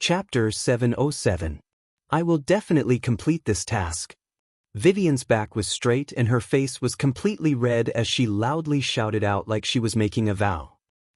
Chapter 707. I will definitely complete this task. Vivian's back was straight and her face was completely red as she loudly shouted out like she was making a vow.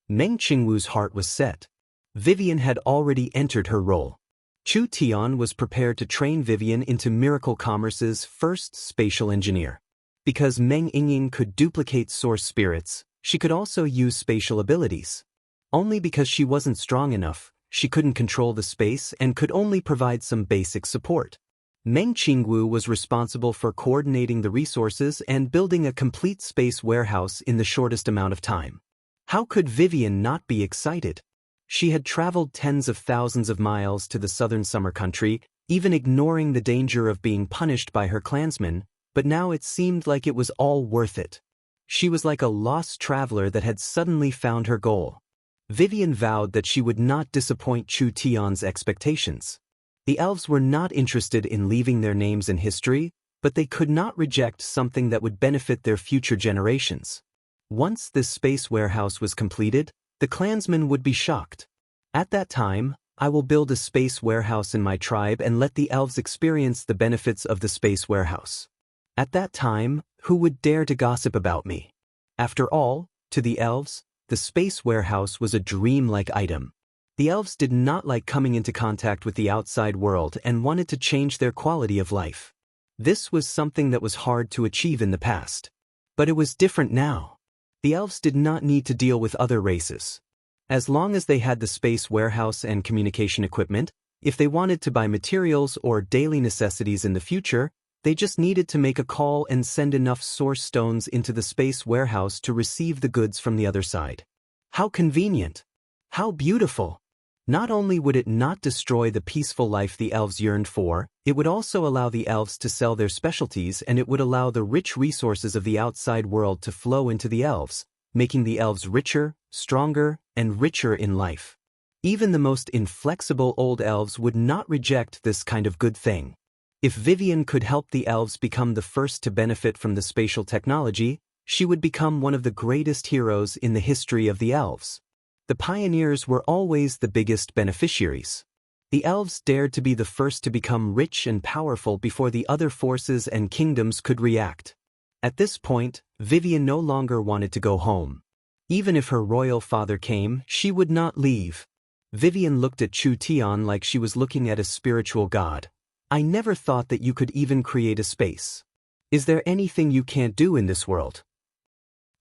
Meng Qingwu's heart was set. Vivian had already entered her role. Chu Tian was prepared to train Vivian into Miracle Commerce's first spatial engineer. Because Meng Yingying could duplicate source spirits, she could also use spatial abilities. Only because she wasn't strong enough, she couldn't control the space and could only provide some basic support. Meng Qingwu was responsible for coordinating the resources and building a complete space warehouse in the shortest amount of time. How could Vivian not be excited? She had traveled tens of thousands of miles to the southern summer country, even ignoring the danger of being punished by her clansmen, but now it seemed like it was all worth it. She was like a lost traveler that had suddenly found her goal. Vivian vowed that she would not disappoint Chu Tian's expectations. The elves were not interested in leaving their names in history, but they could not reject something that would benefit their future generations. Once this space warehouse was completed, the clansmen would be shocked. At that time, I will build a space warehouse in my tribe and let the elves experience the benefits of the space warehouse. At that time, who would dare to gossip about me? After all, to the elves, the space warehouse was a dream-like item. The elves did not like coming into contact with the outside world and wanted to change their quality of life. This was something that was hard to achieve in the past. But it was different now. The elves did not need to deal with other races. As long as they had the space warehouse and communication equipment, if they wanted to buy materials or daily necessities in the future, they just needed to make a call and send enough source stones into the space warehouse to receive the goods from the other side. How convenient! How beautiful! Not only would it not destroy the peaceful life the elves yearned for, it would also allow the elves to sell their specialties and it would allow the rich resources of the outside world to flow into the elves, making the elves richer, stronger, and richer in life. Even the most inflexible old elves would not reject this kind of good thing. If Vivian could help the elves become the first to benefit from the spatial technology, she would become one of the greatest heroes in the history of the elves. The pioneers were always the biggest beneficiaries. The elves dared to be the first to become rich and powerful before the other forces and kingdoms could react. At this point, Vivian no longer wanted to go home. Even if her royal father came, she would not leave. Vivian looked at Chu Tian like she was looking at a spiritual god. I never thought that you could even create a space. Is there anything you can't do in this world?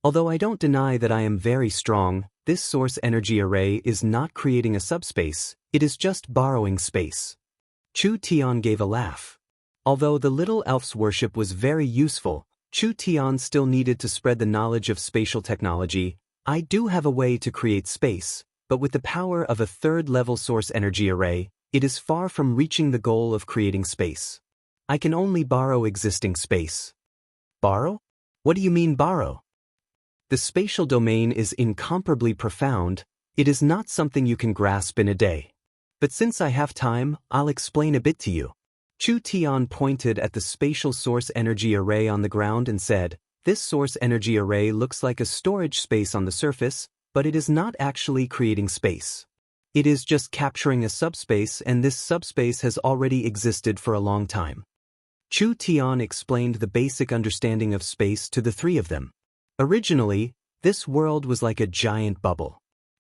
Although I don't deny that I am very strong, this source energy array is not creating a subspace, it is just borrowing space. Chu Tian gave a laugh. Although the little elf's worship was very useful, Chu Tian still needed to spread the knowledge of spatial technology. I do have a way to create space, but with the power of a third-level source energy array, it is far from reaching the goal of creating space. I can only borrow existing space. Borrow? What do you mean borrow? The spatial domain is incomparably profound, it is not something you can grasp in a day. But since I have time, I'll explain a bit to you. Chu Tian pointed at the spatial source energy array on the ground and said, this source energy array looks like a storage space on the surface, but it is not actually creating space. It is just capturing a subspace and this subspace has already existed for a long time. Chu Tian explained the basic understanding of space to the three of them. Originally, this world was like a giant bubble.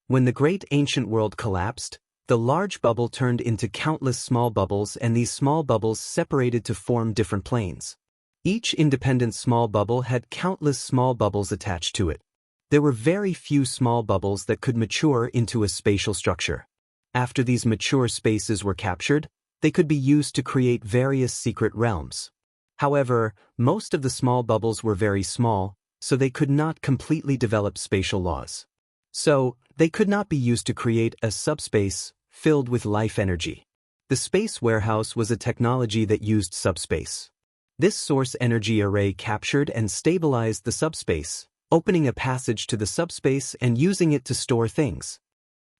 When the great ancient world collapsed, the large bubble turned into countless small bubbles and these small bubbles separated to form different planes. Each independent small bubble had countless small bubbles attached to it. There were very few small bubbles that could mature into a spatial structure. After these mature spaces were captured, they could be used to create various secret realms. However, most of the small bubbles were very small, so they could not completely develop spatial laws. So, they could not be used to create a subspace filled with life energy. The space warehouse was a technology that used subspace. This source energy array captured and stabilized the subspace, opening a passage to the subspace and using it to store things.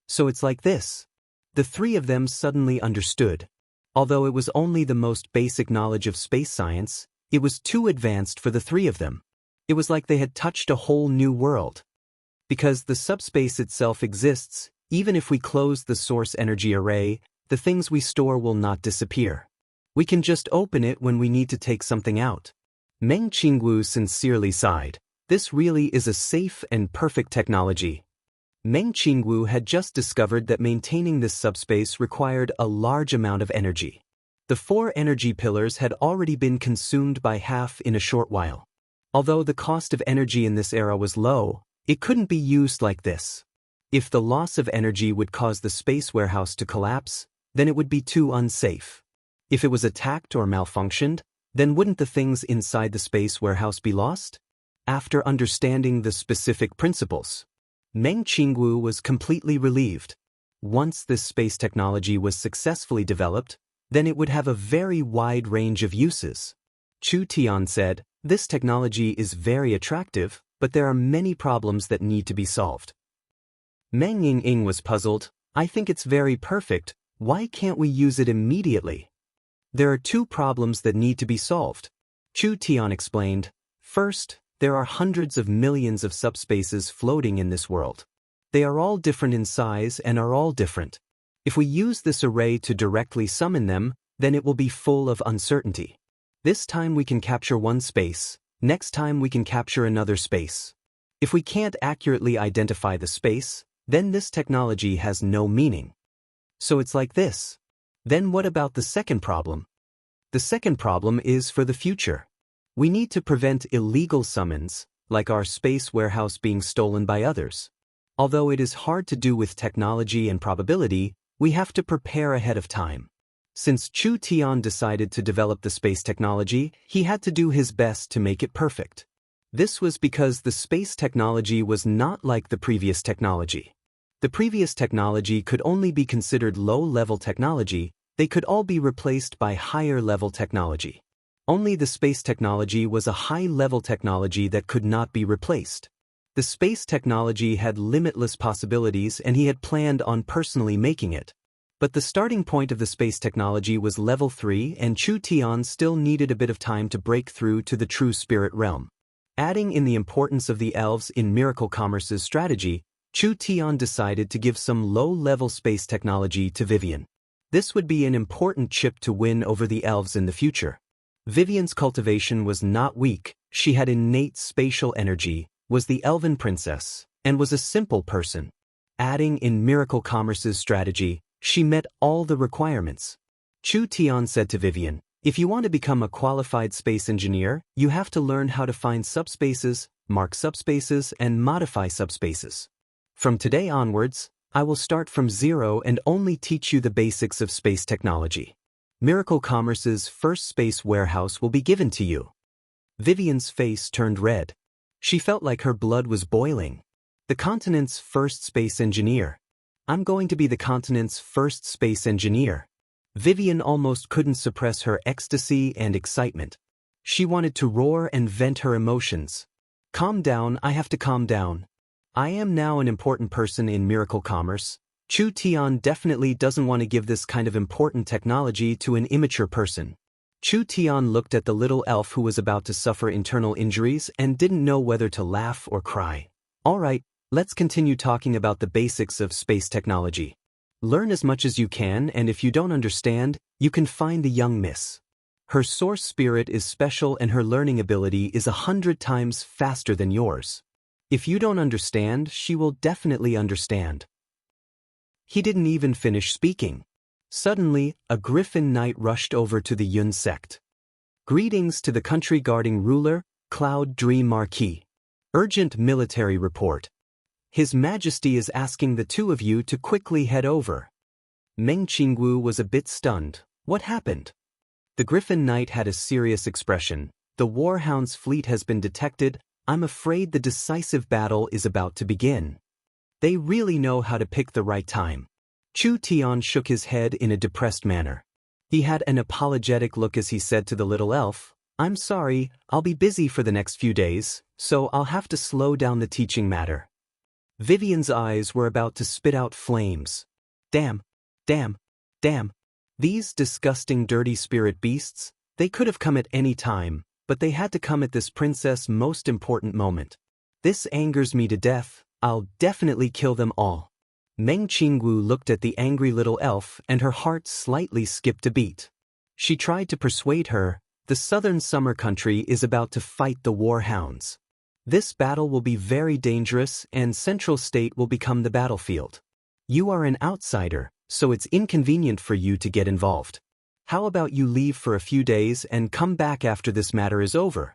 So it's like this. The three of them suddenly understood. Although it was only the most basic knowledge of space science, it was too advanced for the three of them. It was like they had touched a whole new world. Because the subspace itself exists, even if we close the source energy array, the things we store will not disappear. We can just open it when we need to take something out. Meng Qingwu sincerely sighed. This really is a safe and perfect technology. Meng Qingwu had just discovered that maintaining this subspace required a large amount of energy. The 4 energy pillars had already been consumed by half in a short while. Although the cost of energy in this era was low, it couldn't be used like this. If the loss of energy would cause the space warehouse to collapse, then it would be too unsafe. If it was attacked or malfunctioned, then wouldn't the things inside the space warehouse be lost? After understanding the specific principles, Meng Qingwu was completely relieved. Once this space technology was successfully developed, then it would have a very wide range of uses. Chu Tian said, "This technology is very attractive, but there are many problems that need to be solved." Meng Ying was puzzled. "I think it's very perfect. Why can't we use it immediately?" "There are 2 problems that need to be solved," Chu Tian explained. "First, there are hundreds of millions of subspaces floating in this world. They are all different in size and are all different. If we use this array to directly summon them, then it will be full of uncertainty. This time we can capture one space, next time we can capture another space. If we can't accurately identify the space, then this technology has no meaning. So it's like this. Then what about the second problem? The second problem is for the future. We need to prevent illegal summons, like our space warehouse being stolen by others. Although it is hard to do with technology and probability, we have to prepare ahead of time. Since Chu Tian decided to develop the space technology, he had to do his best to make it perfect. This was because the space technology was not like the previous technology. The previous technology could only be considered low-level technology. They could all be replaced by higher-level technology. Only the space technology was a high-level technology that could not be replaced. The space technology had limitless possibilities and he had planned on personally making it. But the starting point of the space technology was level 3 and Chu Tian still needed a bit of time to break through to the true spirit realm. Adding in the importance of the elves in Miracle Commerce's strategy, Chu Tian decided to give some low-level space technology to Vivian. This would be an important chip to win over the elves in the future. Vivian's cultivation was not weak, she had innate spatial energy, was the elven princess, and was a simple person. Adding in Miracle Commerce's strategy, she met all the requirements. Chu Tian said to Vivian, "If you want to become a qualified space engineer, you have to learn how to find subspaces, mark subspaces, and modify subspaces. From today onwards, I will start from zero and only teach you the basics of space technology. Miracle Commerce's first space warehouse will be given to you." Vivian's face turned red. She felt like her blood was boiling. The continent's first space engineer. I'm going to be the continent's first space engineer. Vivian almost couldn't suppress her ecstasy and excitement. She wanted to roar and vent her emotions. "Calm down, I have to calm down. I am now an important person in Miracle Commerce. Chu Tian definitely doesn't want to give this kind of important technology to an immature person." Chu Tian looked at the little elf who was about to suffer internal injuries and didn't know whether to laugh or cry. "All right, let's continue talking about the basics of space technology. Learn as much as you can, and if you don't understand, you can find the young miss. Her source spirit is special and her learning ability is 100 times faster than yours. If you don't understand, she will definitely understand." He didn't even finish speaking. Suddenly, a griffin knight rushed over to the Yun sect. "Greetings to the country guarding ruler, Cloud Dream Marquis. Urgent military report. His Majesty is asking the 2 of you to quickly head over." Meng Qingwu was a bit stunned. What happened? The griffin knight had a serious expression. "The Warhound's fleet has been detected. I'm afraid the decisive battle is about to begin. They really know how to pick the right time." Chu Tian shook his head in a depressed manner. He had an apologetic look as he said to the little elf, "I'm sorry, I'll be busy for the next few days, so I'll have to slow down the teaching matter." Vivian's eyes were about to spit out flames. Damn, damn, damn. These disgusting dirty spirit beasts, they could have come at any time, but they had to come at this princess' most important moment. This angers me to death. I'll definitely kill them all. Meng Qingwu looked at the angry little elf and her heart slightly skipped a beat. She tried to persuade her, the southern summer country is about to fight the war hounds. This battle will be very dangerous and Central State will become the battlefield. You are an outsider, so it's inconvenient for you to get involved. How about you leave for a few days and come back after this matter is over?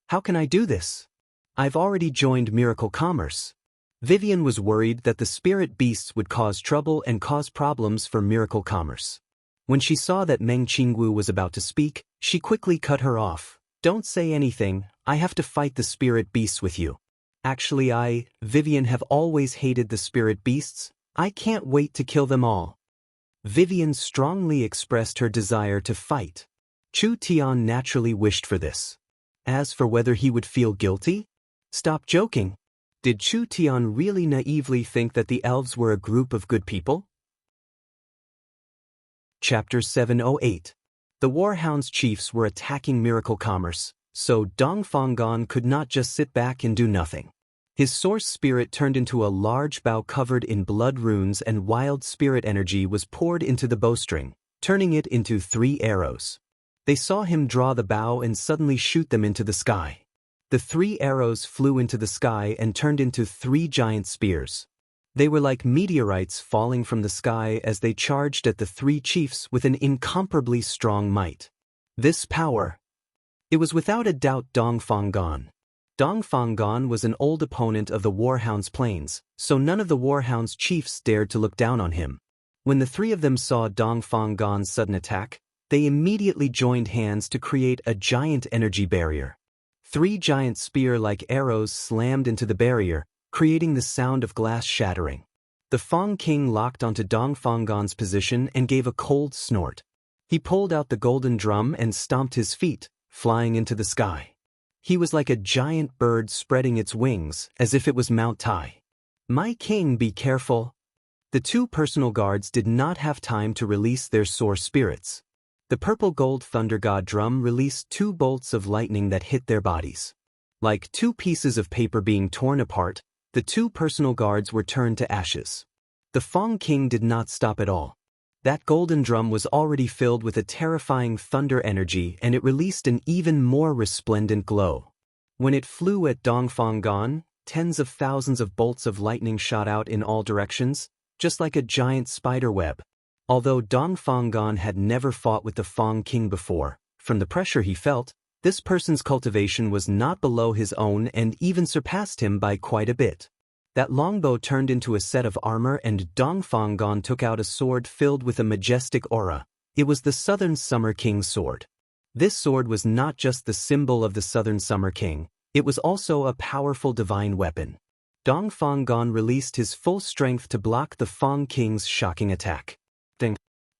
How can I do this? I've already joined Miracle Commerce. Vivian was worried that the spirit beasts would cause trouble and cause problems for Miracle Commerce. When she saw that Meng Qingwu was about to speak, she quickly cut her off. Don't say anything, I have to fight the spirit beasts with you. Actually Vivian have always hated the spirit beasts, I can't wait to kill them all. Vivian strongly expressed her desire to fight. Chu Tian naturally wished for this. As for whether he would feel guilty? Stop joking. Did Chu Tian really naively think that the elves were a group of good people? Chapter 708. The Warhounds chiefs were attacking Miracle Commerce, so Dongfanggan could not just sit back and do nothing. His source spirit turned into a large bow covered in blood runes and wild spirit energy was poured into the bowstring, turning it into 3 arrows. They saw him draw the bow and suddenly shoot them into the sky. The 3 arrows flew into the sky and turned into 3 giant spears. They were like meteorites falling from the sky as they charged at the 3 chiefs with an incomparably strong might. This power. It was without a doubt Dongfanggan. Dongfanggan was an old opponent of the Warhounds Plains, so none of the Warhounds chiefs dared to look down on him. When the 3 of them saw Dongfanggan's sudden attack, they immediately joined hands to create a giant energy barrier. 3 giant spear-like arrows slammed into the barrier, creating the sound of glass shattering. The Fang King locked onto Dongfanggan's position and gave a cold snort. He pulled out the golden drum and stomped his feet, flying into the sky. He was like a giant bird spreading its wings, as if it was Mount Tai. My king, be careful. The 2 personal guards did not have time to release their source spirits. The purple gold thunder god drum released 2 bolts of lightning that hit their bodies. Like 2 pieces of paper being torn apart, the 2 personal guards were turned to ashes. The Fang King did not stop at all. That golden drum was already filled with a terrifying thunder energy and it released an even more resplendent glow. When it flew at Dongfanggan, tens of thousands of bolts of lightning shot out in all directions, just like a giant spider web. Although Dongfanggan had never fought with the Fang King before, from the pressure he felt, this person's cultivation was not below his own and even surpassed him by quite a bit. That longbow turned into a set of armor and Dongfanggan took out a sword filled with a majestic aura. It was the Southern Summer King's sword. This sword was not just the symbol of the Southern Summer King, it was also a powerful divine weapon. Dongfanggan released his full strength to block the Fang King's shocking attack.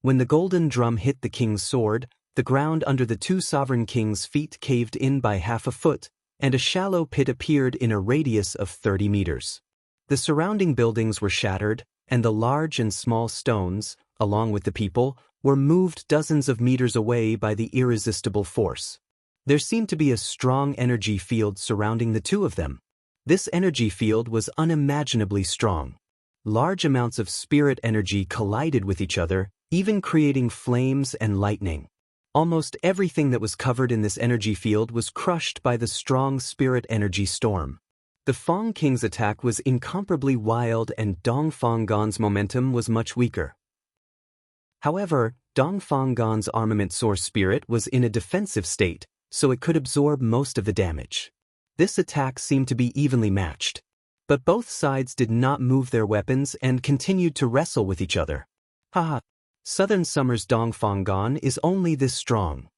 When the golden drum hit the king's sword, the ground under the 2 sovereign kings' feet caved in by half a foot, and a shallow pit appeared in a radius of 30 meters. The surrounding buildings were shattered, and the large and small stones, along with the people, were moved dozens of meters away by the irresistible force. There seemed to be a strong energy field surrounding the 2 of them. This energy field was unimaginably strong. Large amounts of spirit energy collided with each other, even creating flames and lightning. Almost everything that was covered in this energy field was crushed by the strong spirit energy storm. The Fang King's attack was incomparably wild and Dongfanggan's momentum was much weaker. However, Dongfanggan's armament source spirit was in a defensive state, so it could absorb most of the damage. This attack seemed to be evenly matched. But both sides did not move their weapons and continued to wrestle with each other. Haha, Southern Summer's Dongfanggan is only this strong.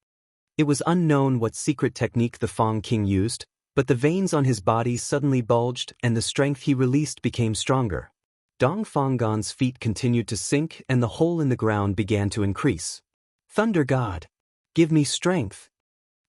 It was unknown what secret technique the Fang King used, but the veins on his body suddenly bulged and the strength he released became stronger. Dongfanggan's feet continued to sink and the hole in the ground began to increase. Thunder God, give me strength.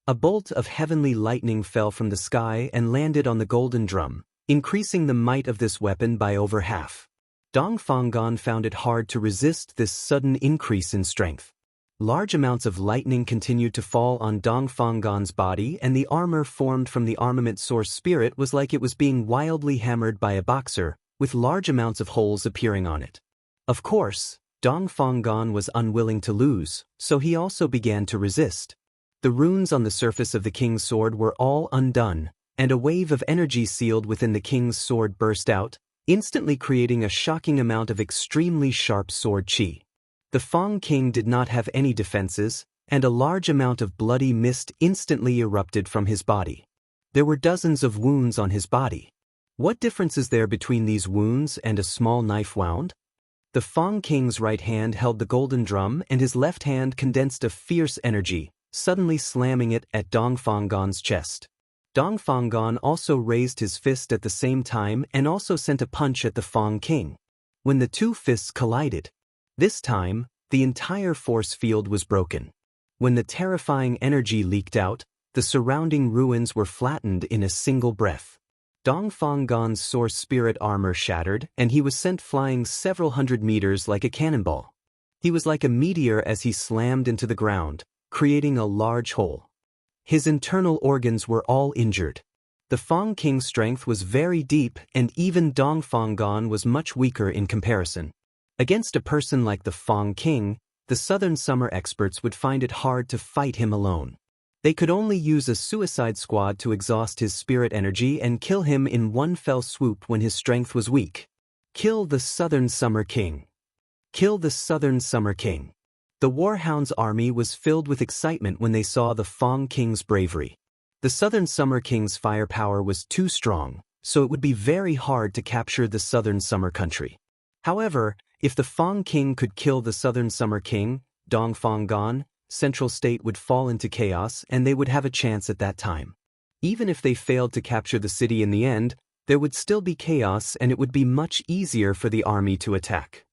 A bolt of heavenly lightning fell from the sky and landed on the golden drum, increasing the might of this weapon by over half. Dongfanggan found it hard to resist this sudden increase in strength. Large amounts of lightning continued to fall on Dongfanggan's body and the armor formed from the armament source spirit was like it was being wildly hammered by a boxer, with large amounts of holes appearing on it. Of course, Dongfanggan was unwilling to lose, so he also began to resist. The runes on the surface of the king's sword were all undone, and a wave of energy sealed within the king's sword burst out, instantly creating a shocking amount of extremely sharp sword qi. The Fang king did not have any defenses, and a large amount of bloody mist instantly erupted from his body. There were dozens of wounds on his body. What difference is there between these wounds and a small knife wound? The Fang king's right hand held the golden drum and his left hand condensed a fierce energy, suddenly slamming it at Dongfanggan's chest. Dongfanggan also raised his fist at the same time and also sent a punch at the Fang king. When the two fists collided, this time, the entire force field was broken. When the terrifying energy leaked out, the surrounding ruins were flattened in a single breath. Dongfanggan's source spirit armor shattered, and he was sent flying several hundred meters like a cannonball. He was like a meteor as he slammed into the ground, creating a large hole. His internal organs were all injured. The Fang king's strength was very deep, and even Dongfanggan was much weaker in comparison. Against a person like the Fang king, the Southern Summer experts would find it hard to fight him alone. They could only use a suicide squad to exhaust his spirit energy and kill him in one fell swoop when his strength was weak. Kill the Southern Summer King. Kill the Southern Summer King. The Warhound's army was filled with excitement when they saw the Fang king's bravery. The Southern Summer King's firepower was too strong, so it would be very hard to capture the Southern Summer country. However, if the Fang king could kill the Southern Summer King, Dongfanggan, Central State would fall into chaos and they would have a chance at that time. Even if they failed to capture the city in the end, there would still be chaos and it would be much easier for the army to attack.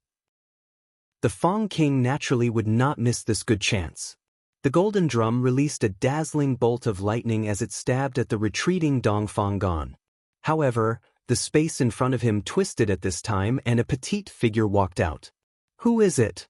The Fang king naturally would not miss this good chance. The golden drum released a dazzling bolt of lightning as it stabbed at the retreating Dongfanggan. However, the space in front of him twisted at this time and a petite figure walked out. Who is it?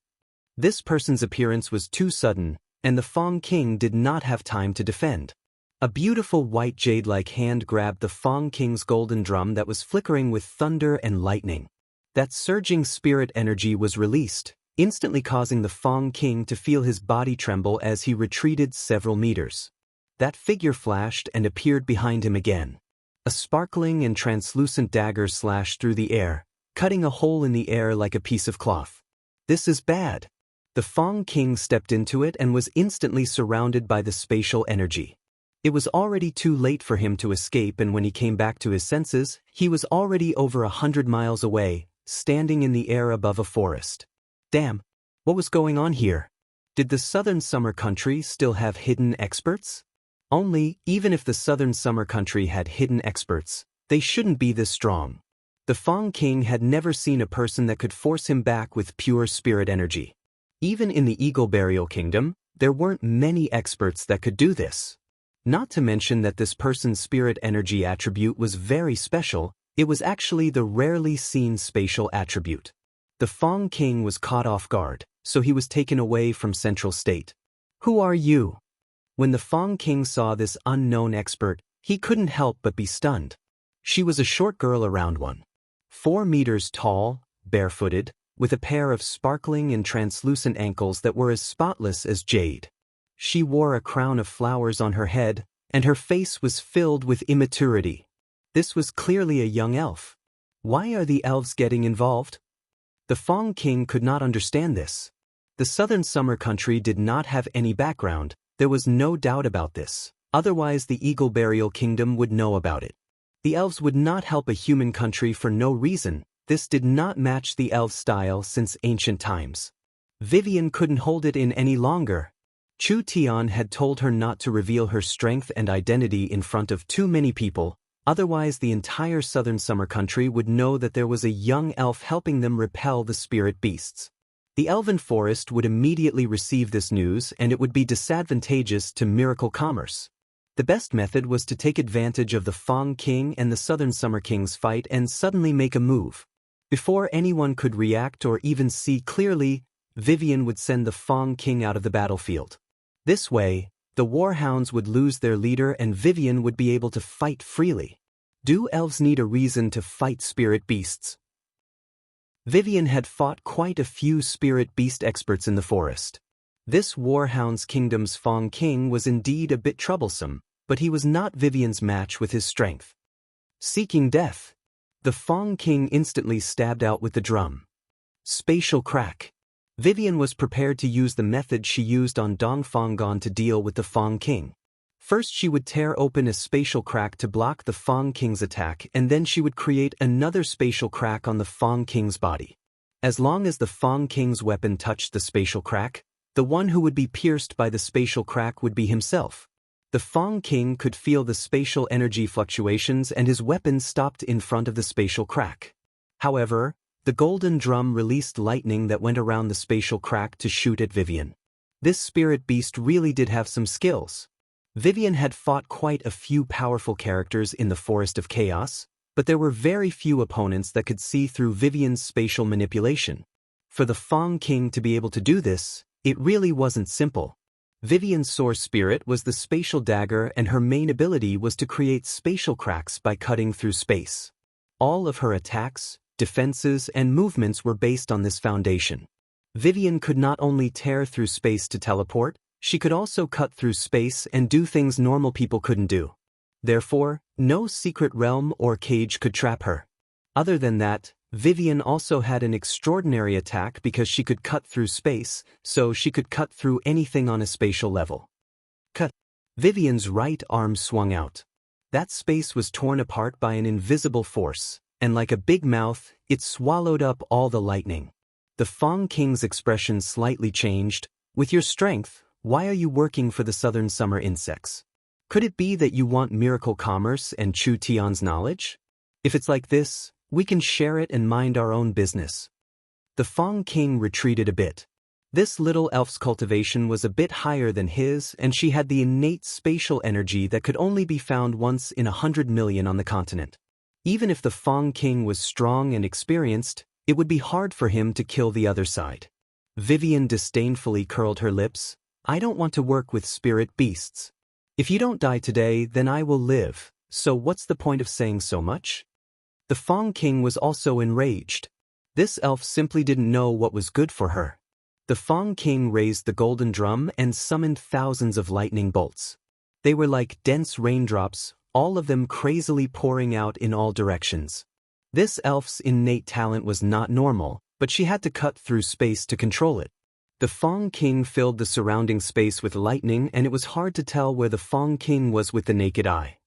This person's appearance was too sudden, and the Fang king did not have time to defend. A beautiful white jade-like hand grabbed the Fang king's golden drum that was flickering with thunder and lightning. That surging spirit energy was released, instantly causing the Fang king to feel his body tremble as he retreated several meters. That figure flashed and appeared behind him again. A sparkling and translucent dagger slashed through the air, cutting a hole in the air like a piece of cloth. This is bad. The Fang king stepped into it and was instantly surrounded by the spatial energy. It was already too late for him to escape, and when he came back to his senses, he was already over 100 miles away, standing in the air above a forest. Damn, what was going on here? Did the Southern Summer country still have hidden experts? Only, even if the Southern Summer country had hidden experts, they shouldn't be this strong. The Fang king had never seen a person that could force him back with pure spirit energy. Even in the Eagle Burial Kingdom, there weren't many experts that could do this. Not to mention that this person's spirit energy attribute was very special, it was actually the rarely seen spatial attribute. The Fang king was caught off guard, so he was taken away from Central State. Who are you? When the Fang king saw this unknown expert, he couldn't help but be stunned. She was a short girl around 1.4 meters tall, barefooted, with a pair of sparkling and translucent ankles that were as spotless as jade. She wore a crown of flowers on her head, and her face was filled with immaturity. This was clearly a young elf. Why are the elves getting involved? The Fang king could not understand this. The Southern Summer country did not have any background, there was no doubt about this. Otherwise the Eagle Burial Kingdom would know about it. The elves would not help a human country for no reason. This did not match the elf style since ancient times. Vivian couldn't hold it in any longer. Chu Tian had told her not to reveal her strength and identity in front of too many people, otherwise the entire Southern Summer country would know that there was a young elf helping them repel the spirit beasts. The elven forest would immediately receive this news and it would be disadvantageous to miracle commerce. The best method was to take advantage of the Fang king and the Southern Summer king's fight and suddenly make a move. Before anyone could react or even see clearly, Vivian would send the Fang king out of the battlefield. This way, the Warhounds would lose their leader and Vivian would be able to fight freely. Do elves need a reason to fight spirit beasts? Vivian had fought quite a few spirit beast experts in the forest. This Warhound's Kingdom's Fong King was indeed a bit troublesome, but he was not Vivian's match with his strength. Seeking death. The Fong King instantly stabbed out with the drum. Spatial crack. Vivian was prepared to use the method she used on Dong Fonggon to deal with the Fong King. First she would tear open a spatial crack to block the Fong King's attack, and then she would create another spatial crack on the Fong King's body. As long as the Fong King's weapon touched the spatial crack, the one who would be pierced by the spatial crack would be himself. The Fong King could feel the spatial energy fluctuations and his weapon stopped in front of the spatial crack. However, the golden drum released lightning that went around the spatial crack to shoot at Vivian. This spirit beast really did have some skills. Vivian had fought quite a few powerful characters in the Forest of Chaos, but there were very few opponents that could see through Vivian's spatial manipulation. For the Fong King to be able to do this, it really wasn't simple. Vivian's source spirit was the spatial dagger, and her main ability was to create spatial cracks by cutting through space. All of her attacks, defenses, and movements were based on this foundation. Vivian could not only tear through space to teleport, she could also cut through space and do things normal people couldn't do. Therefore, no secret realm or cage could trap her. Other than that, Vivian also had an extraordinary attack because she could cut through space, so she could cut through anything on a spatial level. Cut. Vivian's right arm swung out. That space was torn apart by an invisible force, and like a big mouth, it swallowed up all the lightning. The Fong King's expression slightly changed. With your strength, why are you working for the southern summer insects? Could it be that you want miracle commerce and Chu Tian's knowledge? If it's like this, we can share it and mind our own business. The Fong King retreated a bit. This little elf's cultivation was a bit higher than his, and she had the innate spatial energy that could only be found once in 100 million on the continent. Even if the Fong King was strong and experienced, it would be hard for him to kill the other side. Vivian disdainfully curled her lips. I don't want to work with spirit beasts. If you don't die today, then I will live, so what's the point of saying so much? The Fong King was also enraged. This elf simply didn't know what was good for her. The Fong King raised the golden drum and summoned thousands of lightning bolts. They were like dense raindrops, all of them crazily pouring out in all directions. This elf's innate talent was not normal, but she had to cut through space to control it. The Fong King filled the surrounding space with lightning, and it was hard to tell where the Fong King was with the naked eye.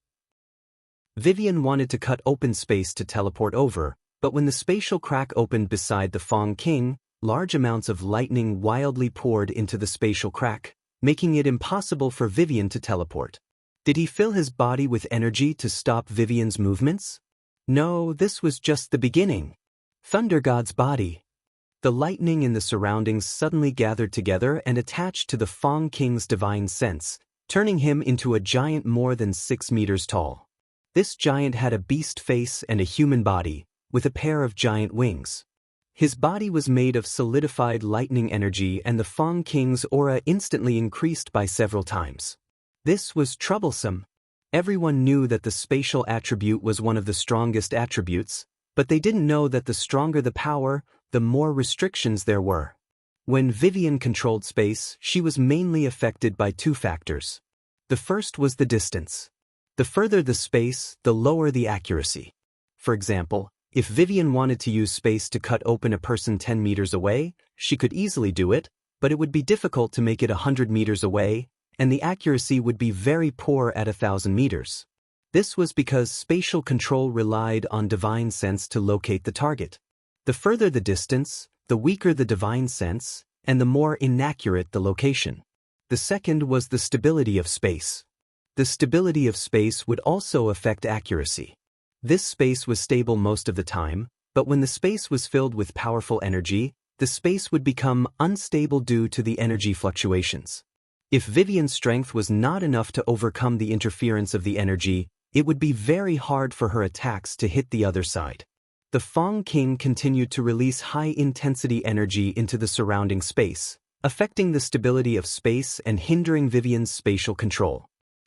Vivian wanted to cut open space to teleport over, but when the spatial crack opened beside the Fong King, large amounts of lightning wildly poured into the spatial crack, making it impossible for Vivian to teleport. Did he fill his body with energy to stop Vivian's movements? No, this was just the beginning. Thunder God's body. The lightning in the surroundings suddenly gathered together and attached to the Fong King's divine sense, turning him into a giant more than 6 meters tall. This giant had a beast face and a human body, with a pair of giant wings. His body was made of solidified lightning energy, and the Fong King's aura instantly increased by several times. This was troublesome. Everyone knew that the spatial attribute was one of the strongest attributes, but they didn't know that the stronger the power, the more restrictions there were. When Vivian controlled space, she was mainly affected by 2 factors. The first was the distance. The further the space, the lower the accuracy. For example, if Vivian wanted to use space to cut open a person 10 meters away, she could easily do it, but it would be difficult to make it 100 meters away, and the accuracy would be very poor at 1,000 meters. This was because spatial control relied on divine sense to locate the target. The further the distance, the weaker the divine sense, and the more inaccurate the location. The second was the stability of space. The stability of space would also affect accuracy. This space was stable most of the time, but when the space was filled with powerful energy, the space would become unstable due to the energy fluctuations. If Vivian's strength was not enough to overcome the interference of the energy, it would be very hard for her attacks to hit the other side. The Fong King continued to release high-intensity energy into the surrounding space, affecting the stability of space and hindering Vivian's spatial control.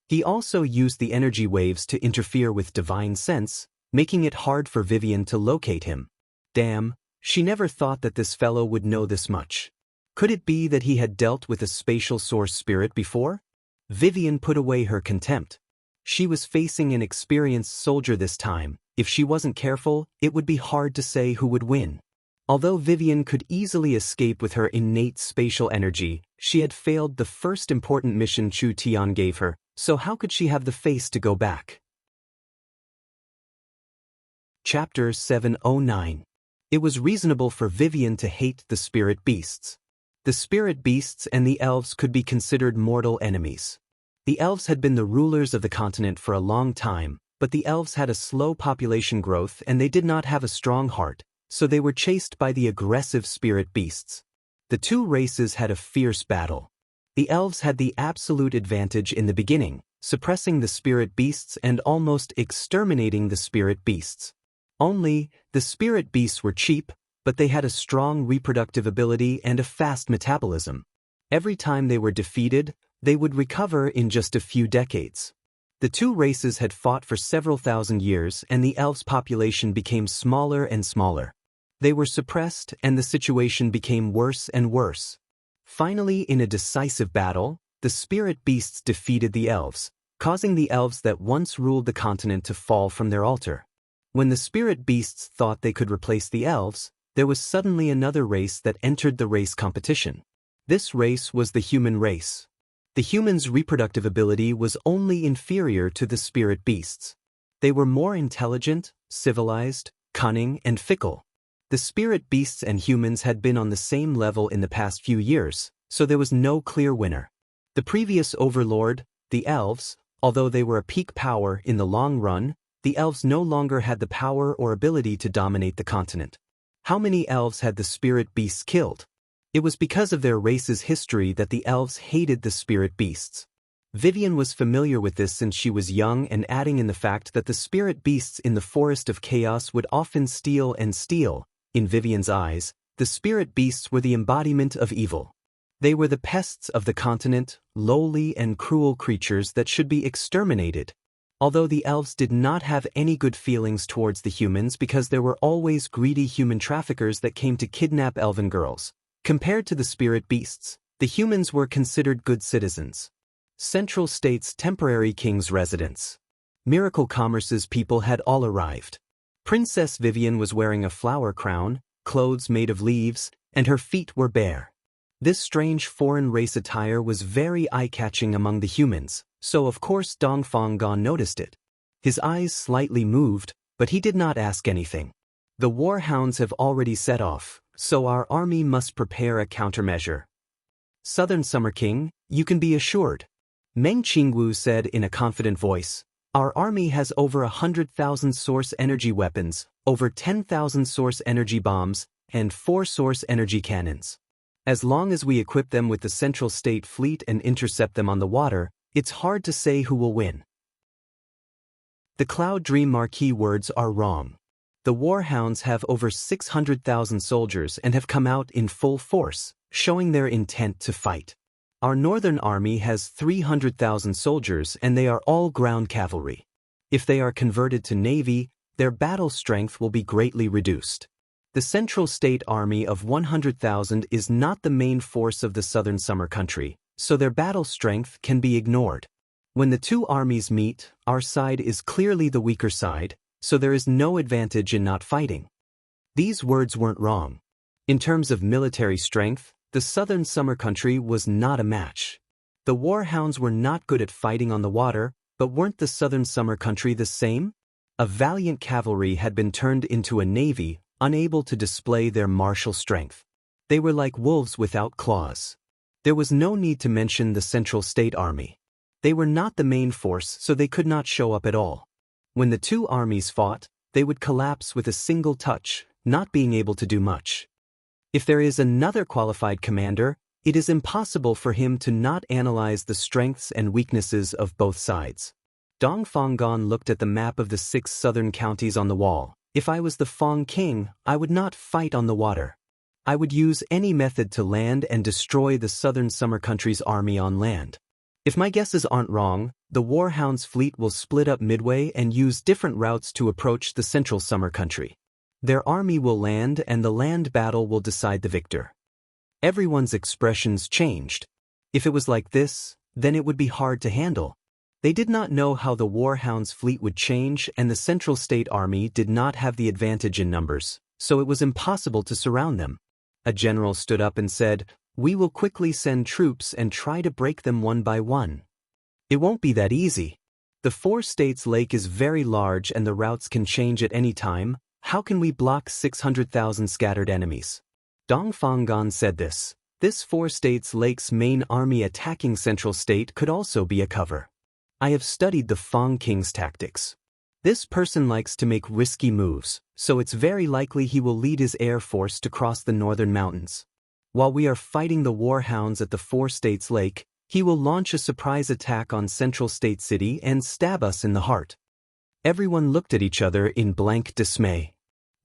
He also used the energy waves to interfere with divine sense, making it hard for Vivian to locate him. Damn, She never thought that this fellow would know this much. Could it be that he had dealt with a spatial source spirit before? Vivian put away her contempt. She was facing an experienced soldier this time. If she wasn't careful, it would be hard to say who would win. Although Vivian could easily escape with her innate spatial energy, she had failed the first important mission Chu Tian gave her, so how could she have the face to go back? Chapter 709. It was reasonable for Vivian to hate the spirit beasts. The spirit beasts and the elves could be considered mortal enemies. The elves had been the rulers of the continent for a long time, but the elves had a slow population growth and they did not have a strong heart, so they were chased by the aggressive spirit beasts. The two races had a fierce battle. The elves had the absolute advantage in the beginning, suppressing the spirit beasts and almost exterminating the spirit beasts. Only, the spirit beasts were cheap, but they had a strong reproductive ability and a fast metabolism. Every time they were defeated, they would recover in just a few decades. The two races had fought for several thousand years and the elves' population became smaller and smaller. They were suppressed and the situation became worse and worse. Finally, in a decisive battle, the spirit beasts defeated the elves, causing the elves that once ruled the continent to fall from their altar. When the spirit beasts thought they could replace the elves, there was suddenly another race that entered the race competition. This race was the human race. The humans' reproductive ability was only inferior to the spirit beasts. They were more intelligent, civilized, cunning, and fickle. The spirit beasts and humans had been on the same level in the past few years, so there was no clear winner. The previous overlord, the elves, although they were a peak power in the long run, the elves no longer had the power or ability to dominate the continent. How many elves had the spirit beasts killed? It was because of their race's history that the elves hated the spirit beasts. Vivian was familiar with this since she was young, and adding in the fact that the spirit beasts in the Forest of Chaos would often steal and steal. In Vivian's eyes, the spirit beasts were the embodiment of evil. They were the pests of the continent, lowly and cruel creatures that should be exterminated. Although the elves did not have any good feelings towards the humans because there were always greedy human traffickers that came to kidnap elven girls. Compared to the spirit beasts, the humans were considered good citizens. Central State's temporary king's residence. Miracle Commerce's people had all arrived. Princess Vivian was wearing a flower crown, clothes made of leaves, and her feet were bare. This strange foreign race attire was very eye-catching among the humans, so of course Dongfang Gon noticed it. His eyes slightly moved, but he did not ask anything. The war hounds have already set off, so our army must prepare a countermeasure. Southern Summer King, you can be assured. Meng Qingwu said in a confident voice, our army has over 100,000 source energy weapons, over 10,000 source energy bombs, and 4 source energy cannons. As long as we equip them with the Central State Fleet and intercept them on the water, it's hard to say who will win. The Cloud Dream Marquis words are wrong. The Warhounds have over 600,000 soldiers and have come out in full force, showing their intent to fight. Our Northern Army has 300,000 soldiers and they are all ground cavalry. If they are converted to navy, their battle strength will be greatly reduced. The Central State Army of 100,000 is not the main force of the Southern Summer Country, so their battle strength can be ignored. When the two armies meet, our side is clearly the weaker side, so there is no advantage in not fighting. These words weren't wrong. In terms of military strength, the Southern Summer Country was not a match. The Warhounds were not good at fighting on the water, but weren't the Southern Summer Country the same? A valiant cavalry had been turned into a navy, unable to display their martial strength. They were like wolves without claws. There was no need to mention the Central State Army. They were not the main force, so they could not show up at all. When the two armies fought, they would collapse with a single touch, not being able to do much. If there is another qualified commander, it is impossible for him to not analyze the strengths and weaknesses of both sides. Dongfang Gon looked at the map of the 6 southern counties on the wall. If I was the Fang King, I would not fight on the water. I would use any method to land and destroy the Southern Summer Country's army on land. If my guesses aren't wrong, the Warhounds' fleet will split up midway and use different routes to approach the Central Summer Country. Their army will land and the land battle will decide the victor. Everyone's expressions changed. If it was like this, then it would be hard to handle. They did not know how the Warhound's fleet would change, and the Central State Army did not have the advantage in numbers, so it was impossible to surround them. A general stood up and said, "We will quickly send troops and try to break them one by one." It won't be that easy. The four states lake is very large and the routes can change at any time. How can we block 600,000 scattered enemies? Dong Fanggan said this. This four states lake's main army attacking Central State could also be a cover. I have studied the Fang King's tactics. This person likes to make risky moves, so it's very likely he will lead his air force to cross the northern mountains. While we are fighting the Warhounds at the Four States Lake, he will launch a surprise attack on Central State City and stab us in the heart. Everyone looked at each other in blank dismay.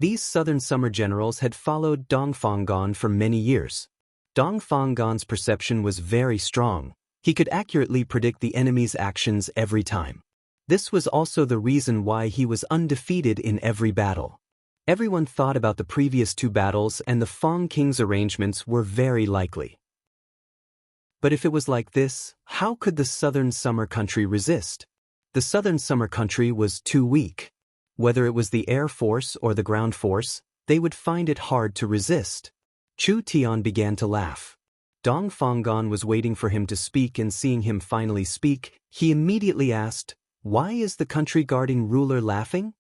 These southern summer generals had followed Dong Fanggan for many years. Dong Fanggan's perception was very strong. He could accurately predict the enemy's actions every time. This was also the reason why he was undefeated in every battle. Everyone thought about the previous two battles and the Fang King's arrangements were very likely. But if it was like this, how could the southern summer country resist? The southern summer country was too weak. Whether it was the air force or the ground force, they would find it hard to resist. Chu Tian began to laugh. Dong Fanggan was waiting for him to speak, and seeing him finally speak, he immediately asked, "Why is the country guarding ruler laughing?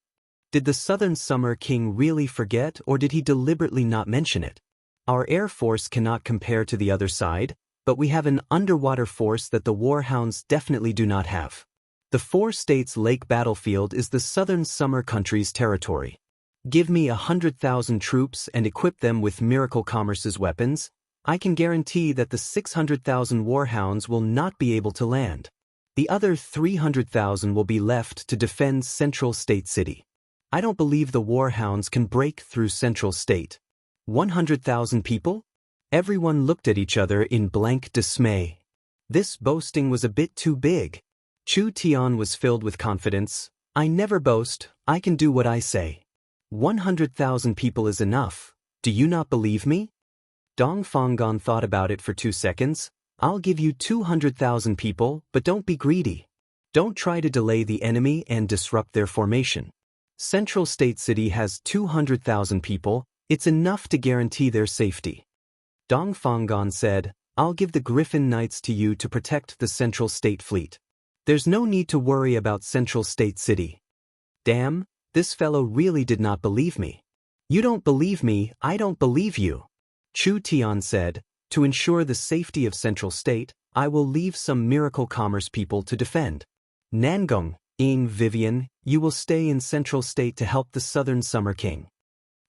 Did the southern summer king really forget, or did he deliberately not mention it? Our air force cannot compare to the other side, but we have an underwater force that the Warhounds definitely do not have. The Four States Lake battlefield is the southern summer country's territory. Give me 100,000 troops and equip them with Miracle Commerce's weapons. I can guarantee that the 600,000 Warhounds will not be able to land. The other 300,000 will be left to defend Central State City. I don't believe the Warhounds can break through Central State." 100,000 people? Everyone looked at each other in blank dismay. This boasting was a bit too big. Chu Tian was filled with confidence. "I never boast, I can do what I say. 100,000 people is enough. Do you not believe me?" Dong Fanggan thought about it for 2 seconds. "I'll give you 200,000 people, but don't be greedy. Don't try to delay the enemy and disrupt their formation. Central State City has 200,000 people, it's enough to guarantee their safety." Dong Fanggan said, "I'll give the Griffin Knights to you to protect the Central State Fleet. There's no need to worry about Central State City." Damn, this fellow really did not believe me. "You don't believe me, I don't believe you." Chu Tian said, "To ensure the safety of Central State, I will leave some Miracle Commerce people to defend. Nangong, Vivian, you will stay in Central State to help the Southern Summer King."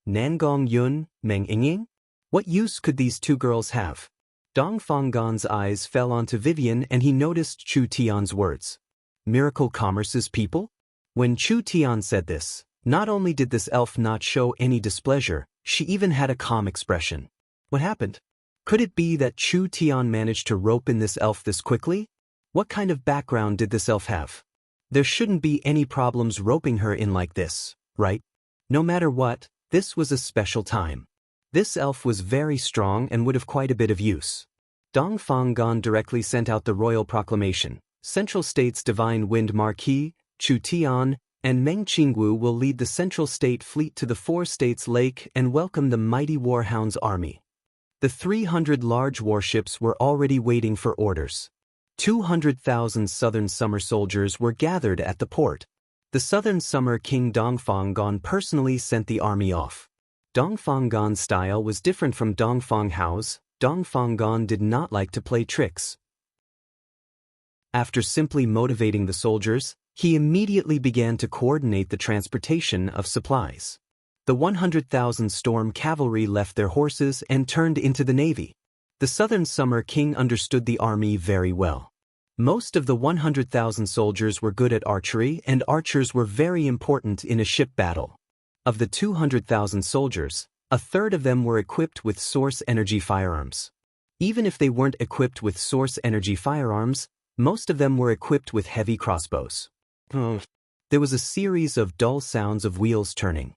Nangong Yun, Meng Inging? What use could these two girls have? Dong Fanggan's eyes fell onto Vivian and he noticed Chu Tian's words. Miracle Commerce's people? When Chu Tian said this, not only did this elf not show any displeasure, she even had a calm expression. What happened? Could it be that Chu Tian managed to rope in this elf this quickly? What kind of background did this elf have? There shouldn't be any problems roping her in like this, right? No matter what, this was a special time. This elf was very strong and would have quite a bit of use. Dong Fanggan directly sent out the royal proclamation. Central State's Divine Wind Marquis, Chu Tian, and Meng Qingwu will lead the Central State Fleet to the Four States Lake and welcome the mighty Warhounds army. The 300 large warships were already waiting for orders. 200,000 Southern Summer soldiers were gathered at the port. The Southern Summer King Dong Fanggan personally sent the army off. Dong Fanggan's style was different from Dong Fanghao's. Dong Fanggan did not like to play tricks. After simply motivating the soldiers, he immediately began to coordinate the transportation of supplies. The 100,000 storm cavalry left their horses and turned into the navy. The Southern Summer King understood the army very well. Most of the 100,000 soldiers were good at archery, and archers were very important in a ship battle. Of the 200,000 soldiers, a third of them were equipped with source energy firearms. Even if they weren't equipped with source energy firearms, most of them were equipped with heavy crossbows. There was a series of dull sounds of wheels turning.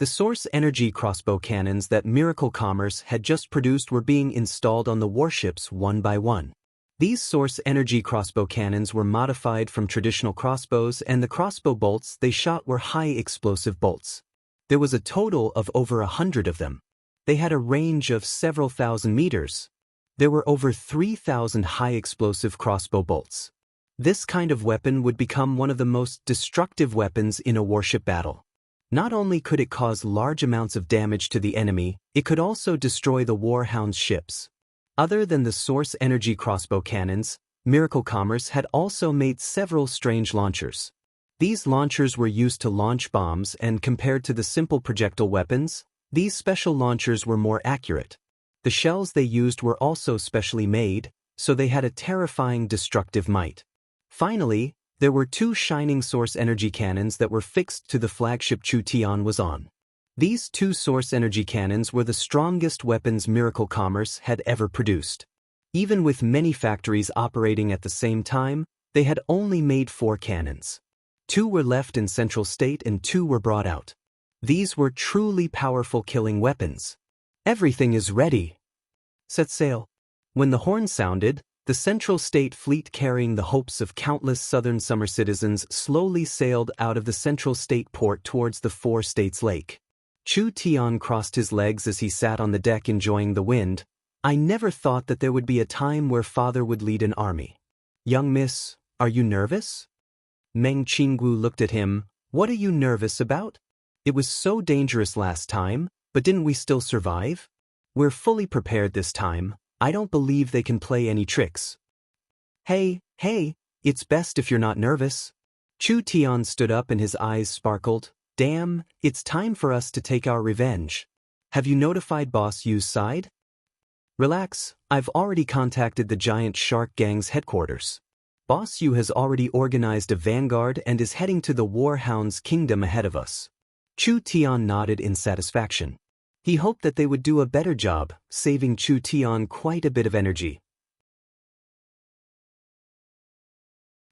The source energy crossbow cannons that Miracle Commerce had just produced were being installed on the warships one by one. These source energy crossbow cannons were modified from traditional crossbows, and the crossbow bolts they shot were high explosive bolts. There was a total of over 100 of them. They had a range of several thousand meters. There were over 3,000 high explosive crossbow bolts. This kind of weapon would become one of the most destructive weapons in a warship battle. Not only could it cause large amounts of damage to the enemy, it could also destroy the Warhound's ships. Other than the source energy crossbow cannons, Miracle Commerce had also made several strange launchers. These launchers were used to launch bombs, and compared to the simple projectile weapons, these special launchers were more accurate. The shells they used were also specially made, so they had a terrifying destructive might. Finally, there were 2 shining source energy cannons that were fixed to the flagship Chu Tian was on. These 2 source energy cannons were the strongest weapons Miracle Commerce had ever produced. Even with many factories operating at the same time, they had only made 4 cannons. 2 were left in Central State and 2 were brought out. These were truly powerful killing weapons. "Everything is ready. Set sail." When the horn sounded, the Central State fleet carrying the hopes of countless southern summer citizens slowly sailed out of the Central State port towards the Four States Lake. Chu Tian crossed his legs as he sat on the deck enjoying the wind. "I never thought that there would be a time where father would lead an army." "Young miss, are you nervous?" Meng Qinggu looked at him. "What are you nervous about? It was so dangerous last time, but didn't we still survive? We're fully prepared this time. I don't believe they can play any tricks." Hey, it's best if you're not nervous." Chu Tian stood up and his eyes sparkled. "Damn, it's time for us to take our revenge. Have you notified Boss Yu's side?" "Relax, I've already contacted the giant shark gang's headquarters. Boss Yu has already organized a vanguard and is heading to the Warhound's kingdom ahead of us." Chu Tian nodded in satisfaction. He hoped that they would do a better job, saving Chu Tian quite a bit of energy.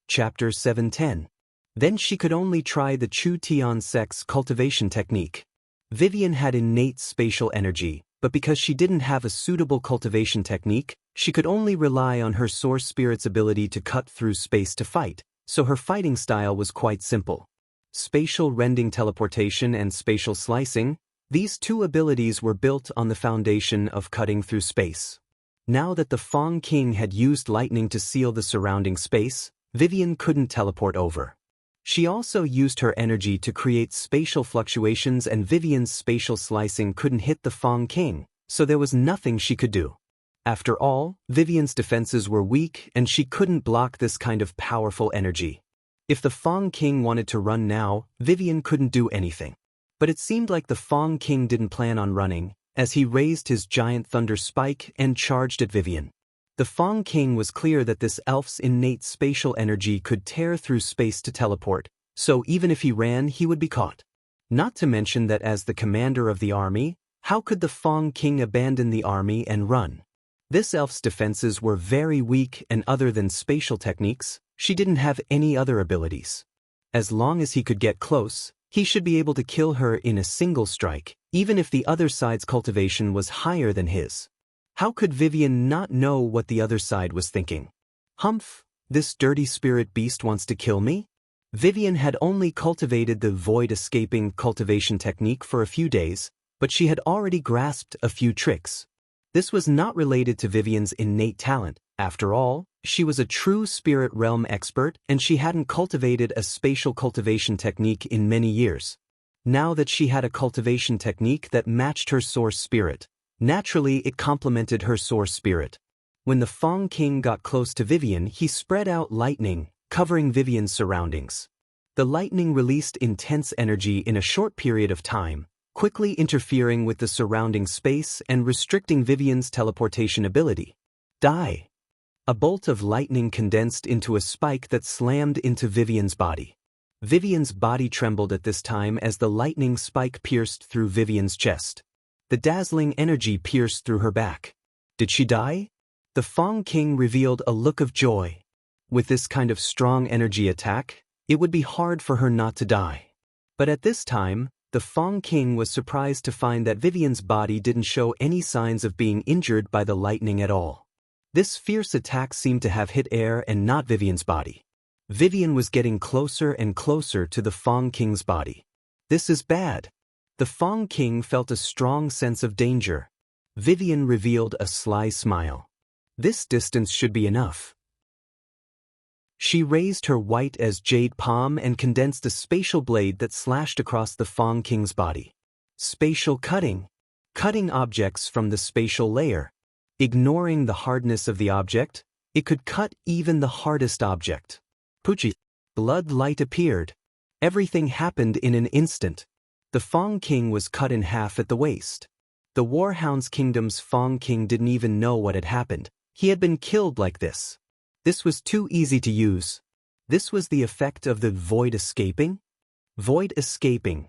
Chapter 710. Then she could only try the Chu Tian sex cultivation technique. Vivian had innate spatial energy, but because she didn't have a suitable cultivation technique, she could only rely on her source spirit's ability to cut through space to fight, so her fighting style was quite simple. Spatial rending teleportation and spatial slicing, these 2 abilities were built on the foundation of cutting through space. Now that the Fong King had used lightning to seal the surrounding space, Vivian couldn't teleport over. She also used her energy to create spatial fluctuations, and Vivian's spatial slicing couldn't hit the Fong King, so there was nothing she could do. After all, Vivian's defenses were weak and she couldn't block this kind of powerful energy. If the Fong King wanted to run now, Vivian couldn't do anything. But it seemed like the Fong King didn't plan on running, as he raised his giant thunder spike and charged at Vivian. The Fong King was clear that this elf's innate spatial energy could tear through space to teleport, so even if he ran, he would be caught. Not to mention that as the commander of the army, how could the Fong King abandon the army and run? This elf's defenses were very weak, and other than spatial techniques, she didn't have any other abilities. As long as he could get close, he should be able to kill her in a single strike, even if the other side's cultivation was higher than his. How could Vivian not know what the other side was thinking? "Humph, this dirty spirit beast wants to kill me?" Vivian had only cultivated the void-escaping cultivation technique for a few days, but she had already grasped a few tricks. This was not related to Vivian's innate talent. After all, she was a true spirit realm expert and she hadn't cultivated a spatial cultivation technique in many years. Now that she had a cultivation technique that matched her source spirit, naturally it complemented her source spirit. When the Fong King got close to Vivian, he spread out lightning, covering Vivian's surroundings. The lightning released intense energy in a short period of time, quickly interfering with the surrounding space and restricting Vivian's teleportation ability. Die! A bolt of lightning condensed into a spike that slammed into Vivian's body. Vivian's body trembled at this time as the lightning spike pierced through Vivian's chest. The dazzling energy pierced through her back. Did she die? The Fong King revealed a look of joy. With this kind of strong energy attack, it would be hard for her not to die. But at this time, The Fong King was surprised to find that Vivian's body didn't show any signs of being injured by the lightning at all. This fierce attack seemed to have hit air and not Vivian's body. Vivian was getting closer and closer to the Fong King's body. This is bad. The Fong King felt a strong sense of danger. Vivian revealed a sly smile. This distance should be enough. She raised her white as jade palm and condensed a spatial blade that slashed across the Fong King's body. Spatial cutting. Cutting objects from the spatial layer. Ignoring the hardness of the object, it could cut even the hardest object. Puchi. Blood light appeared. Everything happened in an instant. The Fong King was cut in half at the waist. The Warhound's kingdom's Fong King didn't even know what had happened. He had been killed like this. This was too easy to use. This was the effect of the void escaping? Void escaping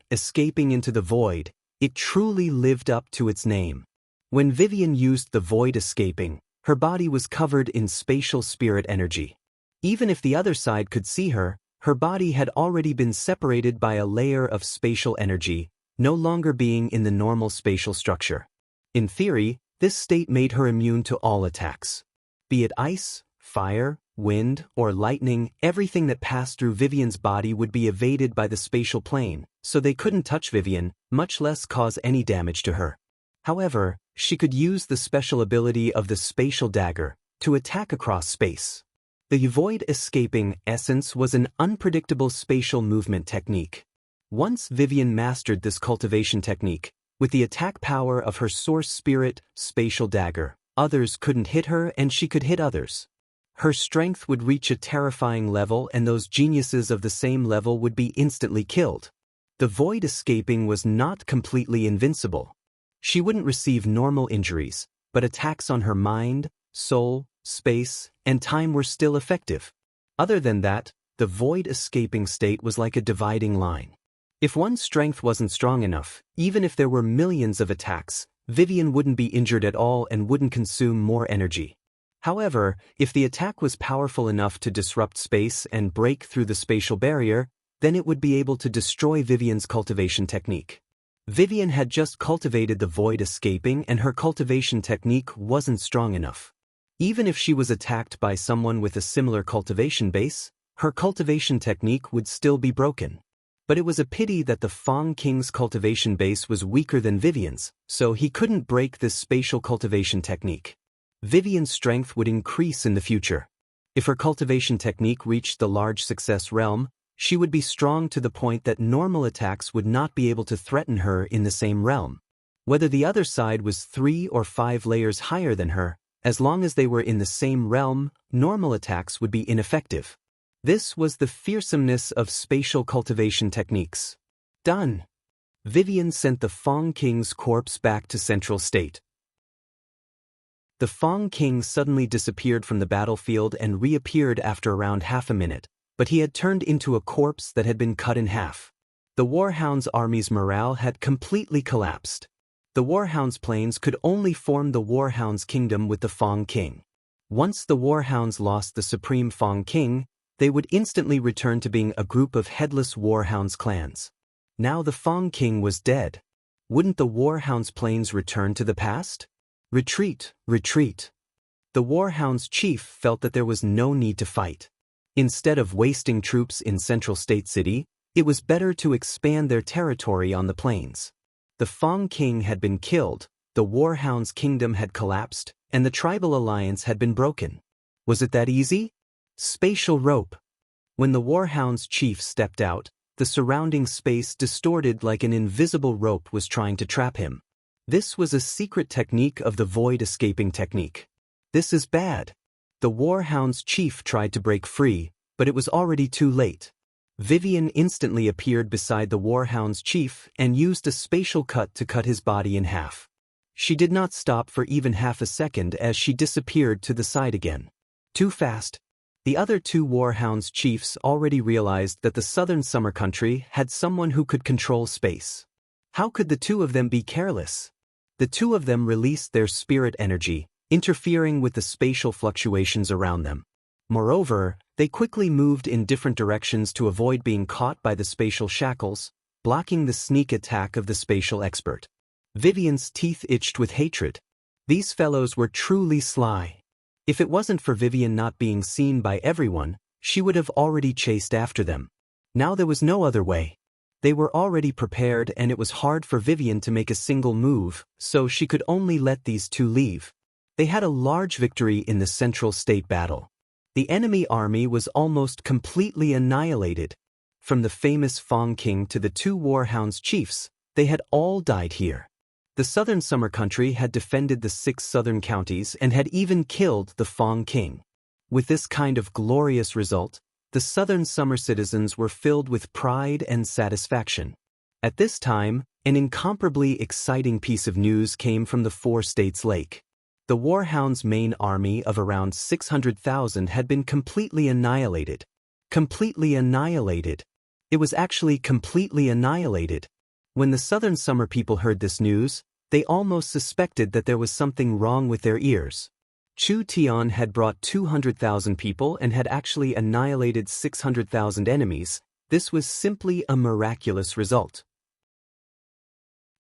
into the void, it truly lived up to its name. When Vivian used the void escaping, her body was covered in spatial spirit energy. Even if the other side could see her, her body had already been separated by a layer of spatial energy, no longer being in the normal spatial structure. In theory, this state made her immune to all attacks. Be it ice, fire, wind, or lightning, everything that passed through Vivian's body would be evaded by the spatial plane, so they couldn't touch Vivian, much less cause any damage to her. However, she could use the special ability of the spatial dagger to attack across space. The void escaping essence was an unpredictable spatial movement technique. Once Vivian mastered this cultivation technique, with the attack power of her source spirit, spatial dagger, others couldn't hit her and she could hit others. Her strength would reach a terrifying level and those geniuses of the same level would be instantly killed. The void escaping was not completely invincible. She wouldn't receive normal injuries, but attacks on her mind, soul, space, and time were still effective. Other than that, the void escaping state was like a dividing line. If one's strength wasn't strong enough, even if there were millions of attacks, Vivian wouldn't be injured at all and wouldn't consume more energy. However, if the attack was powerful enough to disrupt space and break through the spatial barrier, then it would be able to destroy Vivian's cultivation technique. Vivian had just cultivated the void escaping and her cultivation technique wasn't strong enough. Even if she was attacked by someone with a similar cultivation base, her cultivation technique would still be broken. But it was a pity that the Fong King's cultivation base was weaker than Vivian's, so he couldn't break this spatial cultivation technique. Vivian's strength would increase in the future. If her cultivation technique reached the large success realm, she would be strong to the point that normal attacks would not be able to threaten her in the same realm. Whether the other side was 3 or 5 layers higher than her, as long as they were in the same realm, normal attacks would be ineffective. This was the fearsomeness of spatial cultivation techniques. Done. Vivian sent the Fong King's corpse back to Central State. The Fong King suddenly disappeared from the battlefield and reappeared after around half a minute, but he had turned into a corpse that had been cut in half. The Warhound's army's morale had completely collapsed. The Warhound's planes could only form the Warhound's kingdom with the Fong King. Once the Warhounds lost the supreme Fong King, they would instantly return to being a group of headless Warhounds clans. Now the Fong King was dead. Wouldn't the Warhound's planes return to the past? Retreat, retreat. The Warhound's chief felt that there was no need to fight. Instead of wasting troops in Central State City, it was better to expand their territory on the plains. The Fong King had been killed, the Warhound's kingdom had collapsed, and the tribal alliance had been broken. Was it that easy? Spatial rope. When the Warhound's chief stepped out, the surrounding space distorted like an invisible rope was trying to trap him. This was a secret technique of the void escaping technique. This is bad. The Warhound's chief tried to break free, but it was already too late. Vivian instantly appeared beside the Warhound's chief and used a spatial cut to cut his body in half. She did not stop for even half a second as she disappeared to the side again. Too fast. The other 2 Warhound's chiefs already realized that the southern summer country had someone who could control space. How could the 2 of them be careless? The 2 of them released their spirit energy, interfering with the spatial fluctuations around them. Moreover, they quickly moved in different directions to avoid being caught by the spatial shackles, blocking the sneak attack of the spatial expert. Vivian's teeth itched with hatred. These fellows were truly sly. If it wasn't for Vivian not being seen by everyone, she would have already chased after them. Now there was no other way. They were already prepared and it was hard for Vivian to make a single move, so she could only let these two leave. They had a large victory in the Central State battle. The enemy army was almost completely annihilated. From the famous Fong King to the two Warhounds chiefs, they had all died here. The Southern Summer Country had defended the 6 southern counties and had even killed the Fong King. With this kind of glorious result, the Southern Summer citizens were filled with pride and satisfaction. At this time, an incomparably exciting piece of news came from the 4 states lake. The Warhounds' main army of around 600,000 had been completely annihilated. Completely annihilated. It was actually completely annihilated. When the Southern Summer people heard this news, they almost suspected that there was something wrong with their ears. Chu Tian had brought 200,000 people and had actually annihilated 600,000 enemies. This was simply a miraculous result.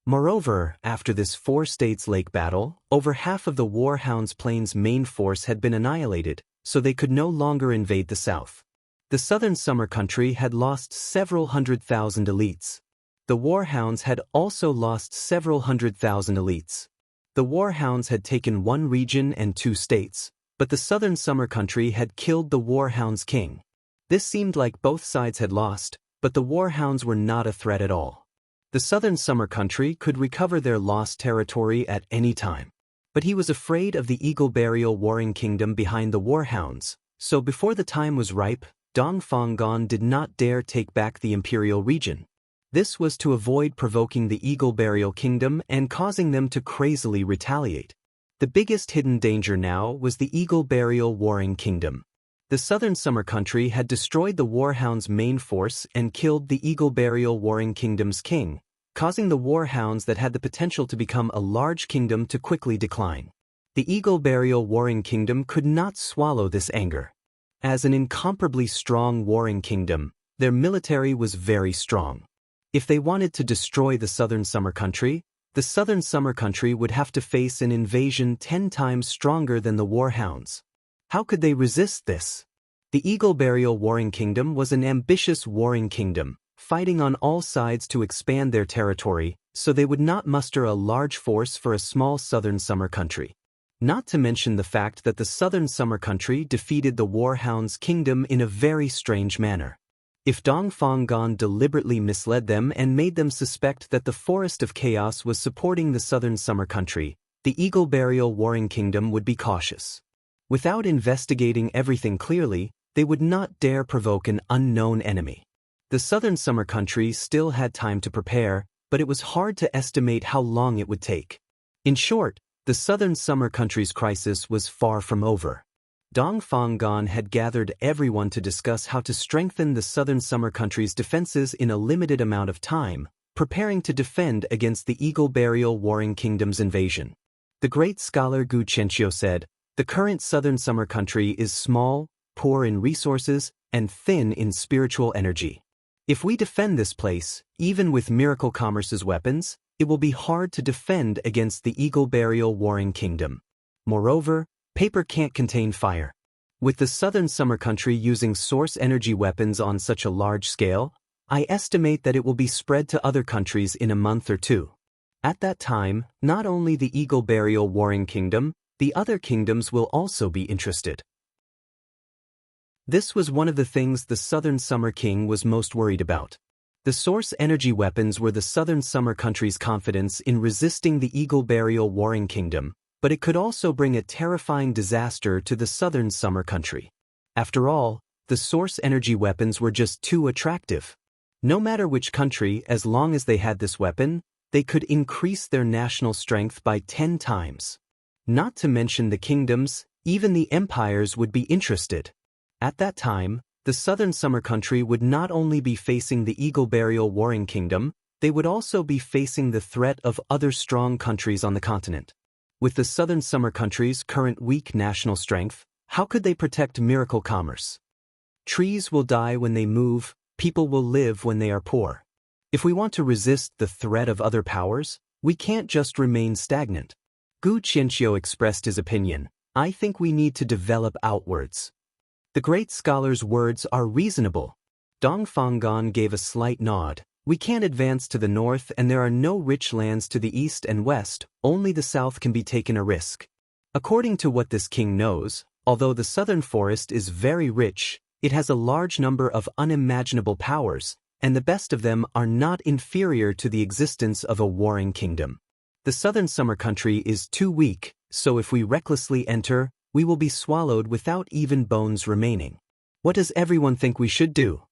Moreover, after this 4 states lake battle, over half of the Warhounds' Plains main force had been annihilated, so they could no longer invade the south. The Southern Summer Country had lost several 100,000 elites. The Warhounds had also lost several 100,000 elites. The Warhounds had taken 1 region and 2 states, but the Southern Summer Country had killed the Warhounds' king. This seemed like both sides had lost, but the Warhounds were not a threat at all. The Southern Summer Country could recover their lost territory at any time. But he was afraid of the Eagle Burial Warring Kingdom behind the Warhounds, so before the time was ripe, Dongfang did not dare take back the imperial region. This was to avoid provoking the Eagle Burial Kingdom and causing them to crazily retaliate. The biggest hidden danger now was the Eagle Burial Warring Kingdom. The Southern Summer Country had destroyed the Warhounds' main force and killed the Eagle Burial Warring Kingdom's king, causing the Warhounds that had the potential to become a large kingdom to quickly decline. The Eagle Burial Warring Kingdom could not swallow this anger. As an incomparably strong warring kingdom, their military was very strong. If they wanted to destroy the Southern Summer Country, the Southern Summer Country would have to face an invasion 10 times stronger than the Warhounds. How could they resist this? The Eagle Burial Warring Kingdom was an ambitious warring kingdom, fighting on all sides to expand their territory, so they would not muster a large force for a small Southern Summer Country. Not to mention the fact that the Southern Summer Country defeated the Warhounds' kingdom in a very strange manner. If Dongfang deliberately misled them and made them suspect that the Forest of Chaos was supporting the Southern Summer Country, the Eagle Burial Warring Kingdom would be cautious. Without investigating everything clearly, they would not dare provoke an unknown enemy. The Southern Summer Country still had time to prepare, but it was hard to estimate how long it would take. In short, the Southern Summer Country's crisis was far from over. Dongfang had gathered everyone to discuss how to strengthen the Southern Summer Country's defenses in a limited amount of time, preparing to defend against the Eagle Burial Warring Kingdom's invasion. The great scholar Gu Chenqiu said, "The current Southern Summer Country is small, poor in resources, and thin in spiritual energy. If we defend this place, even with Miracle Commerce's weapons, it will be hard to defend against the Eagle Burial Warring Kingdom. Moreover, paper can't contain fire. With the Southern Summer Country using source energy weapons on such a large scale, I estimate that it will be spread to other countries in a month or 2. At that time, not only the Eagle Burial Warring Kingdom, the other kingdoms will also be interested." This was one of the things the Southern Summer King was most worried about. The source energy weapons were the Southern Summer Country's confidence in resisting the Eagle Burial Warring Kingdom, but it could also bring a terrifying disaster to the Southern Summer Country. After all, the source energy weapons were just too attractive. No matter which country, as long as they had this weapon, they could increase their national strength by 10 times. Not to mention the kingdoms, even the empires would be interested. At that time, the Southern Summer Country would not only be facing the Eagle Burial Warring Kingdom, they would also be facing the threat of other strong countries on the continent. With the Southern Summer Country's current weak national strength, how could they protect Miracle Commerce? Trees will die when they move, people will live when they are poor. If we want to resist the threat of other powers, we can't just remain stagnant. Gu Qianqiu expressed his opinion. I think we need to develop outwards. The great scholar's words are reasonable. Dong Fanggan gave a slight nod. We can't advance to the north and there are no rich lands to the east and west, only the south can be taken a risk. According to what this king knows, although the southern forest is very rich, it has a large number of unimaginable powers, and the best of them are not inferior to the existence of a warring kingdom. The southern summer country is too weak, so if we recklessly enter, we will be swallowed without even bones remaining. What does everyone think we should do?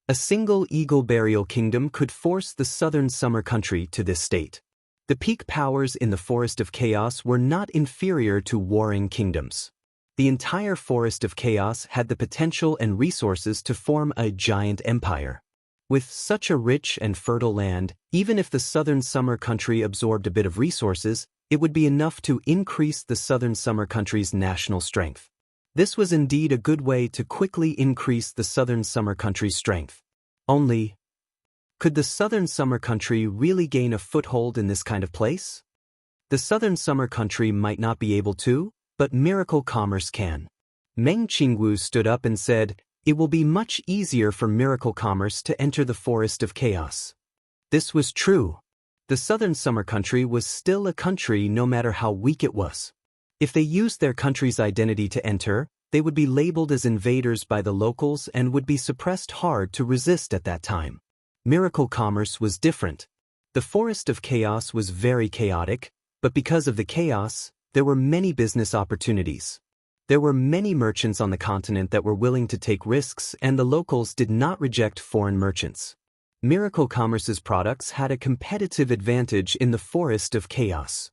A single eagle burial kingdom could force the southern summer country to this state. The peak powers in the Forest of Chaos were not inferior to warring kingdoms. The entire Forest of Chaos had the potential and resources to form a giant empire. With such a rich and fertile land, even if the southern summer country absorbed a bit of resources, it would be enough to increase the southern summer country's national strength. This was indeed a good way to quickly increase the southern summer country's strength. Only, could the southern summer country really gain a foothold in this kind of place? The southern summer country might not be able to, but miracle commerce can. Meng Qingwu stood up and said, "It will be much easier for miracle commerce to enter the Forest of Chaos." This was true. The southern summer country was still a country no matter how weak it was. If they used their country's identity to enter, they would be labeled as invaders by the locals and would be suppressed hard to resist at that time. Miracle commerce was different. The Forest of Chaos was very chaotic, but because of the chaos, there were many business opportunities. There were many merchants on the continent that were willing to take risks, and the locals did not reject foreign merchants. Miracle Commerce's products had a competitive advantage in the Forest of Chaos.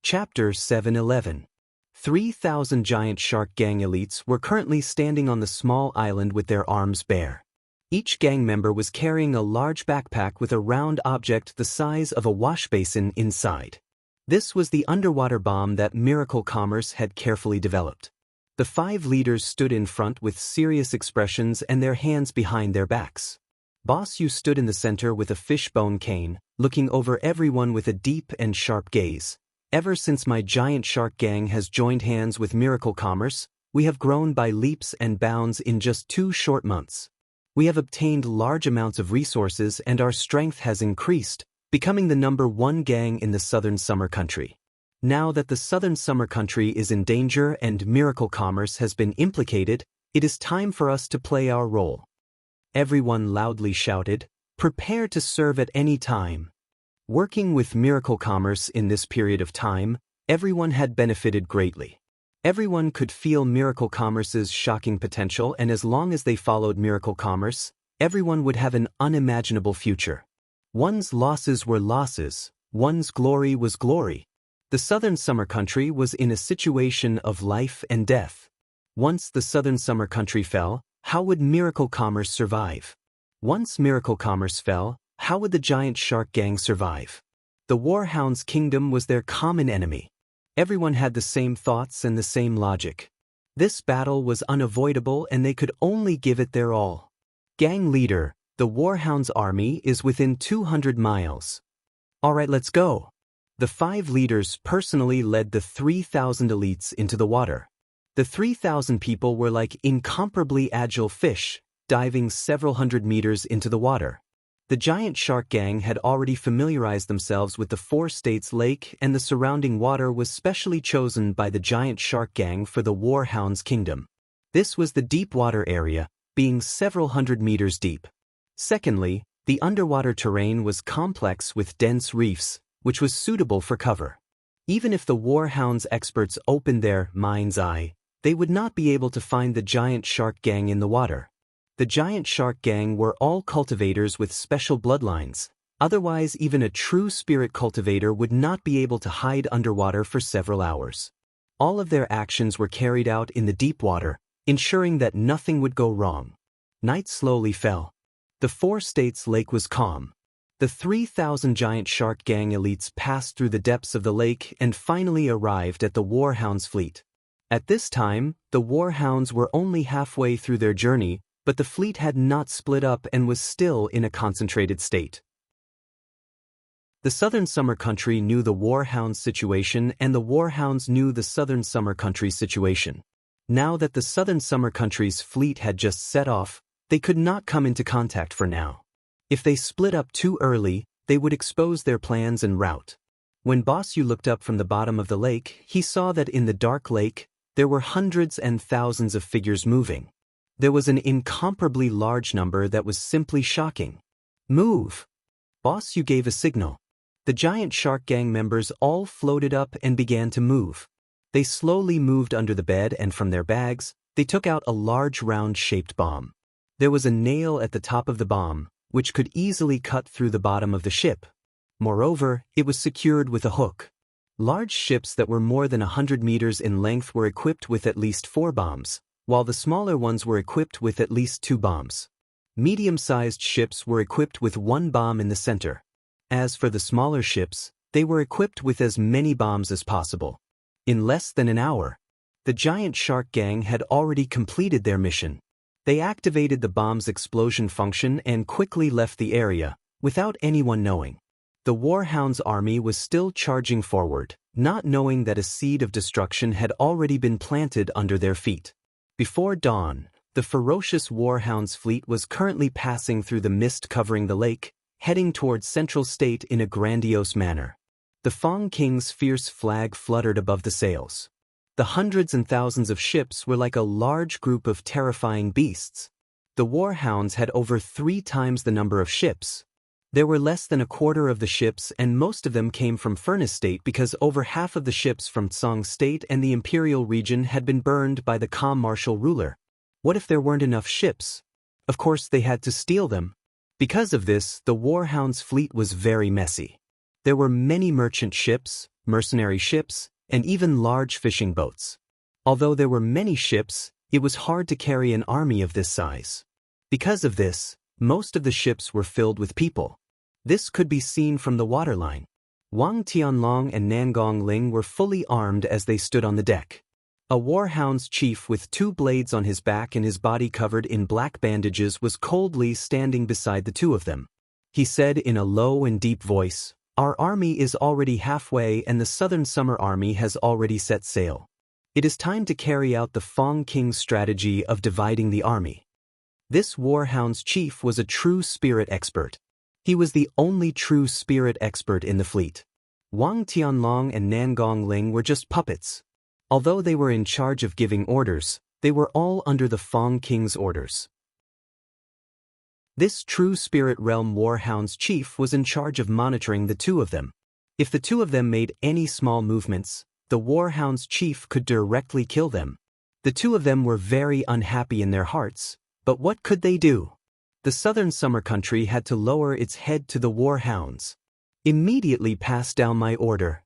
Chapter 711. 3,000 giant shark gang elites were currently standing on the small island with their arms bare. Each gang member was carrying a large backpack with a round object the size of a wash basin inside. This was the underwater bomb that Miracle Commerce had carefully developed. The 5 leaders stood in front with serious expressions and their hands behind their backs. Boss Yu stood in the center with a fishbone cane, looking over everyone with a deep and sharp gaze. Ever since my giant shark gang has joined hands with Miracle Commerce, we have grown by leaps and bounds in just 2 short months. We have obtained large amounts of resources and our strength has increased, becoming the #1 gang in the southern summer country. Now that the southern summer country is in danger and Miracle Commerce has been implicated, it is time for us to play our role. Everyone loudly shouted, "Prepare to serve at any time." Working with Miracle Commerce in this period of time, everyone had benefited greatly. Everyone could feel Miracle Commerce's shocking potential, and as long as they followed Miracle Commerce, everyone would have an unimaginable future. One's losses were losses, one's glory was glory. The southern summer country was in a situation of life and death. Once the southern summer country fell, how would Miracle Commerce survive? Once Miracle Commerce fell, how would the giant shark gang survive? The Warhound's kingdom was their common enemy. Everyone had the same thoughts and the same logic. This battle was unavoidable and they could only give it their all. Gang leader, the Warhound's army is within 200 miles. Alright, let's go. The 5 leaders personally led the 3,000 elites into the water. The 3,000 people were like incomparably agile fish, diving several hundred meters into the water. The giant shark gang had already familiarized themselves with the 4 states lake, and the surrounding water was specially chosen by the giant shark gang for the Warhound's kingdom. This was the deep water area, being several hundred meters deep. Secondly, the underwater terrain was complex with dense reefs, which was suitable for cover. Even if the Warhound's experts opened their mind's eye, they would not be able to find the giant shark gang in the water. The giant shark gang were all cultivators with special bloodlines. Otherwise, even a true spirit cultivator would not be able to hide underwater for several hours. All of their actions were carried out in the deep water, ensuring that nothing would go wrong. Night slowly fell. The 4 states lake was calm. The 3,000 giant shark gang elites passed through the depths of the lake and finally arrived at the Warhound's fleet. At this time, the Warhounds were only halfway through their journey, but the fleet had not split up and was still in a concentrated state. The Southern Summer Country knew the Warhound's situation, and the Warhounds knew the Southern Summer Country's situation. Now that the Southern Summer Country's fleet had just set off, they could not come into contact for now. If they split up too early, they would expose their plans and route. When Bossu looked up from the bottom of the lake, he saw that in the dark lake, there were hundreds and thousands of figures moving. There was an incomparably large number that was simply shocking. "Move!" Bossu gave a signal. The giant shark gang members all floated up and began to move. They slowly moved under the bed, and from their bags, they took out a large round-shaped bomb. There was a nail at the top of the bomb, which could easily cut through the bottom of the ship. Moreover, it was secured with a hook. Large ships that were more than 100 meters in length were equipped with at least 4 bombs, while the smaller ones were equipped with at least 2 bombs. Medium-sized ships were equipped with 1 bomb in the center. As for the smaller ships, they were equipped with as many bombs as possible. In less than an hour, the giant shark gang had already completed their mission. They activated the bomb's explosion function and quickly left the area, without anyone knowing. The Warhound's army was still charging forward, not knowing that a seed of destruction had already been planted under their feet. Before dawn, the ferocious Warhound's fleet was currently passing through the mist covering the lake, heading towards Central State in a grandiose manner. The Fong King's fierce flag fluttered above the sails. The hundreds and thousands of ships were like a large group of terrifying beasts. The Warhounds had over 3 times the number of ships. There were less than a quarter of the ships, and most of them came from Furnace State because over half of the ships from Song State and the Imperial region had been burned by the martial ruler. What if there weren't enough ships? Of course they had to steal them. Because of this, the Warhound's fleet was very messy. There were many merchant ships, mercenary ships, and even large fishing boats. Although there were many ships, it was hard to carry an army of this size. Because of this, most of the ships were filled with people. This could be seen from the waterline. Wang Tianlong and Nangong Ling were fully armed as they stood on the deck. A Warhound's chief with 2 blades on his back and his body covered in black bandages was coldly standing beside the 2 of them. He said in a low and deep voice, "Our army is already halfway and the Southern Summer Army has already set sail. It is time to carry out the Fong King's strategy of dividing the army." This Warhound's chief was a true spirit expert. He was the only true spirit expert in the fleet. Wang Tianlong and Nangong Ling were just puppets. Although they were in charge of giving orders, they were all under the Fong King's orders. This true spirit realm Warhound's chief was in charge of monitoring the 2 of them. If the 2 of them made any small movements, the Warhound's chief could directly kill them. The 2 of them were very unhappy in their hearts, but what could they do? The Southern Summer Country had to lower its head to the Warhounds. "Immediately pass down my order."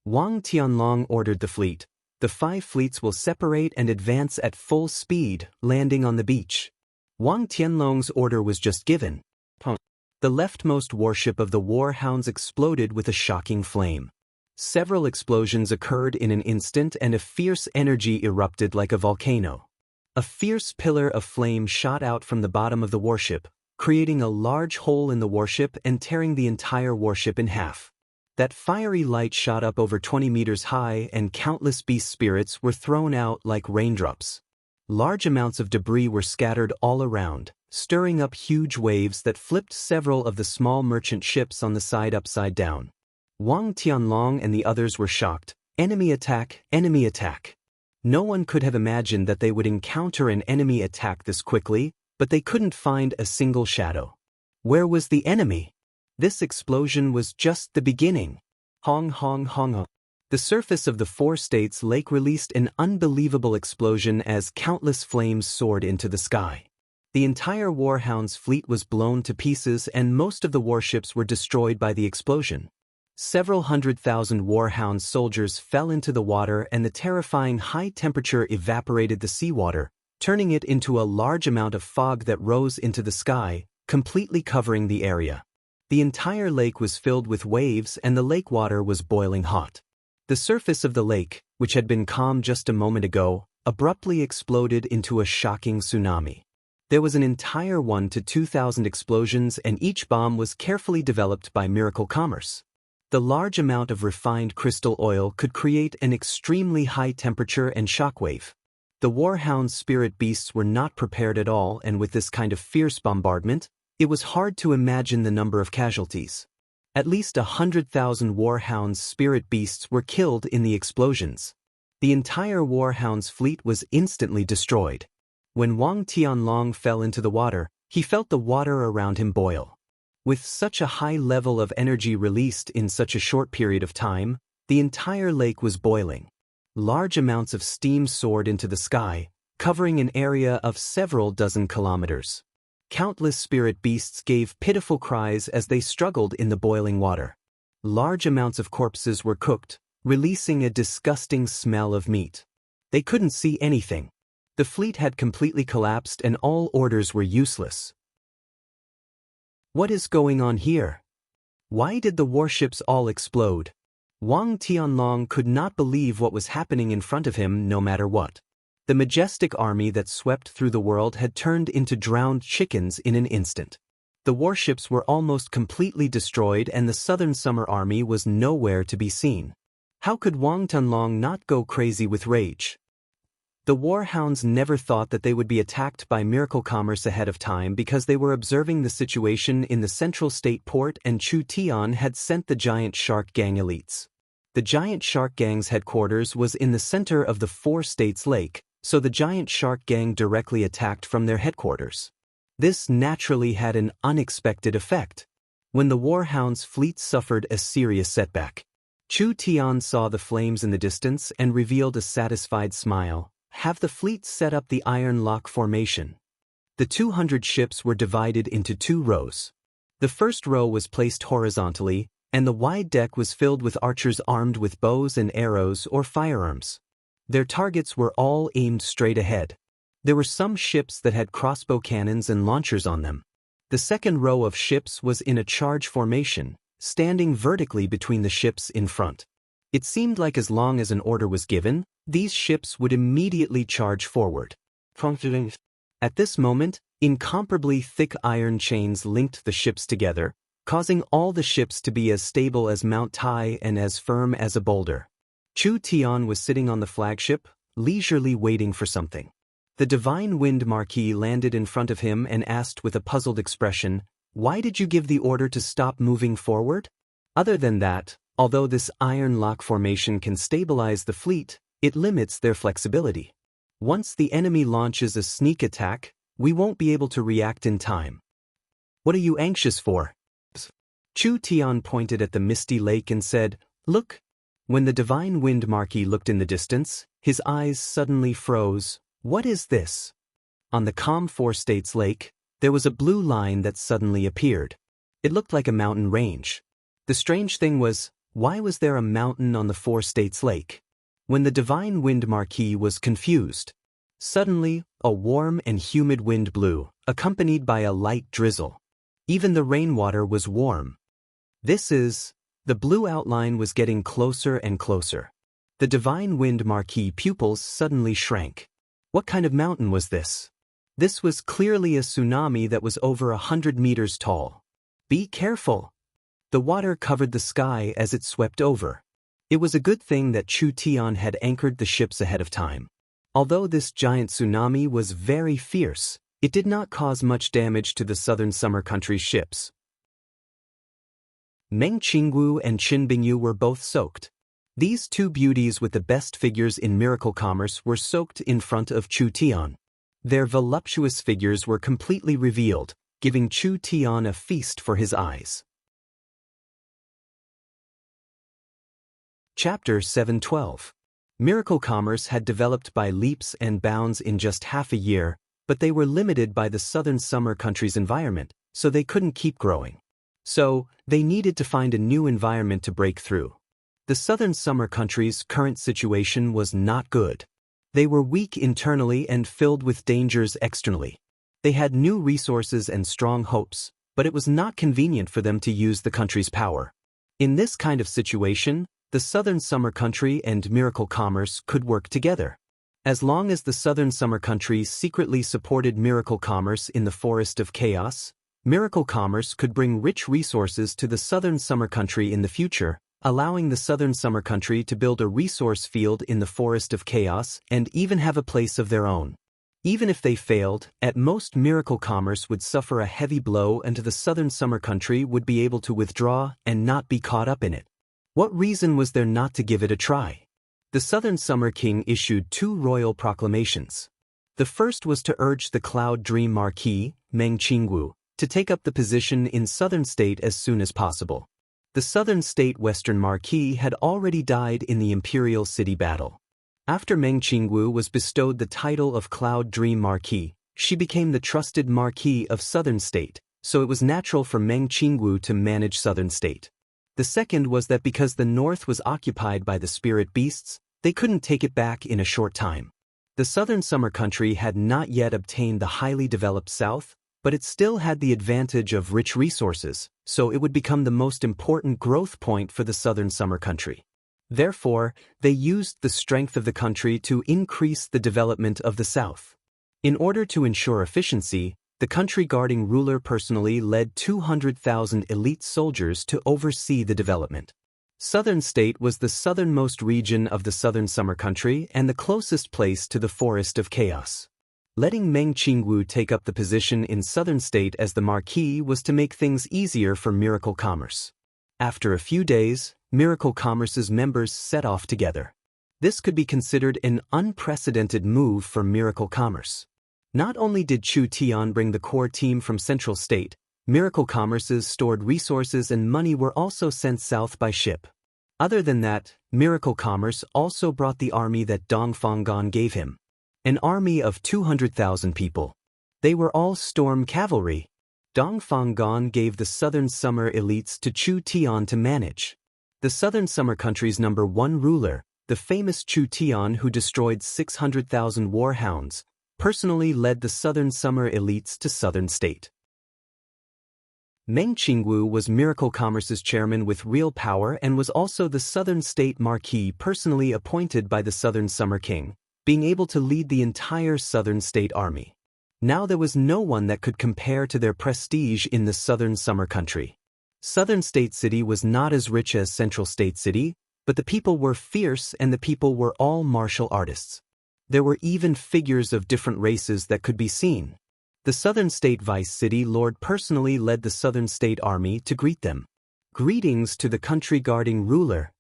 Wang Tianlong ordered the fleet. "The 5 fleets will separate and advance at full speed, landing on the beach." Wang Tianlong's order was just given. The leftmost warship of the Warhounds exploded with a shocking flame. Several explosions occurred in an instant and a fierce energy erupted like a volcano. A fierce pillar of flame shot out from the bottom of the warship, creating a large hole in the warship and tearing the entire warship in half. That fiery light shot up over 20 meters high and countless beast spirits were thrown out like raindrops. Large amounts of debris were scattered all around, stirring up huge waves that flipped several of the small merchant ships on the side upside down. Wang Tianlong and the others were shocked. Enemy attack, enemy attack. No one could have imagined that they would encounter an enemy attack this quickly, but they couldn't find a single shadow. Where was the enemy? This explosion was just the beginning. Hong hong hong hong. The surface of the 4 states lake released an unbelievable explosion as countless flames soared into the sky. The entire Warhound's fleet was blown to pieces and most of the warships were destroyed by the explosion. Several 100,000 Warhound soldiers fell into the water and the terrifying high temperature evaporated the seawater, turning it into a large amount of fog that rose into the sky, completely covering the area. The entire lake was filled with waves and the lake water was boiling hot. The surface of the lake, which had been calm just a moment ago, abruptly exploded into a shocking tsunami. There was an entire 1 to 2,000 explosions, and each bomb was carefully developed by Miracle Commerce. The large amount of refined crystal oil could create an extremely high temperature and shockwave. The Warhound's spirit beasts were not prepared at all, and with this kind of fierce bombardment, it was hard to imagine the number of casualties. At least 100,000 Warhound's spirit beasts were killed in the explosions. The entire Warhound's fleet was instantly destroyed. When Wang Tianlong fell into the water, he felt the water around him boil. With such a high level of energy released in such a short period of time, the entire lake was boiling. Large amounts of steam soared into the sky, covering an area of several dozen kilometers. Countless spirit beasts gave pitiful cries as they struggled in the boiling water. Large amounts of corpses were cooked, releasing a disgusting smell of meat. They couldn't see anything. The fleet had completely collapsed and all orders were useless. What is going on here? Why did the warships all explode? Wang Tianlong could not believe what was happening in front of him no matter what. The majestic army that swept through the world had turned into drowned chickens in an instant. The warships were almost completely destroyed and the Southern Summer Army was nowhere to be seen. How could Wang Tianlong not go crazy with rage? The Warhounds never thought that they would be attacked by Miracle Commerce ahead of time because they were observing the situation in the central state port, and Chu Tian had sent the Giant Shark Gang elites. The Giant Shark Gang's headquarters was in the center of the Four States Lake, so the Giant Shark Gang directly attacked from their headquarters. This naturally had an unexpected effect. When the Warhounds' fleet suffered a serious setback, Chu Tian saw the flames in the distance and revealed a satisfied smile. Have the fleet set up the Iron Lock formation. The 200 ships were divided into 2 rows. The first row was placed horizontally, and the wide deck was filled with archers armed with bows and arrows or firearms. Their targets were all aimed straight ahead. There were some ships that had crossbow cannons and launchers on them. The second row of ships was in a charge formation, standing vertically between the ships in front. It seemed like as long as an order was given, these ships would immediately charge forward. At this moment, incomparably thick iron chains linked the ships together, causing all the ships to be as stable as Mount Tai and as firm as a boulder. Chu Tian was sitting on the flagship, leisurely waiting for something. The Divine Wind Marquis landed in front of him and asked with a puzzled expression, "Why did you give the order to stop moving forward?" Other than that, although this iron lock formation can stabilize the fleet, it limits their flexibility. Once the enemy launches a sneak attack, we won't be able to react in time. What are you anxious for? Chu Tian pointed at the misty lake and said, "Look." When the Divine Wind Marquis looked in the distance, his eyes suddenly froze. What is this? On the calm Four States Lake, there was a blue line that suddenly appeared. It looked like a mountain range. The strange thing was, why was there a mountain on the Four States Lake? When the Divine Wind Marquis was confused, suddenly, a warm and humid wind blew, accompanied by a light drizzle. Even the rainwater was warm. The blue outline was getting closer and closer. The Divine Wind Marquis pupils suddenly shrank. What kind of mountain was this? This was clearly a tsunami that was over 100 meters tall. Be careful! The water covered the sky as it swept over. It was a good thing that Chu Tian had anchored the ships ahead of time. Although this giant tsunami was very fierce, it did not cause much damage to the Southern Summer Country's ships. Meng Qingwu and Qin Bingyu were both soaked. These two beauties with the best figures in Miracle Commerce were soaked in front of Chu Tian. Their voluptuous figures were completely revealed, giving Chu Tian a feast for his eyes. Chapter 712. Miracle Commerce had developed by leaps and bounds in just half a year, but they were limited by the Southern Summer Country's environment, so they couldn't keep growing. So, they needed to find a new environment to break through. The Southern Summer Country's current situation was not good. They were weak internally and filled with dangers externally. They had new resources and strong hopes, but it was not convenient for them to use the country's power. In this kind of situation, the Southern Summer Country and Miracle Commerce could work together. As long as the southern summer country secretly supported miracle commerce in the forest of chaos, miracle commerce could bring rich resources to the southern summer country in the future, allowing the southern summer country to build a resource field in the forest of chaos and even have a place of their own. Even if they failed, at most miracle commerce would suffer a heavy blow and the southern summer country would be able to withdraw and not be caught up in it. What reason was there not to give it a try? The southern summer king issued 2 royal proclamations. The first was to urge the Cloud Dream Marquis, Meng Qingwu, to take up the position in southern state as soon as possible. The southern state Western Marquis had already died in the Imperial City battle. After Meng Qingwu was bestowed the title of Cloud Dream Marquis, she became the trusted Marquis of Southern State, so it was natural for Meng Qingwu to manage Southern State. The second was that because the north was occupied by the spirit beasts, they couldn't take it back in a short time. The southern summer country had not yet obtained the highly developed south, but it still had the advantage of rich resources, so it would become the most important growth point for the southern summer country. Therefore, they used the strength of the country to increase the development of the south. In order to ensure efficiency, the country guarding ruler personally led 200,000 elite soldiers to oversee the development. Southern State was the southernmost region of the southern summer country and the closest place to the forest of chaos. Letting Meng Qingwu take up the position in Southern State as the Marquis was to make things easier for Miracle Commerce. After a few days, Miracle Commerce's members set off together. This could be considered an unprecedented move for Miracle Commerce. Not only did Chu Tian bring the core team from Central State, Miracle Commerce's stored resources and money were also sent south by ship. Other than that, Miracle Commerce also brought the army that Dongfang Gan gave him. An army of 200,000 people. They were all storm cavalry. Dongfang Gan gave the southern summer elites to Chu Tian to manage. The southern summer country's #1 ruler, the famous Chu Tian who destroyed 600,000 warhounds, personally led the southern summer elites to Southern State. Meng Qingwu was Miracle Commerce's chairman with real power and was also the Southern State Marquis personally appointed by the Southern Summer King, being able to lead the entire Southern State Army. Now there was no one that could compare to their prestige in the Southern Summer Country. Southern State City was not as rich as Central State City, but the people were fierce and the people were all martial artists. There were even figures of different races that could be seen. The Southern State Vice City Lord personally led the Southern State Army to greet them. Greetings to the country guarding ruler.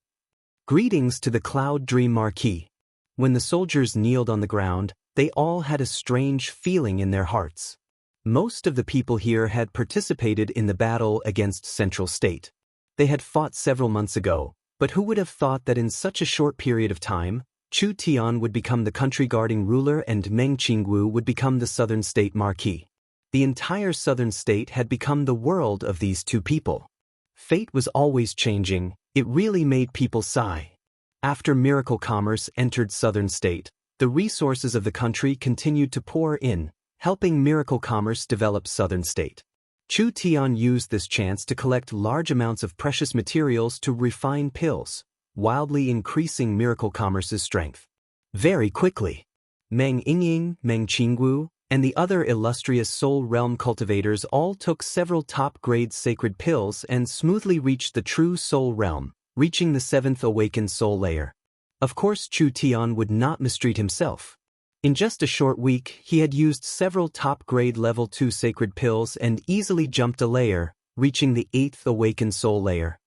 Greetings to the Cloud Dream Marquis. When the soldiers kneeled on the ground, they all had a strange feeling in their hearts. Most of the people here had participated in the battle against Central State. They had fought several months ago, but who would have thought that in such a short period of time, Chu Tian would become the country guarding ruler and Meng Qingwu would become the Southern State Marquis. The entire Southern State had become the world of these two people. Fate was always changing, it really made people sigh. After Miracle Commerce entered Southern State, the resources of the country continued to pour in, helping Miracle Commerce develop Southern State. Chu Tian used this chance to collect large amounts of precious materials to refine pills, wildly increasing Miracle Commerce's strength. Very quickly, Meng Yingying, Meng Qingwu, and the other illustrious Soul Realm cultivators all took several top-grade sacred pills and smoothly reached the true Soul Realm, reaching the 7th awakened soul layer. Of course Chu Tian would not mistreat himself. In just a short week, he had used several top-grade level 2 sacred pills and easily jumped a layer, reaching the 8th awakened soul layer.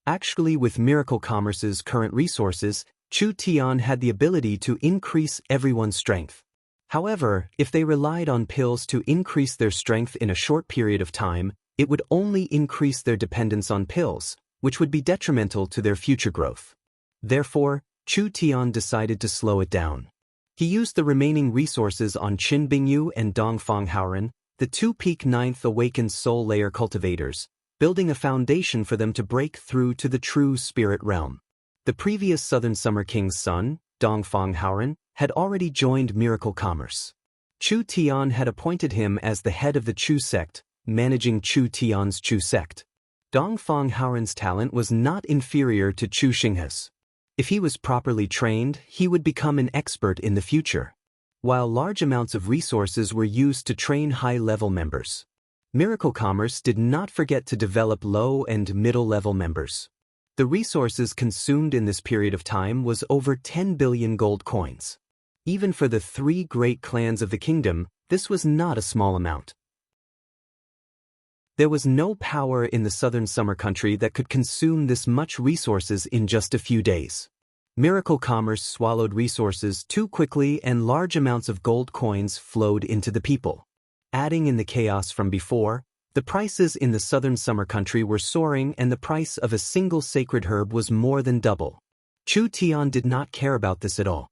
Actually, with Miracle Commerce's current resources, Chu Tian had the ability to increase everyone's strength. However, if they relied on pills to increase their strength in a short period of time, it would only increase their dependence on pills, which would be detrimental to their future growth. Therefore, Chu Tian decided to slow it down. He used the remaining resources on Qin Bingyu and Dongfang Haoren, the two peak 9th awakened soul layer cultivators, building a foundation for them to break through to the true spirit realm. The previous Southern Summer King's son, Dongfang Haoren, had already joined Miracle Commerce. Chu Tian had appointed him as the head of the Chu sect, managing Chu Tian's Chu sect. Dongfang Haoren's talent was not inferior to Chu Xinghe's. If he was properly trained, he would become an expert in the future. while large amounts of resources were used to train high-level members. Miracle Commerce did not forget to develop low and middle-level members. The resources consumed in this period of time was over 10 billion gold coins. Even for the 3 great clans of the kingdom, this was not a small amount. There was no power in the southern summer country that could consume this much resources in just a few days. Miracle Commerce swallowed resources too quickly and large amounts of gold coins flowed into the people. Adding in the chaos from before, the prices in the southern summer country were soaring and the price of a single sacred herb was more than double. Chu Tian did not care about this at all.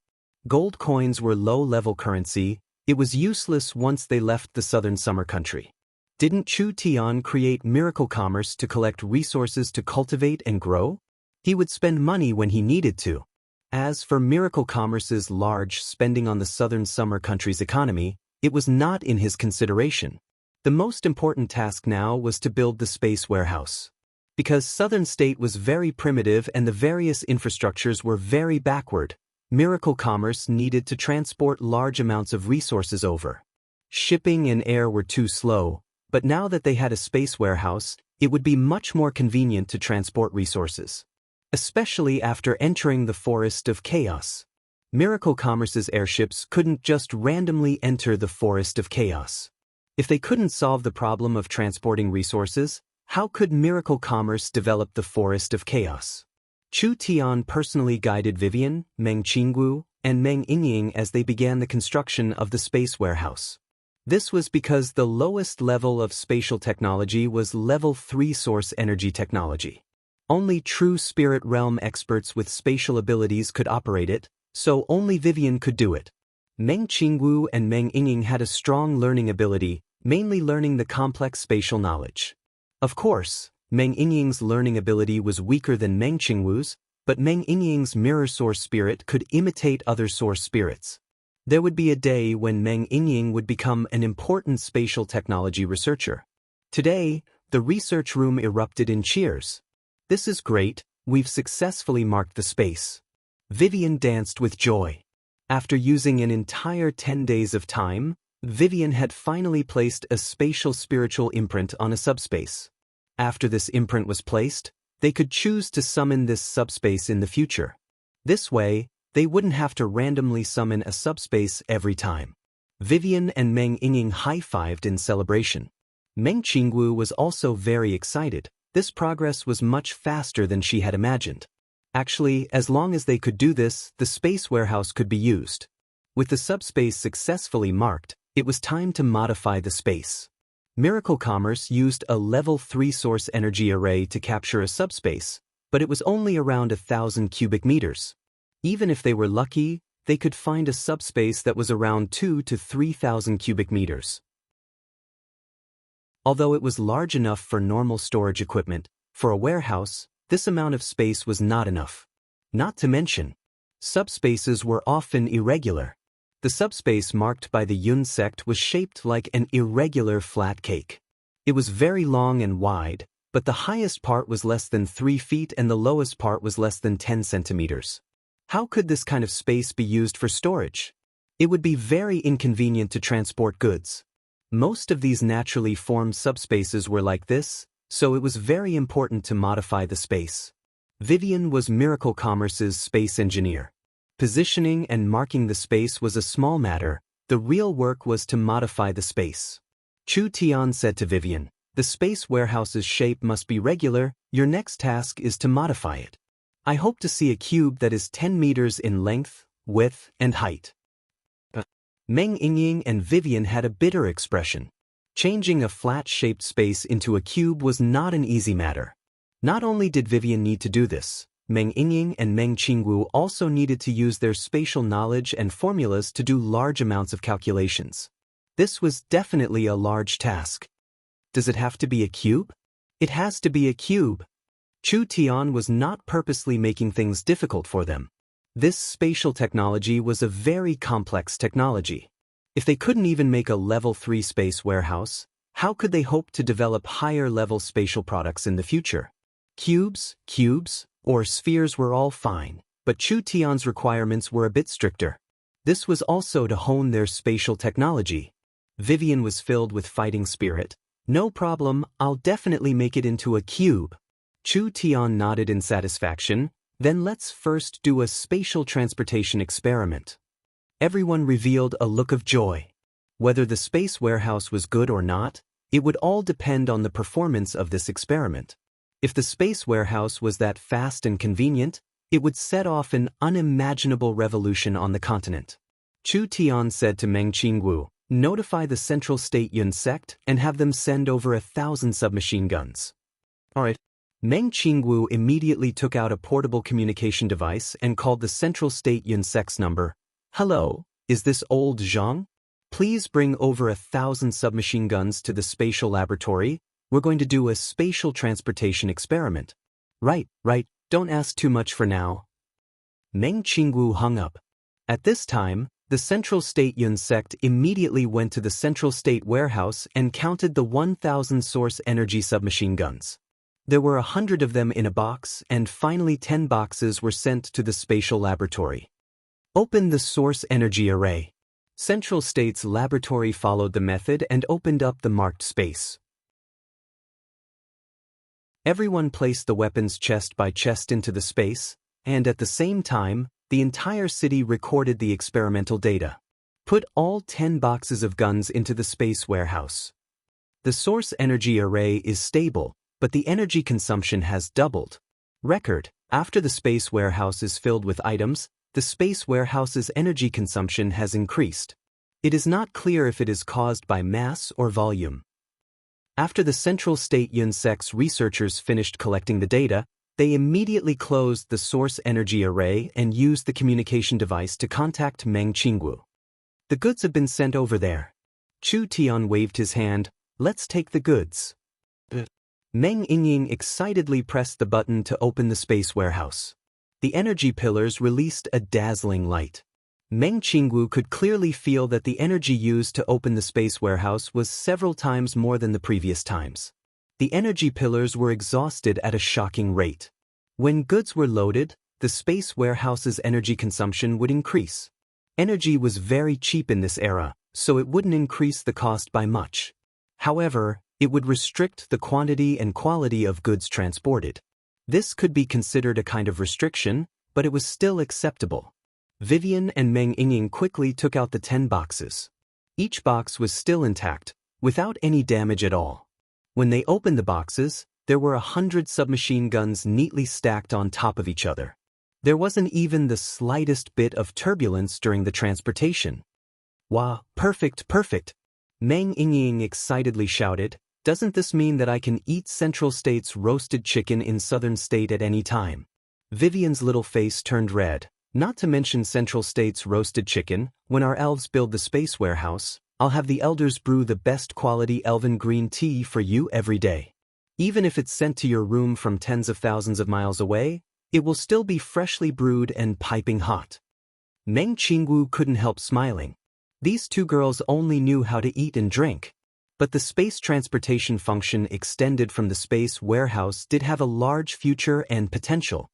Gold coins were low-level currency. It was useless once they left the southern summer country. Didn't Chu Tian create Miracle Commerce to collect resources to cultivate and grow? He would spend money when he needed to. As for Miracle Commerce's large spending on the southern summer country's economy, it was not in his consideration. The most important task now was to build the space warehouse. Because southern state was very primitive and the various infrastructures were very backward, Miracle Commerce needed to transport large amounts of resources over. Shipping and air were too slow, but now that they had a space warehouse, it would be much more convenient to transport resources. Especially after entering the Forest of Chaos. Miracle Commerce's airships couldn't just randomly enter the Forest of Chaos. If they couldn't solve the problem of transporting resources, how could Miracle Commerce develop the Forest of Chaos? Chu Tian personally guided Vivian, Meng Qinggu, and Meng Yingying as they began the construction of the space warehouse. This was because the lowest level of spatial technology was level 3 source energy technology. Only true spirit realm experts with spatial abilities could operate it, so only Vivian could do it. Meng Qinggu and Meng Yingying had a strong learning ability, mainly learning the complex spatial knowledge. Of course, Meng Yingying's learning ability was weaker than Meng Qinggu's, but Meng Yingying's mirror source spirit could imitate other source spirits. There would be a day when Meng Yingying would become an important spatial technology researcher. Today, the research room erupted in cheers. This is great, we've successfully marked the space. Vivian danced with joy. After using an entire 10 days of time, Vivian had finally placed a spatial spiritual imprint on a subspace. After this imprint was placed, they could choose to summon this subspace in the future. This way, they wouldn't have to randomly summon a subspace every time. Vivian and Meng Yingying high-fived in celebration. Meng Qinggu was also very excited. This progress was much faster than she had imagined. Actually, as long as they could do this, the space warehouse could be used. With the subspace successfully marked, it was time to modify the space. Miracle Commerce used a level 3 source energy array to capture a subspace, but it was only around 1,000 cubic meters. Even if they were lucky, they could find a subspace that was around 2,000 to 3,000 cubic meters. Although it was large enough for normal storage equipment, for a warehouse, this amount of space was not enough. Not to mention, subspaces were often irregular. The subspace marked by the Yun sect was shaped like an irregular flat cake. It was very long and wide, but the highest part was less than 3 feet and the lowest part was less than 10 centimeters. How could this kind of space be used for storage? It would be very inconvenient to transport goods. Most of these naturally formed subspaces were like this, so it was very important to modify the space. Vivian was Miracle Commerce's space engineer. Positioning and marking the space was a small matter, the real work was to modify the space. Chu Tian said to Vivian, "The space warehouse's shape must be regular, your next task is to modify it. I hope to see a cube that is 10 meters in length, width, and height." Meng Yingying and Vivian had a bitter expression. Changing a flat-shaped space into a cube was not an easy matter. Not only did Vivian need to do this, Meng Yingying and Meng Qinggu also needed to use their spatial knowledge and formulas to do large amounts of calculations. This was definitely a large task. Does it have to be a cube? It has to be a cube. Chu Tian was not purposely making things difficult for them. This spatial technology was a very complex technology. If they couldn't even make a level 3 space warehouse, how could they hope to develop higher-level spatial products in the future? Cubes, or spheres were all fine, but Chu Tian's requirements were a bit stricter. This was also to hone their spatial technology. Vivian was filled with fighting spirit. No problem, I'll definitely make it into a cube. Chu Tian nodded in satisfaction. Then let's first do a spatial transportation experiment. Everyone revealed a look of joy. Whether the space warehouse was good or not, it would all depend on the performance of this experiment. If the space warehouse was that fast and convenient, it would set off an unimaginable revolution on the continent. Chu Tian said to Meng Qingwu, "Notify the Central State Yun sect and have them send over 1,000 submachine guns." Alright. Meng Qingwu immediately took out a portable communication device and called the Central State Yun sect's number. "Hello, is this old Zhang? Please bring over 1,000 submachine guns to the spatial laboratory. We're going to do a spatial transportation experiment." Right, don't ask too much for now. Meng Qingwu hung up. At this time, the Central State Yun sect immediately went to the Central State warehouse and counted the 1,000 source energy submachine guns. There were 100 of them in a box, and finally 10 boxes were sent to the spatial laboratory. Open the source energy array. Central State's laboratory followed the method and opened up the marked space. Everyone placed the weapons chest by chest into the space, and at the same time, the entire city recorded the experimental data. Put all 10 boxes of guns into the space warehouse. The source energy array is stable, but the energy consumption has doubled. Record: after the space warehouse is filled with items, the space warehouse's energy consumption has increased. It is not clear if it is caused by mass or volume. After the Central State Yun sect's researchers finished collecting the data, they immediately closed the source energy array and used the communication device to contact Meng Qingwu. "The goods have been sent over there." Chu Tian waved his hand. "Let's take the goods." Meng Yingying excitedly pressed the button to open the space warehouse. The energy pillars released a dazzling light. Meng Qingwu could clearly feel that the energy used to open the space warehouse was several times more than the previous times. The energy pillars were exhausted at a shocking rate. When goods were loaded, the space warehouse's energy consumption would increase. Energy was very cheap in this era, so it wouldn't increase the cost by much. However, it would restrict the quantity and quality of goods transported. This could be considered a kind of restriction, but it was still acceptable. Vivian and Meng Yingying quickly took out the 10 boxes. Each box was still intact, without any damage at all. When they opened the boxes, there were 100 submachine guns neatly stacked on top of each other. There wasn't even the slightest bit of turbulence during the transportation. "Wow, perfect! Meng Yingying excitedly shouted. "Doesn't this mean that I can eat Central State's roasted chicken in Southern State at any time?" Vivian's little face turned red. "Not to mention Central State's roasted chicken, when our elves build the space warehouse, I'll have the elders brew the best quality elven green tea for you every day. Even if it's sent to your room from tens of thousands of miles away, it will still be freshly brewed and piping hot." Meng Qingwu couldn't help smiling. These two girls only knew how to eat and drink. But the space transportation function extended from the space warehouse did have a large future and potential.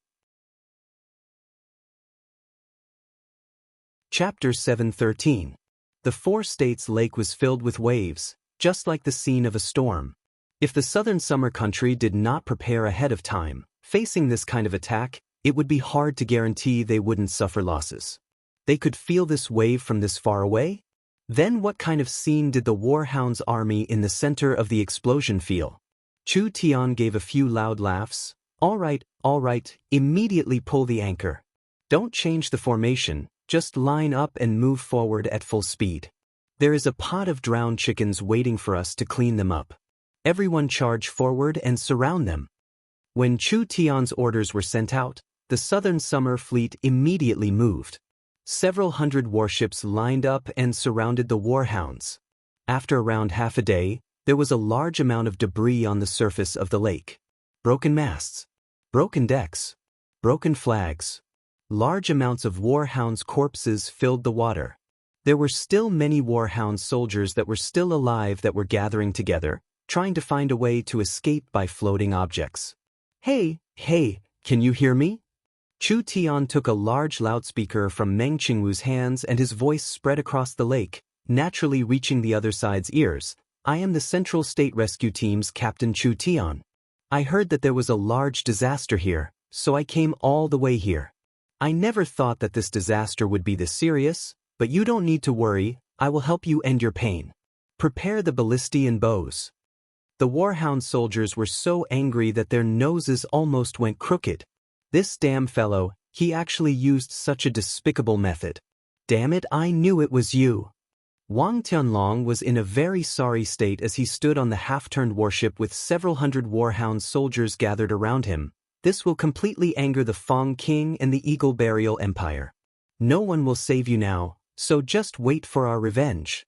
Chapter 713. The four states' lake was filled with waves, just like the scene of a storm. If the southern summer country did not prepare ahead of time, facing this kind of attack, it would be hard to guarantee they wouldn't suffer losses. They could feel this wave from this far away? Then what kind of scene did the Warhound's army in the center of the explosion feel? Chu Tian gave a few loud laughs. All right, immediately pull the anchor. Don't change the formation, just line up and move forward at full speed. There is a pot of drowned chickens waiting for us to clean them up. Everyone charge forward and surround them." When Chu Tian's orders were sent out, the Southern Summer Fleet immediately moved. Several hundred warships lined up and surrounded the Warhounds. After around half a day, there was a large amount of debris on the surface of the lake. Broken masts, broken decks, broken flags. Large amounts of Warhounds' corpses filled the water. There were still many Warhound soldiers that were still alive that were gathering together, trying to find a way to escape by floating objects. Hey, can you hear me?" Chu Tian took a large loudspeaker from Meng Qingwu's hands and his voice spread across the lake, naturally reaching the other side's ears. I am the Central State Rescue Team's Captain Chu Tian. I heard that there was a large disaster here, so I came all the way here. I never thought that this disaster would be this serious, but you don't need to worry, I will help you end your pain. Prepare the ballistae and bows. The Warhound soldiers were so angry that their noses almost went crooked. This damn fellow, he actually used such a despicable method. Damn it, I knew it was you. Wang Tianlong was in a very sorry state as he stood on the half-turned warship with several hundred Warhound soldiers gathered around him. This will completely anger the Fong King and the Eagle Burial Empire. No one will save you now, so just wait for our revenge.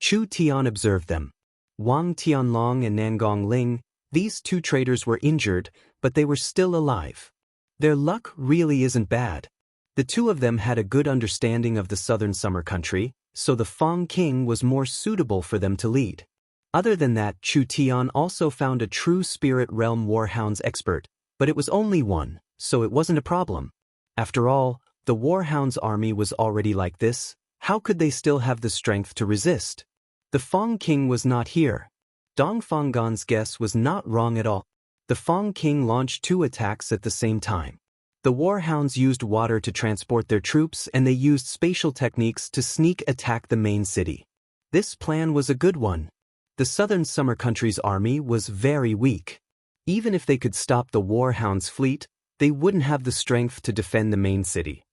Chu Tian observed them. Wang Tianlong and Nangong Ling, these two traitors were injured, but they were still alive. Their luck really isn't bad. The two of them had a good understanding of the southern summer country, so the Fong King was more suitable for them to lead. Other than that, Chu Tian also found a true Spirit Realm Warhounds expert, but it was only one, so it wasn't a problem. After all, the Warhounds army was already like this. How could they still have the strength to resist? The Fong King was not here. Dong Fanggan's guess was not wrong at all. The Fong King launched 2 attacks at the same time. The Warhounds used water to transport their troops and they used spatial techniques to sneak attack the main city. This plan was a good one. The southern summer country's army was very weak. Even if they could stop the Warhounds' fleet, they wouldn't have the strength to defend the main city.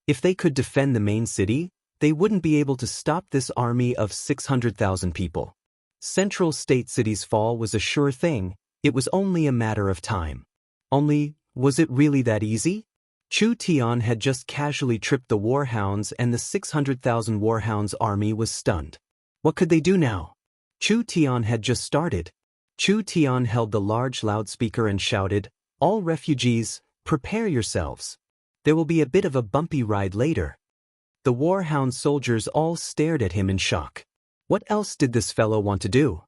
If they could defend the main city, they wouldn't be able to stop this army of 600,000 people. Central State City's fall was a sure thing, it was only a matter of time. Only, was it really that easy? Chu Tian had just casually tripped the Warhounds and the 600,000 Warhounds army was stunned. What could they do now? Chu Tian had just started. Chu Tian held the large loudspeaker and shouted, "All refugees, prepare yourselves. There will be a bit of a bumpy ride later." The Warhound soldiers all stared at him in shock. What else did this fellow want to do?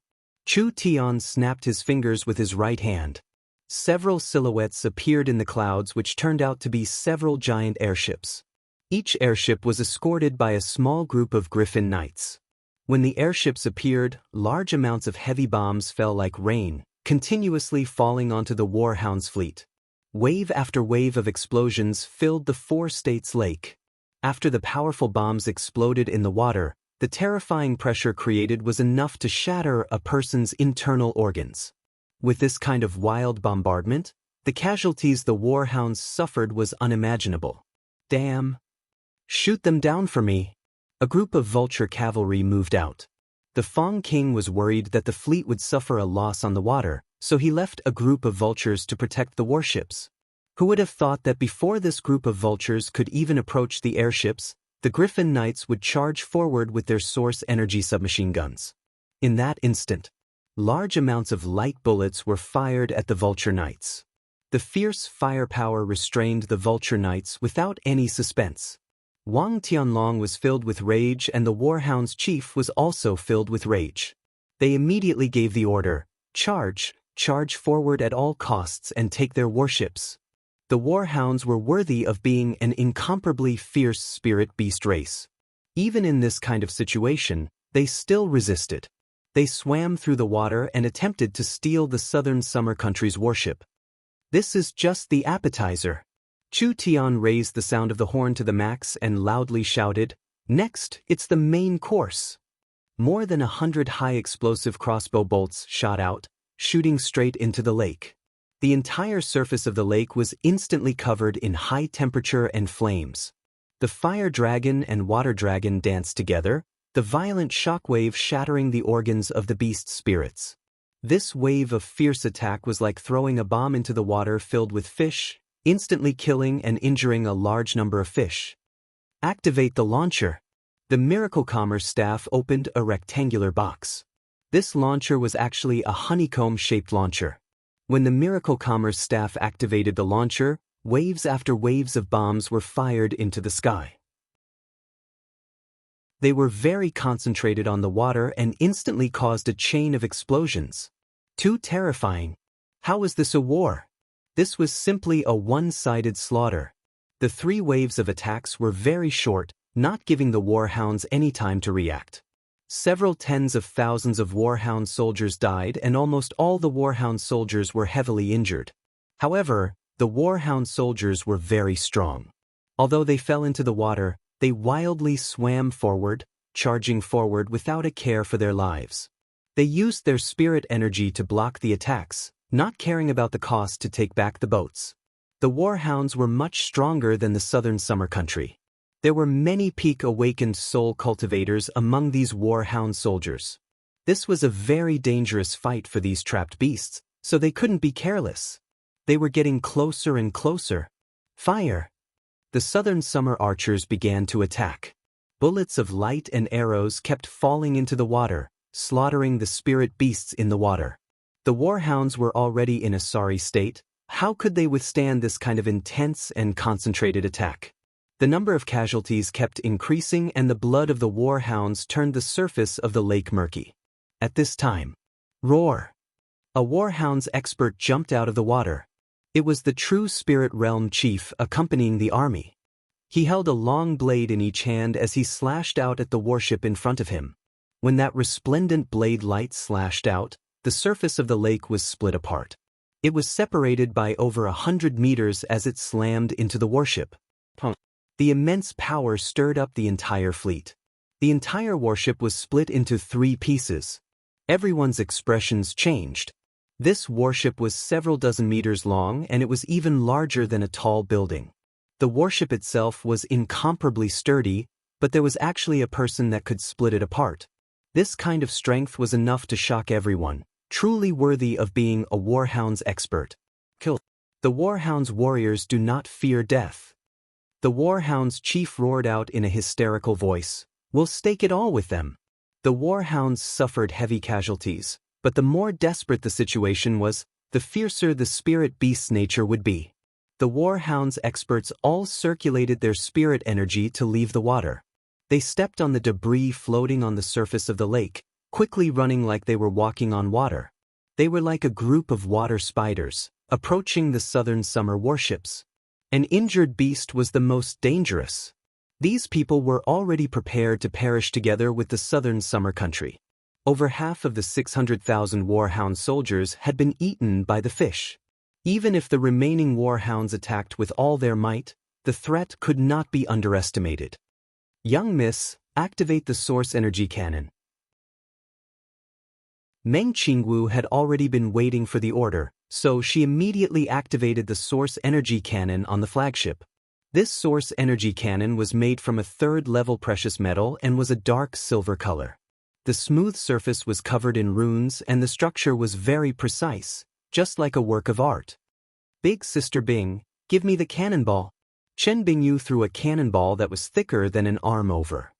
Chu Tian snapped his fingers with his right hand. Several silhouettes appeared in the clouds which turned out to be several giant airships. Each airship was escorted by a small group of Griffin Knights. When the airships appeared, large amounts of heavy bombs fell like rain, continuously falling onto the Warhounds' fleet. Wave after wave of explosions filled the 4 states' lake. After the powerful bombs exploded in the water, the terrifying pressure created was enough to shatter a person's internal organs. With this kind of wild bombardment, the casualties the Warhounds suffered was unimaginable. Damn! Shoot them down for me! A group of vulture cavalry moved out. The Fong King was worried that the fleet would suffer a loss on the water, so he left a group of vultures to protect the warships. Who would have thought that before this group of vultures could even approach the airships, the Griffin Knights would charge forward with their source energy submachine guns. In that instant, large amounts of light bullets were fired at the Vulture Knights. The fierce firepower restrained the Vulture Knights without any suspense. Wang Tianlong was filled with rage and the Warhounds' chief was also filled with rage. They immediately gave the order, charge forward at all costs and take their warships. The Warhounds were worthy of being an incomparably fierce spirit beast race. Even in this kind of situation, they still resisted. They swam through the water and attempted to steal the southern summer country's warship. This is just the appetizer. Chu Tian raised the sound of the horn to the max and loudly shouted, "Next, it's the main course." More than 100 high-explosive crossbow bolts shot out, shooting straight into the lake. The entire surface of the lake was instantly covered in high temperature and flames. The fire dragon and water dragon danced together, the violent shockwave shattering the organs of the beast's spirits. This wave of fierce attack was like throwing a bomb into the water filled with fish, instantly killing and injuring a large number of fish. Activate the launcher. The Miracle Commerce staff opened a rectangular box. This launcher was actually a honeycomb-shaped launcher. When the Miracle Commerce staff activated the launcher, waves after waves of bombs were fired into the sky. They were very concentrated on the water and instantly caused a chain of explosions. Too terrifying. How is this a war? This was simply a one-sided slaughter. The 3 waves of attacks were very short, not giving the warhounds any time to react. Several tens of thousands of warhound soldiers died and almost all the warhound soldiers were heavily injured. However, the warhound soldiers were very strong. Although they fell into the water, they wildly swam forward, charging forward without a care for their lives. They used their spirit energy to block the attacks, not caring about the cost to take back the boats. The warhounds were much stronger than the southern summer country. There were many peak-awakened soul cultivators among these warhound soldiers. This was a very dangerous fight for these trapped beasts, so they couldn't be careless. They were getting closer and closer. Fire! The southern summer archers began to attack. Bullets of light and arrows kept falling into the water, slaughtering the spirit beasts in the water. The warhounds were already in a sorry state. How could they withstand this kind of intense and concentrated attack? The number of casualties kept increasing and the blood of the warhounds turned the surface of the lake murky. At this time, roar! A warhounds expert jumped out of the water. It was the true spirit realm chief accompanying the army. He held a long blade in each hand as he slashed out at the warship in front of him. When that resplendent blade light slashed out, the surface of the lake was split apart. It was separated by over 100 meters as it slammed into the warship. The immense power stirred up the entire fleet. The entire warship was split into 3 pieces. Everyone's expressions changed. This warship was several dozen meters long and it was even larger than a tall building. The warship itself was incomparably sturdy, but there was actually a person that could split it apart. This kind of strength was enough to shock everyone, truly worthy of being a warhounds expert. Kill. The warhounds warriors do not fear death. The warhounds chief roared out in a hysterical voice, "We'll stake it all with them." The warhounds suffered heavy casualties, but the more desperate the situation was, the fiercer the spirit beast's nature would be. The warhounds experts all circulated their spirit energy to leave the water. They stepped on the debris floating on the surface of the lake, quickly running like they were walking on water. They were like a group of water spiders, approaching the southern summer warships. An injured beast was the most dangerous. These people were already prepared to perish together with the southern summer country. Over half of the 600,000 warhound soldiers had been eaten by the fish. Even if the remaining warhounds attacked with all their might, the threat could not be underestimated. "Young miss, activate the source energy cannon." Meng Qingwu had already been waiting for the order, so she immediately activated the source energy cannon on the flagship. This source energy cannon was made from a 3rd-level precious metal and was a dark silver color. The smooth surface was covered in runes and the structure was very precise, just like a work of art. "Big Sister Bing, give me the cannonball." Chen Bingyu threw a cannonball that was thicker than an arm over.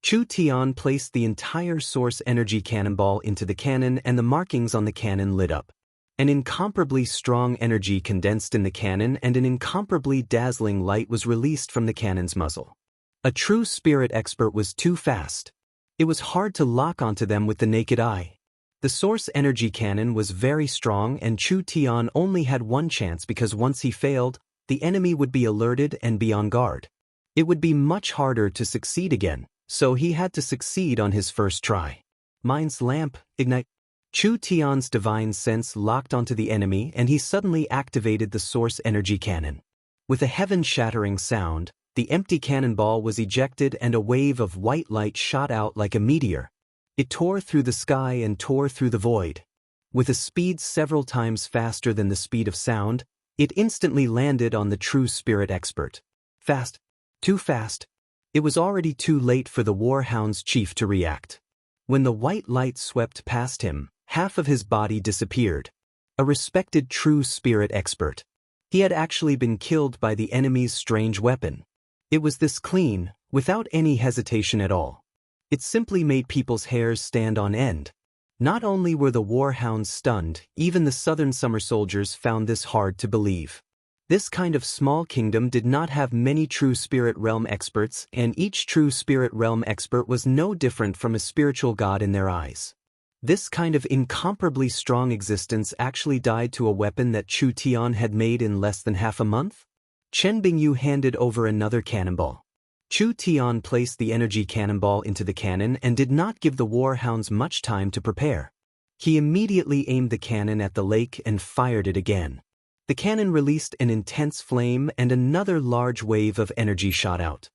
Chu Tian placed the entire source energy cannonball into the cannon and the markings on the cannon lit up. An incomparably strong energy condensed in the cannon and an incomparably dazzling light was released from the cannon's muzzle. A true spirit expert was too fast. It was hard to lock onto them with the naked eye. The source energy cannon was very strong and Chu Tian only had one chance because once he failed, the enemy would be alerted and be on guard. It would be much harder to succeed again, so he had to succeed on his first try. Mind's lamp, ignite. Chu Tian's divine sense locked onto the enemy and he suddenly activated the source energy cannon. With a heaven-shattering sound, the empty cannonball was ejected and a wave of white light shot out like a meteor. It tore through the sky and tore through the void. With a speed several times faster than the speed of sound, it instantly landed on the true spirit expert. Fast. Too fast. It was already too late for the warhound's chief to react. When the white light swept past him, half of his body disappeared. A respected true spirit expert. He had actually been killed by the enemy's strange weapon. It was this clean, without any hesitation at all. It simply made people's hairs stand on end. Not only were the warhounds stunned, even the southern summer soldiers found this hard to believe. This kind of small kingdom did not have many true spirit realm experts, and each true spirit realm expert was no different from a spiritual god in their eyes. This kind of incomparably strong existence actually died to a weapon that Chu Tian had made in less than half a month? Chen Bingyu handed over another cannonball. Chu Tian placed the energy cannonball into the cannon and did not give the warhounds much time to prepare. He immediately aimed the cannon at the lake and fired it again. The cannon released an intense flame and another large wave of energy shot out.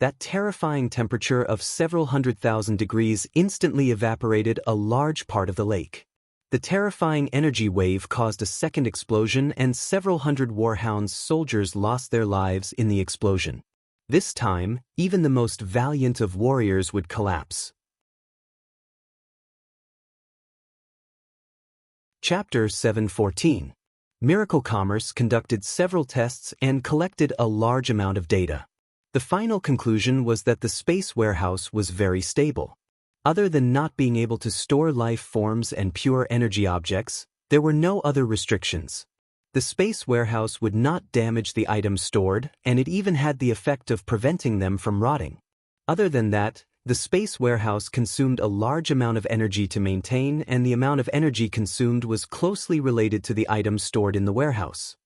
That terrifying temperature of several 100,000 degrees instantly evaporated a large part of the lake. The terrifying energy wave caused a second explosion and several hundred warhounds soldiers lost their lives in the explosion. This time, even the most valiant of warriors would collapse. Chapter 714. Miracle Commerce conducted several tests and collected a large amount of data. The final conclusion was that the space warehouse was very stable. Other than not being able to store life forms and pure energy objects, there were no other restrictions. The space warehouse would not damage the items stored, and it even had the effect of preventing them from rotting. Other than that, the space warehouse consumed a large amount of energy to maintain, and the amount of energy consumed was closely related to the items stored in the warehouse.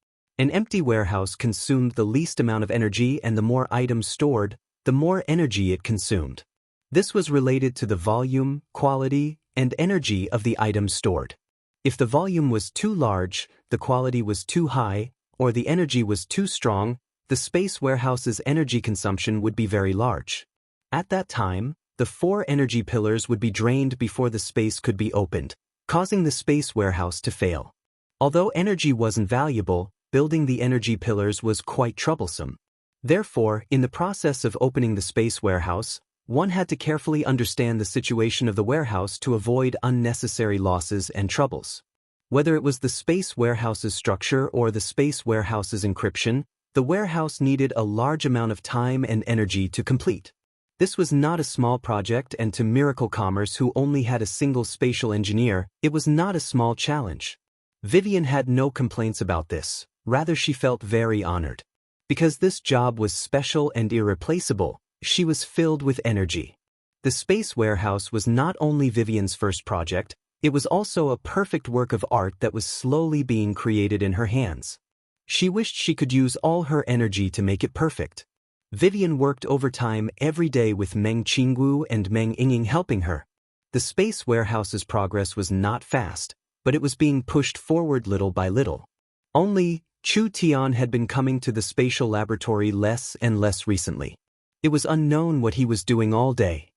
An empty warehouse consumed the least amount of energy, and the more items stored, the more energy it consumed. This was related to the volume, quality, and energy of the items stored. If the volume was too large, the quality was too high, or the energy was too strong, the space warehouse's energy consumption would be very large. At that time, the 4 energy pillars would be drained before the space could be opened, causing the space warehouse to fail. Although energy wasn't valuable, building the energy pillars was quite troublesome. Therefore, in the process of opening the space warehouse, one had to carefully understand the situation of the warehouse to avoid unnecessary losses and troubles. Whether it was the space warehouse's structure or the space warehouse's encryption, the warehouse needed a large amount of time and energy to complete. This was not a small project, and to Miracle Commerce, who only had a single spatial engineer, it was not a small challenge. Vivian had no complaints about this. Rather, she felt very honored. Because this job was special and irreplaceable, she was filled with energy. The space warehouse was not only Vivian's first project, it was also a perfect work of art that was slowly being created in her hands. She wished she could use all her energy to make it perfect. Vivian worked overtime every day with Meng Qingwu and Meng Yinging helping her. The space warehouse's progress was not fast, but it was being pushed forward little by little. Only Chu Tian had been coming to the spatial laboratory less and less recently. It was unknown what he was doing all day.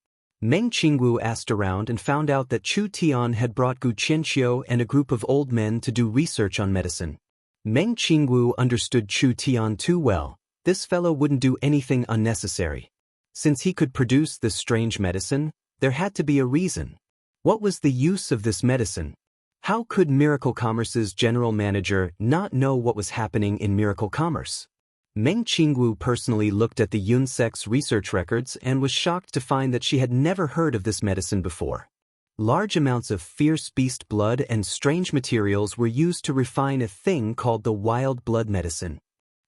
Meng Qingwu asked around and found out that Chu Tian had brought Gu Qianxiu and a group of old men to do research on medicine. Meng Qingwu understood Chu Tian too well. This fellow wouldn't do anything unnecessary. Since he could produce this strange medicine, there had to be a reason. What was the use of this medicine? How could Miracle Commerce's general manager not know what was happening in Miracle Commerce? Meng Qingwu personally looked at the Yunsek's research records and was shocked to find that she had never heard of this medicine before. Large amounts of fierce beast blood and strange materials were used to refine a thing called the wild blood medicine.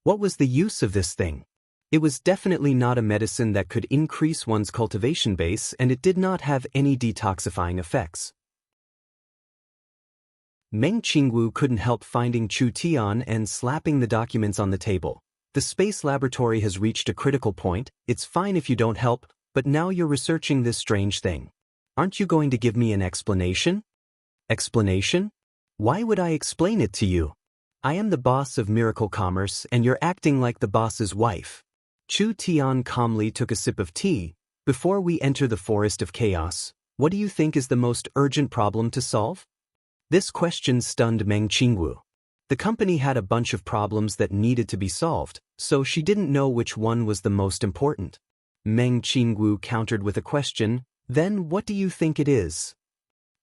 What was the use of this thing? It was definitely not a medicine that could increase one's cultivation base, and it did not have any detoxifying effects. Meng Qingwu couldn't help finding Chu Tian and slapping the documents on the table. The space laboratory has reached a critical point. It's fine if you don't help, but now you're researching this strange thing. Aren't you going to give me an explanation? Explanation? Why would I explain it to you? I am the boss of Miracle Commerce, and you're acting like the boss's wife. Chu Tian calmly took a sip of tea. Before we enter the forest of chaos, what do you think is the most urgent problem to solve? This question stunned Meng Qingwu. The company had a bunch of problems that needed to be solved, so she didn't know which one was the most important. Meng Qingwu countered with a question, then what do you think it is?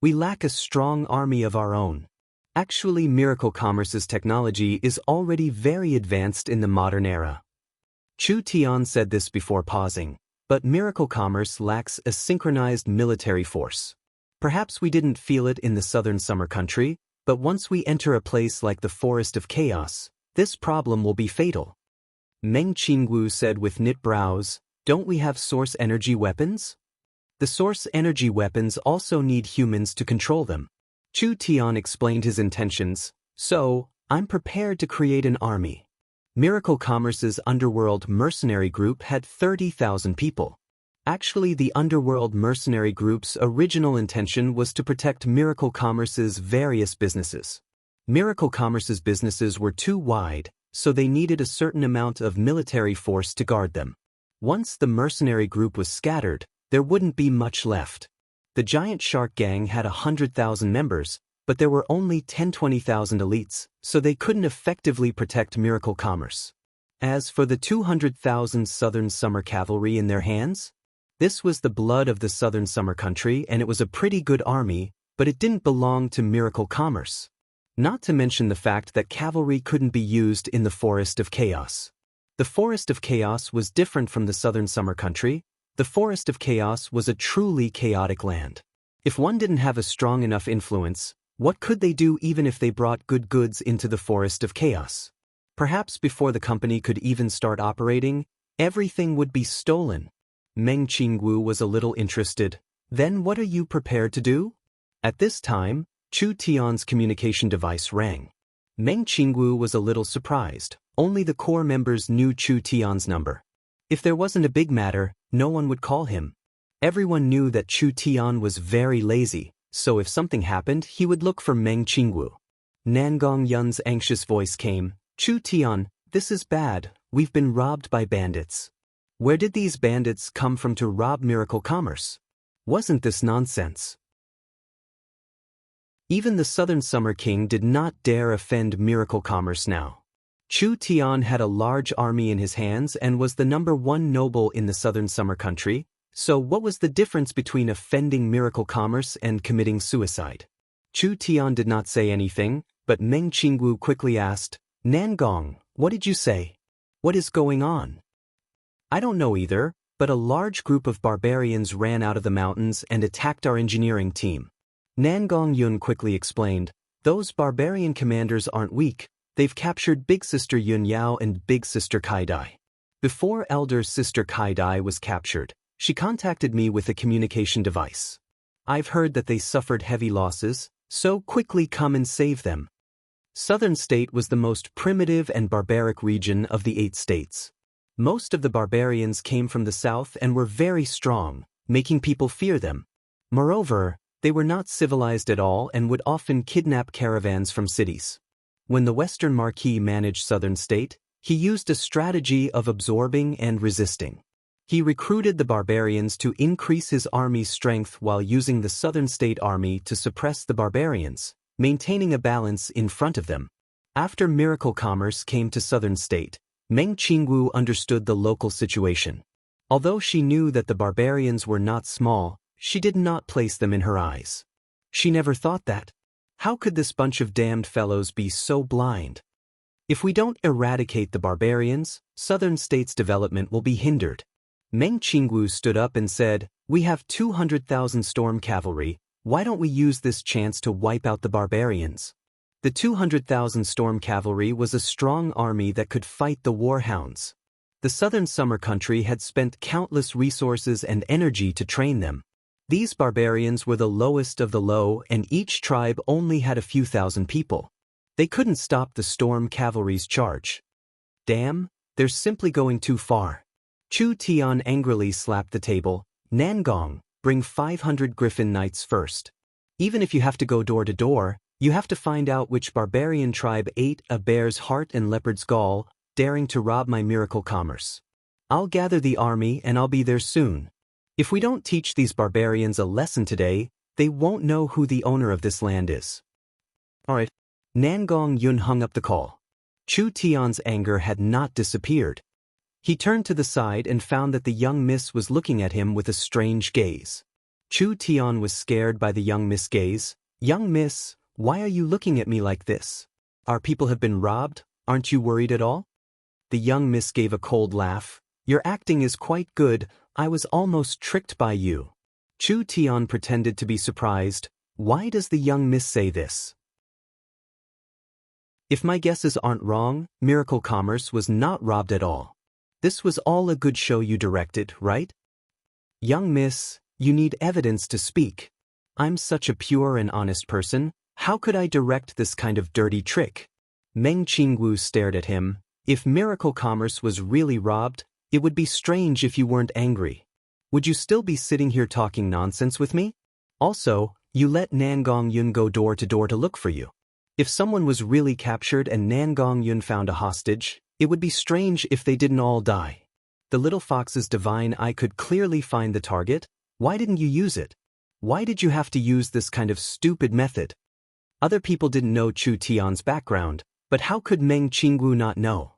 We lack a strong army of our own. Actually, Miracle Commerce's technology is already very advanced in the modern era. Chu Tian said this before pausing, but Miracle Commerce lacks a synchronized military force. Perhaps we didn't feel it in the southern summer country, but once we enter a place like the Forest of Chaos, this problem will be fatal. Meng Qingwu said with knit brows, don't we have source energy weapons? The source energy weapons also need humans to control them. Chu Tian explained his intentions. So, I'm prepared to create an army. Miracle Commerce's underworld mercenary group had 30,000 people. Actually, the underworld mercenary group's original intention was to protect Miracle Commerce's various businesses. Miracle Commerce's businesses were too wide, so they needed a certain amount of military force to guard them. Once the mercenary group was scattered, there wouldn't be much left. The giant shark gang had 100,000 members, but there were only 10-20,000 elites, so they couldn't effectively protect Miracle Commerce. As for the 200,000 Southern Summer Cavalry in their hands, this was the blood of the Southern Summer Country, and it was a pretty good army, but it didn't belong to Miracle Commerce. Not to mention the fact that cavalry couldn't be used in the Forest of Chaos. The Forest of Chaos was different from the Southern Summer Country. The Forest of Chaos was a truly chaotic land. If one didn't have a strong enough influence, what could they do even if they brought good goods into the Forest of Chaos? Perhaps before the company could even start operating, everything would be stolen. Meng Qingwu was a little interested. Then what are you prepared to do? At this time, Chu Tian's communication device rang. Meng Qingwu was a little surprised. Only the core members knew Chu Tian's number. If there wasn't a big matter, no one would call him. Everyone knew that Chu Tian was very lazy, so if something happened, he would look for Meng Qingwu. Nangong Yun's anxious voice came. Chu Tian, this is bad. We've been robbed by bandits. Where did these bandits come from to rob Miracle Commerce? Wasn't this nonsense? Even the Southern Summer King did not dare offend Miracle Commerce now. Chu Tian had a large army in his hands and was the #1 noble in the Southern Summer Country, so what was the difference between offending Miracle Commerce and committing suicide? Chu Tian did not say anything, but Meng Qingwu quickly asked, Nangong, what did you say? What is going on? I don't know either, but a large group of barbarians ran out of the mountains and attacked our engineering team. Nangong Yun quickly explained, those barbarian commanders aren't weak, they've captured Big Sister Yun Yao and Big Sister Kai Dai. Before Elder Sister Kai Dai was captured, she contacted me with a communication device. I've heard that they suffered heavy losses, so quickly come and save them. Southern State was the most primitive and barbaric region of the 8 states. Most of the barbarians came from the south and were very strong, making people fear them. Moreover, they were not civilized at all and would often kidnap caravans from cities. When the Western Marquis managed Southern State, he used a strategy of absorbing and resisting. He recruited the barbarians to increase his army's strength while using the Southern State army to suppress the barbarians, maintaining a balance in front of them. After Miracle Commerce came to Southern State, Meng Qingwu understood the local situation. Although she knew that the barbarians were not small, she did not place them in her eyes. She never thought that. How could this bunch of damned fellows be so blind? If we don't eradicate the barbarians, Southern State's development will be hindered. Meng Qingwu stood up and said, we have 200,000 storm cavalry, why don't we use this chance to wipe out the barbarians? The 200,000 storm cavalry was a strong army that could fight the warhounds. The Southern Summer Country had spent countless resources and energy to train them. These barbarians were the lowest of the low, and each tribe only had a few thousand people. They couldn't stop the storm cavalry's charge. Damn, they're simply going too far. Chu Tian angrily slapped the table. Nangong, bring 500 Griffin Knights first. Even if you have to go door to door, you have to find out which barbarian tribe ate a bear's heart and leopard's gall, daring to rob my Miracle Commerce. I'll gather the army and I'll be there soon. If we don't teach these barbarians a lesson today, they won't know who the owner of this land is. Alright. Nangong Yun hung up the call. Chu Tian's anger had not disappeared. He turned to the side and found that the young miss was looking at him with a strange gaze. Chu Tian was scared by the young miss' gaze. Young miss, why are you looking at me like this? Our people have been robbed, aren't you worried at all? The young miss gave a cold laugh. Your acting is quite good, I was almost tricked by you. Chu Tian pretended to be surprised. Why does the young miss say this? If my guesses aren't wrong, Miracle Commerce was not robbed at all. This was all a good show you directed, right? Young miss, You need evidence to speak. I'm such a pure and honest person, how could I direct this kind of dirty trick? Meng Qingwu stared at him. If miracle commerce was really robbed, it would be strange if you weren't angry. Would you still be sitting here talking nonsense with me? Also, you let Nangong Yun go door to door to look for you. If someone was really captured and Nangong Yun found a hostage, it would be strange if they didn't all die. The little fox's divine eye could clearly find the target. Why didn't you use it? Why did you have to use this kind of stupid method? Other people didn't know Chu Tian's background, but how could Meng Qingwu not know?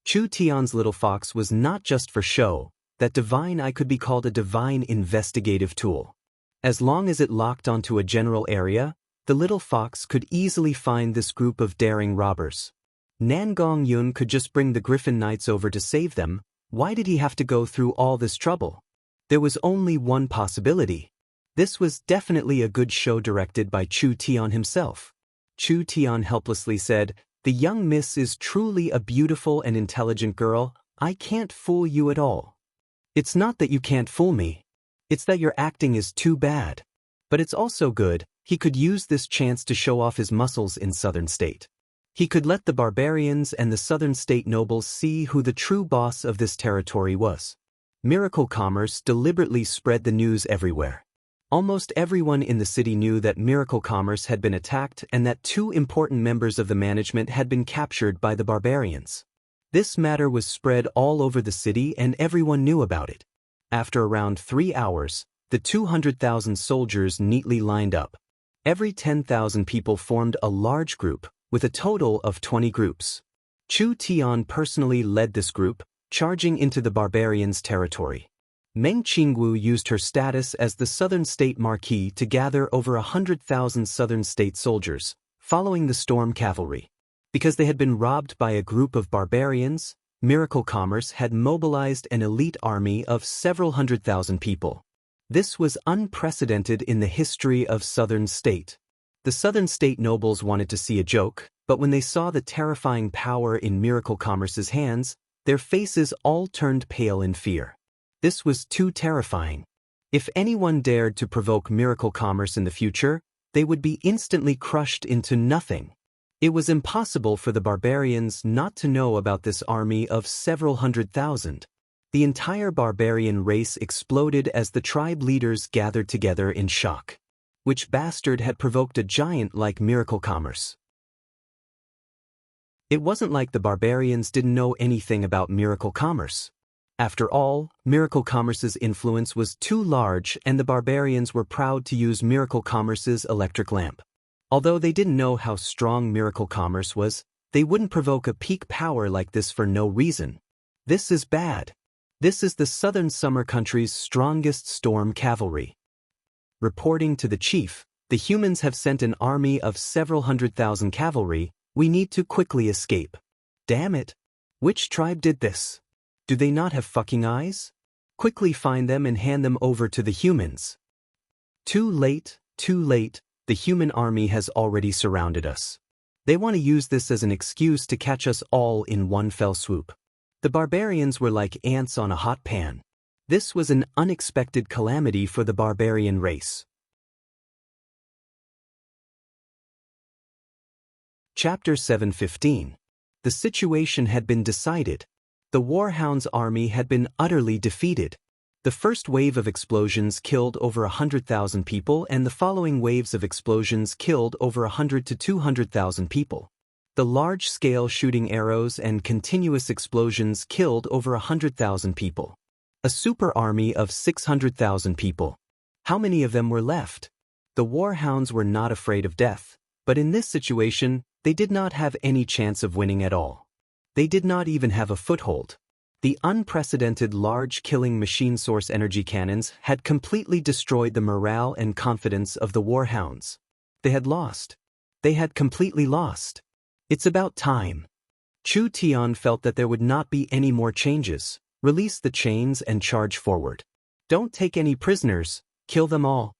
Chu Tian's little fox was not just for show. That divine eye could be called a divine investigative tool. As long as it locked onto a general area, the little fox could easily find this group of daring robbers. Nangong Yun could just bring the Griffin Knights over to save them. Why did he have to go through all this trouble? There was only one possibility. This was definitely a good show directed by Chu Tian himself. Chu Tian helplessly said, "The young miss is truly a beautiful and intelligent girl. I can't fool you at all. It's not that you can't fool me. It's that your acting is too bad. But it's also good, he could use this chance to show off his muscles in Southern State. He could let the barbarians and the Southern State nobles see who the true boss of this territory was." Miracle Commerce deliberately spread the news everywhere. Almost everyone in the city knew that Miracle Commerce had been attacked and that 2 important members of the management had been captured by the barbarians. This matter was spread all over the city and everyone knew about it. After around 3 hours, the 200,000 soldiers neatly lined up. Every 10,000 people formed a large group, with a total of 20 groups. Chu Tian personally led this group, charging into the barbarians' territory. Meng Qingwu used her status as the Southern State Marquis to gather over 100,000 Southern State soldiers, following the storm cavalry. Because they had been robbed by a group of barbarians, Miracle Commerce had mobilized an elite army of several 100,000 people. This was unprecedented in the history of Southern State. The Southern State nobles wanted to see a joke, but when they saw the terrifying power in Miracle Commerce's hands, their faces all turned pale in fear. This was too terrifying. If anyone dared to provoke Miracle Commerce in the future, they would be instantly crushed into nothing. It was impossible for the barbarians not to know about this army of several 100,000. The entire barbarian race exploded as the tribe leaders gathered together in shock. Which bastard had provoked a giant like Miracle Commerce? It wasn't like the barbarians didn't know anything about Miracle Commerce. After all, Miracle Commerce's influence was too large and the barbarians were proud to use Miracle Commerce's electric lamp. Although they didn't know how strong Miracle Commerce was, they wouldn't provoke a peak power like this for no reason. This is bad. This is the Southern Summer Country's strongest storm cavalry. Reporting to the chief, the humans have sent an army of several 100,000 cavalry. We need to quickly escape. Damn it. Which tribe did this? Do they not have fucking eyes? Quickly find them and hand them over to the humans. Too late, too late. The human army has already surrounded us. They want to use this as an excuse to catch us all in one fell swoop. The barbarians were like ants on a hot pan. This was an unexpected calamity for the barbarian race. Chapter 7:15. The situation had been decided. The Warhound's army had been utterly defeated. The first wave of explosions killed over 100,000 people and the following waves of explosions killed over 100 to 200,000 people. The large-scale shooting arrows and continuous explosions killed over 100,000 people. A super army of 600,000 people. How many of them were left? The Warhounds were not afraid of death, but in this situation, they did not have any chance of winning at all. They did not even have a foothold. The unprecedented large killing machine source energy cannons had completely destroyed the morale and confidence of the Warhounds. They had lost. They had completely lost. It's about time. Chu Tian felt that there would not be any more changes. Release the chains and charge forward. Don't take any prisoners, kill them all.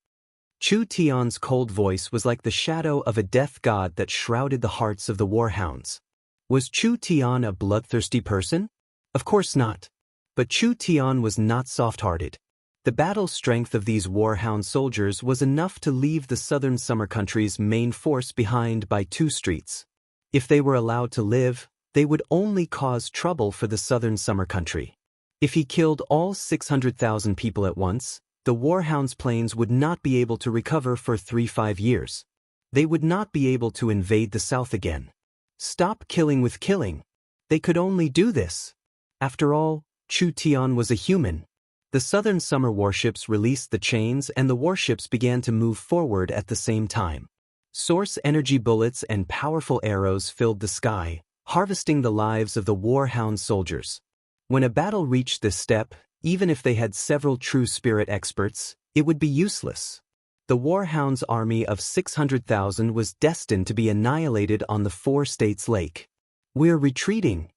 Chu Tian's cold voice was like the shadow of a death god that shrouded the hearts of the Warhounds. Was Chu Tian a bloodthirsty person? Of course not. But Chu Tian was not soft-hearted. The battle strength of these warhound soldiers was enough to leave the southern summer country's main force behind by 2 streets. If they were allowed to live, they would only cause trouble for the southern summer country. If he killed all 600,000 people at once, the warhounds' planes would not be able to recover for 3-5 years. They would not be able to invade the south again. Stop killing with killing. They could only do this. After all, Chu Tian was a human. The southern summer warships released the chains and the warships began to move forward at the same time. Source energy bullets and powerful arrows filled the sky, harvesting the lives of the warhound soldiers. When a battle reached this step, even if they had several true spirit experts, it would be useless. The warhounds' army of 600,000 was destined to be annihilated on the 4 states lake. "We're retreating."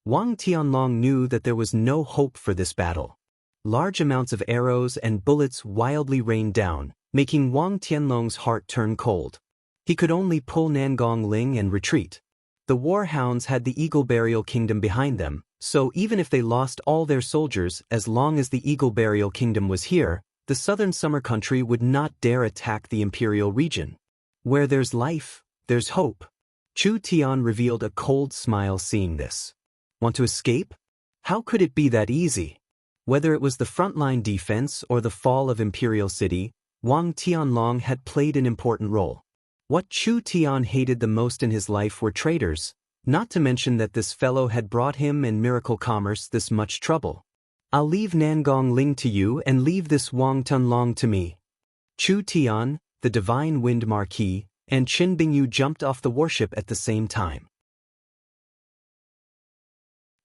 Wang Tianlong knew that there was no hope for this battle. Large amounts of arrows and bullets wildly rained down, making Wang Tianlong's heart turn cold. He could only pull Nangong Ling and retreat. The warhounds had the Eagle Burial Kingdom behind them, so even if they lost all their soldiers, as long as the Eagle Burial Kingdom was here, the southern summer country would not dare attack the imperial region. Where there's life, there's hope. Chu Tian revealed a cold smile seeing this. Want to escape? How could it be that easy? Whether it was the frontline defense or the fall of Imperial City, Wang Tianlong had played an important role. What Chu Tian hated the most in his life were traitors, not to mention that this fellow had brought him and Miracle Commerce this much trouble. "I'll leave Nangong Ling to you and leave this Wang Tianlong to me." Chu Tian, the Divine Wind Marquis, and Qin Bingyu jumped off the warship at the same time.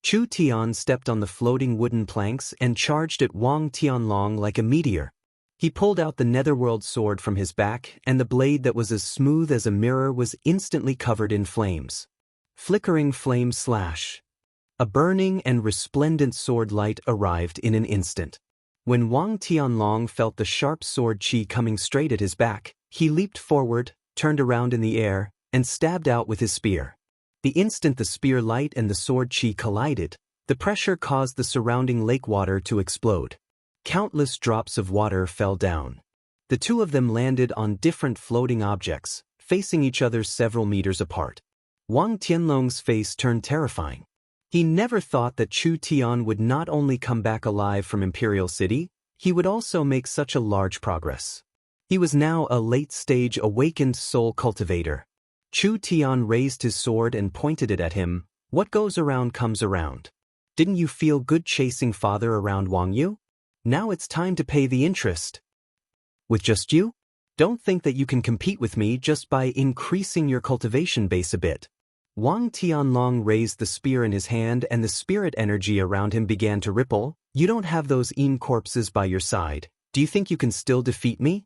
Chu Tian stepped on the floating wooden planks and charged at Wang Tianlong like a meteor. He pulled out the netherworld sword from his back, and the blade that was as smooth as a mirror was instantly covered in flames. Flickering flame slash. A burning and resplendent sword light arrived in an instant. When Wang Tianlong felt the sharp sword chi coming straight at his back, he leaped forward, turned around in the air, and stabbed out with his spear. The instant the spear light and the sword chi collided, the pressure caused the surrounding lake water to explode. Countless drops of water fell down. The 2 of them landed on different floating objects, facing each other several meters apart. Wang Tianlong's face turned terrifying. He never thought that Chu Tian would not only come back alive from Imperial City, he would also make such a large progress. He was now a late-stage awakened soul cultivator. Chu Tian raised his sword and pointed it at him. "What goes around comes around. Didn't you feel good chasing father around Wang Yu? Now it's time to pay the interest. With just you? Don't think that you can compete with me just by increasing your cultivation base a bit." Wang Tianlong raised the spear in his hand and the spirit energy around him began to ripple. "You don't have those corpses by your side. Do you think you can still defeat me?"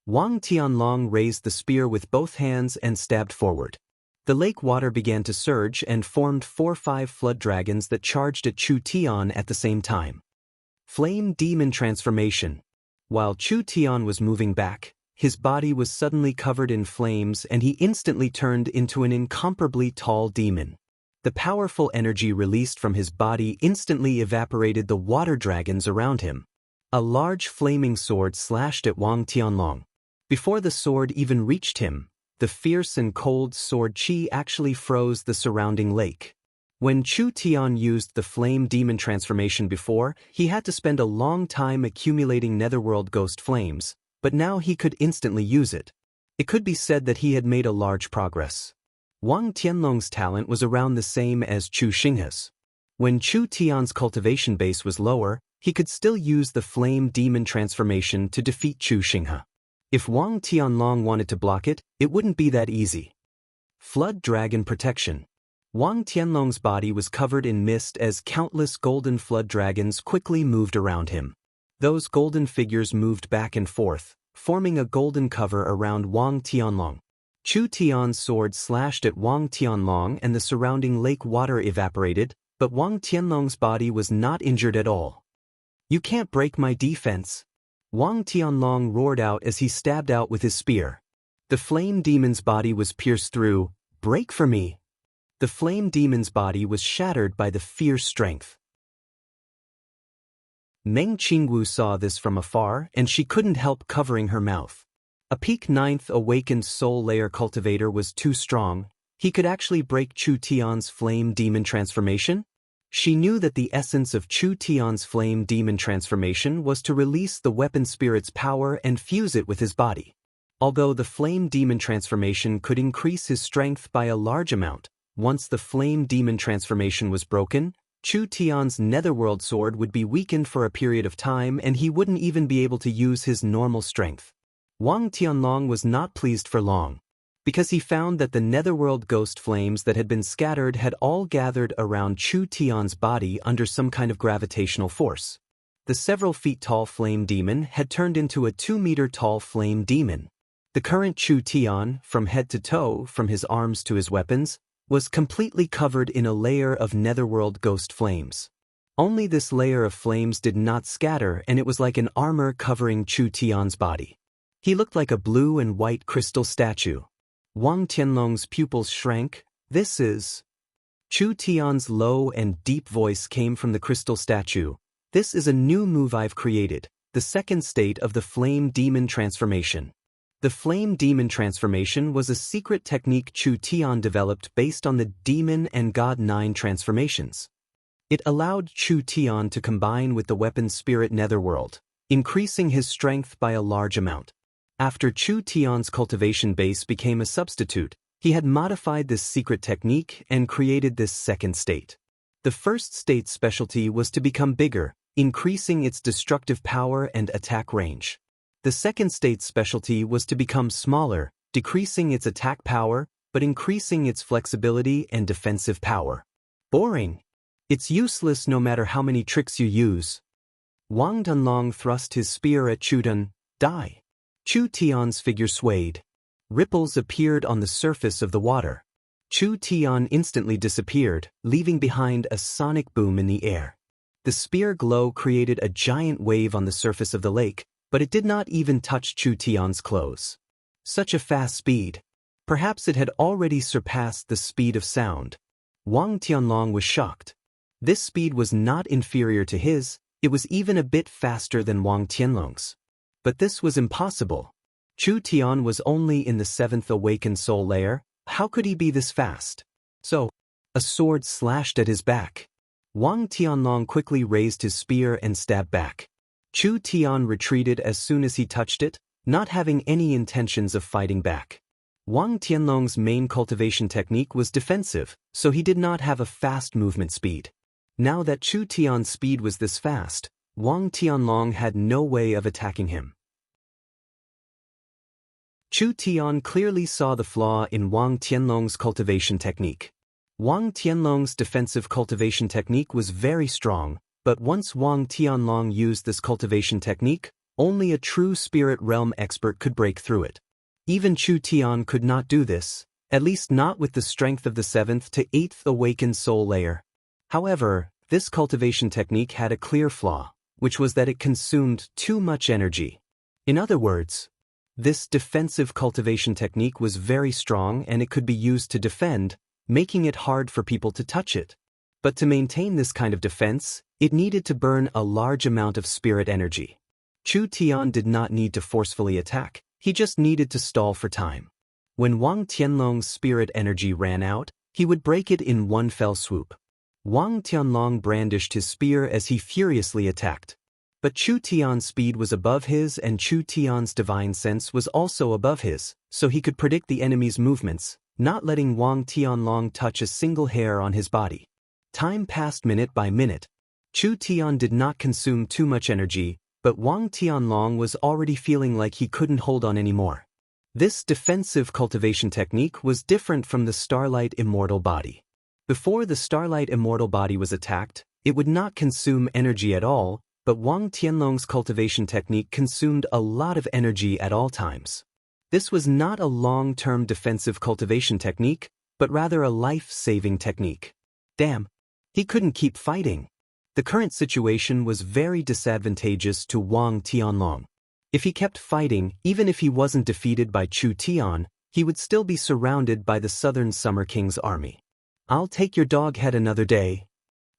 Wang Tianlong raised the spear with both hands and stabbed forward. The lake water began to surge and formed 4-5 flood dragons that charged at Chu Tian at the same time. Flame demon transformation. While Chu Tian was moving back, his body was suddenly covered in flames and he instantly turned into an incomparably tall demon. The powerful energy released from his body instantly evaporated the water dragons around him. A large flaming sword slashed at Wang Tianlong. Before the sword even reached him, the fierce and cold sword chi actually froze the surrounding lake. When Chu Tian used the flame demon transformation before, he had to spend a long time accumulating netherworld ghost flames, but now he could instantly use it. It could be said that he had made a large progress. Wang Tianlong's talent was around the same as Chu Xinghe's. When Chu Tian's cultivation base was lower, he could still use the flame demon transformation to defeat Chu Xinghe. If Wang Tianlong wanted to block it, it wouldn't be that easy. Flood Dragon Protection. Wang Tianlong's body was covered in mist as countless golden flood dragons quickly moved around him. Those golden figures moved back and forth, forming a golden cover around Wang Tianlong. Chu Tian's sword slashed at Wang Tianlong and the surrounding lake water evaporated, but Wang Tianlong's body was not injured at all. "You can't break my defense," Wang Tianlong roared out as he stabbed out with his spear. The flame demon's body was pierced through. "Break for me." The flame demon's body was shattered by the fierce strength. Meng Qingwu saw this from afar and she couldn't help covering her mouth. A peak 9th awakened soul layer cultivator was too strong. He could actually break Chu Tian's flame demon transformation? She knew that the essence of Chu Tian's flame demon transformation was to release the weapon spirit's power and fuse it with his body. Although the flame demon transformation could increase his strength by a large amount, once the flame demon transformation was broken, Chu Tian's netherworld sword would be weakened for a period of time and he wouldn't even be able to use his normal strength. Wang Tianlong was not pleased for long, because he found that the netherworld ghost flames that had been scattered had all gathered around Chu Tian's body under some kind of gravitational force. The several feet tall flame demon had turned into a 2-meter tall flame demon. The current Chu Tian, from head to toe, from his arms to his weapons, was completely covered in a layer of netherworld ghost flames. Only this layer of flames did not scatter and it was like an armor covering Chu Tian's body. He looked like a blue and white crystal statue. Wang Tianlong's pupils shrank. This is... Chu Tian's low and deep voice came from the crystal statue. This is a new move I've created, the second state of the flame demon transformation. The flame demon transformation was a secret technique Chu Tian developed based on the Demon and God 9 transformations. It allowed Chu Tian to combine with the weapon spirit netherworld, increasing his strength by a large amount. After Chu Tian's cultivation base became a substitute, he had modified this secret technique and created this second state. The first state's specialty was to become bigger, increasing its destructive power and attack range. The second state's specialty was to become smaller, decreasing its attack power, but increasing its flexibility and defensive power. Boring. It's useless no matter how many tricks you use. Wang Dunlong thrust his spear at Chu Dun. Die. Chu Tian's figure swayed. Ripples appeared on the surface of the water. Chu Tian instantly disappeared, leaving behind a sonic boom in the air. The spear glow created a giant wave on the surface of the lake, but it did not even touch Chu Tian's clothes. Such a fast speed. Perhaps it had already surpassed the speed of sound. Wang Tianlong was shocked. This speed was not inferior to his, it was even a bit faster than Wang Tianlong's. But this was impossible. Chu Tian was only in the 7th awakened soul layer, how could he be this fast? So, a sword slashed at his back. Wang Tianlong quickly raised his spear and stabbed back. Chu Tian retreated as soon as he touched it, not having any intentions of fighting back. Wang Tianlong's main cultivation technique was defensive, so he did not have a fast movement speed. Now that Chu Tian's speed was this fast, Wang Tianlong had no way of attacking him. Chu Tian clearly saw the flaw in Wang Tianlong's cultivation technique. Wang Tianlong's defensive cultivation technique was very strong, but once Wang Tianlong used this cultivation technique, only a true spirit realm expert could break through it. Even Chu Tian could not do this, at least not with the strength of the 7th to 8th awakened soul layer. However, this cultivation technique had a clear flaw, which was that it consumed too much energy. In other words, this defensive cultivation technique was very strong and it could be used to defend, making it hard for people to touch it. But to maintain this kind of defense, it needed to burn a large amount of spirit energy. Chu Tian did not need to forcefully attack, he just needed to stall for time. When Wang Tianlong's spirit energy ran out, he would break it in one fell swoop. Wang Tianlong brandished his spear as he furiously attacked. But Chu Tian's speed was above his and Chu Tian's divine sense was also above his, so he could predict the enemy's movements, not letting Wang Tianlong touch a single hair on his body. Time passed minute by minute. Chu Tian did not consume too much energy, but Wang Tianlong was already feeling like he couldn't hold on anymore. This defensive cultivation technique was different from the Starlight Immortal Body. Before the Starlight Immortal Body was attacked, it would not consume energy at all, but Wang Tianlong's cultivation technique consumed a lot of energy at all times. This was not a long-term defensive cultivation technique, but rather a life-saving technique. Damn, he couldn't keep fighting. The current situation was very disadvantageous to Wang Tianlong. If he kept fighting, even if he wasn't defeated by Chu Tian, he would still be surrounded by the Southern Summer King's army. I'll take your dog head another day.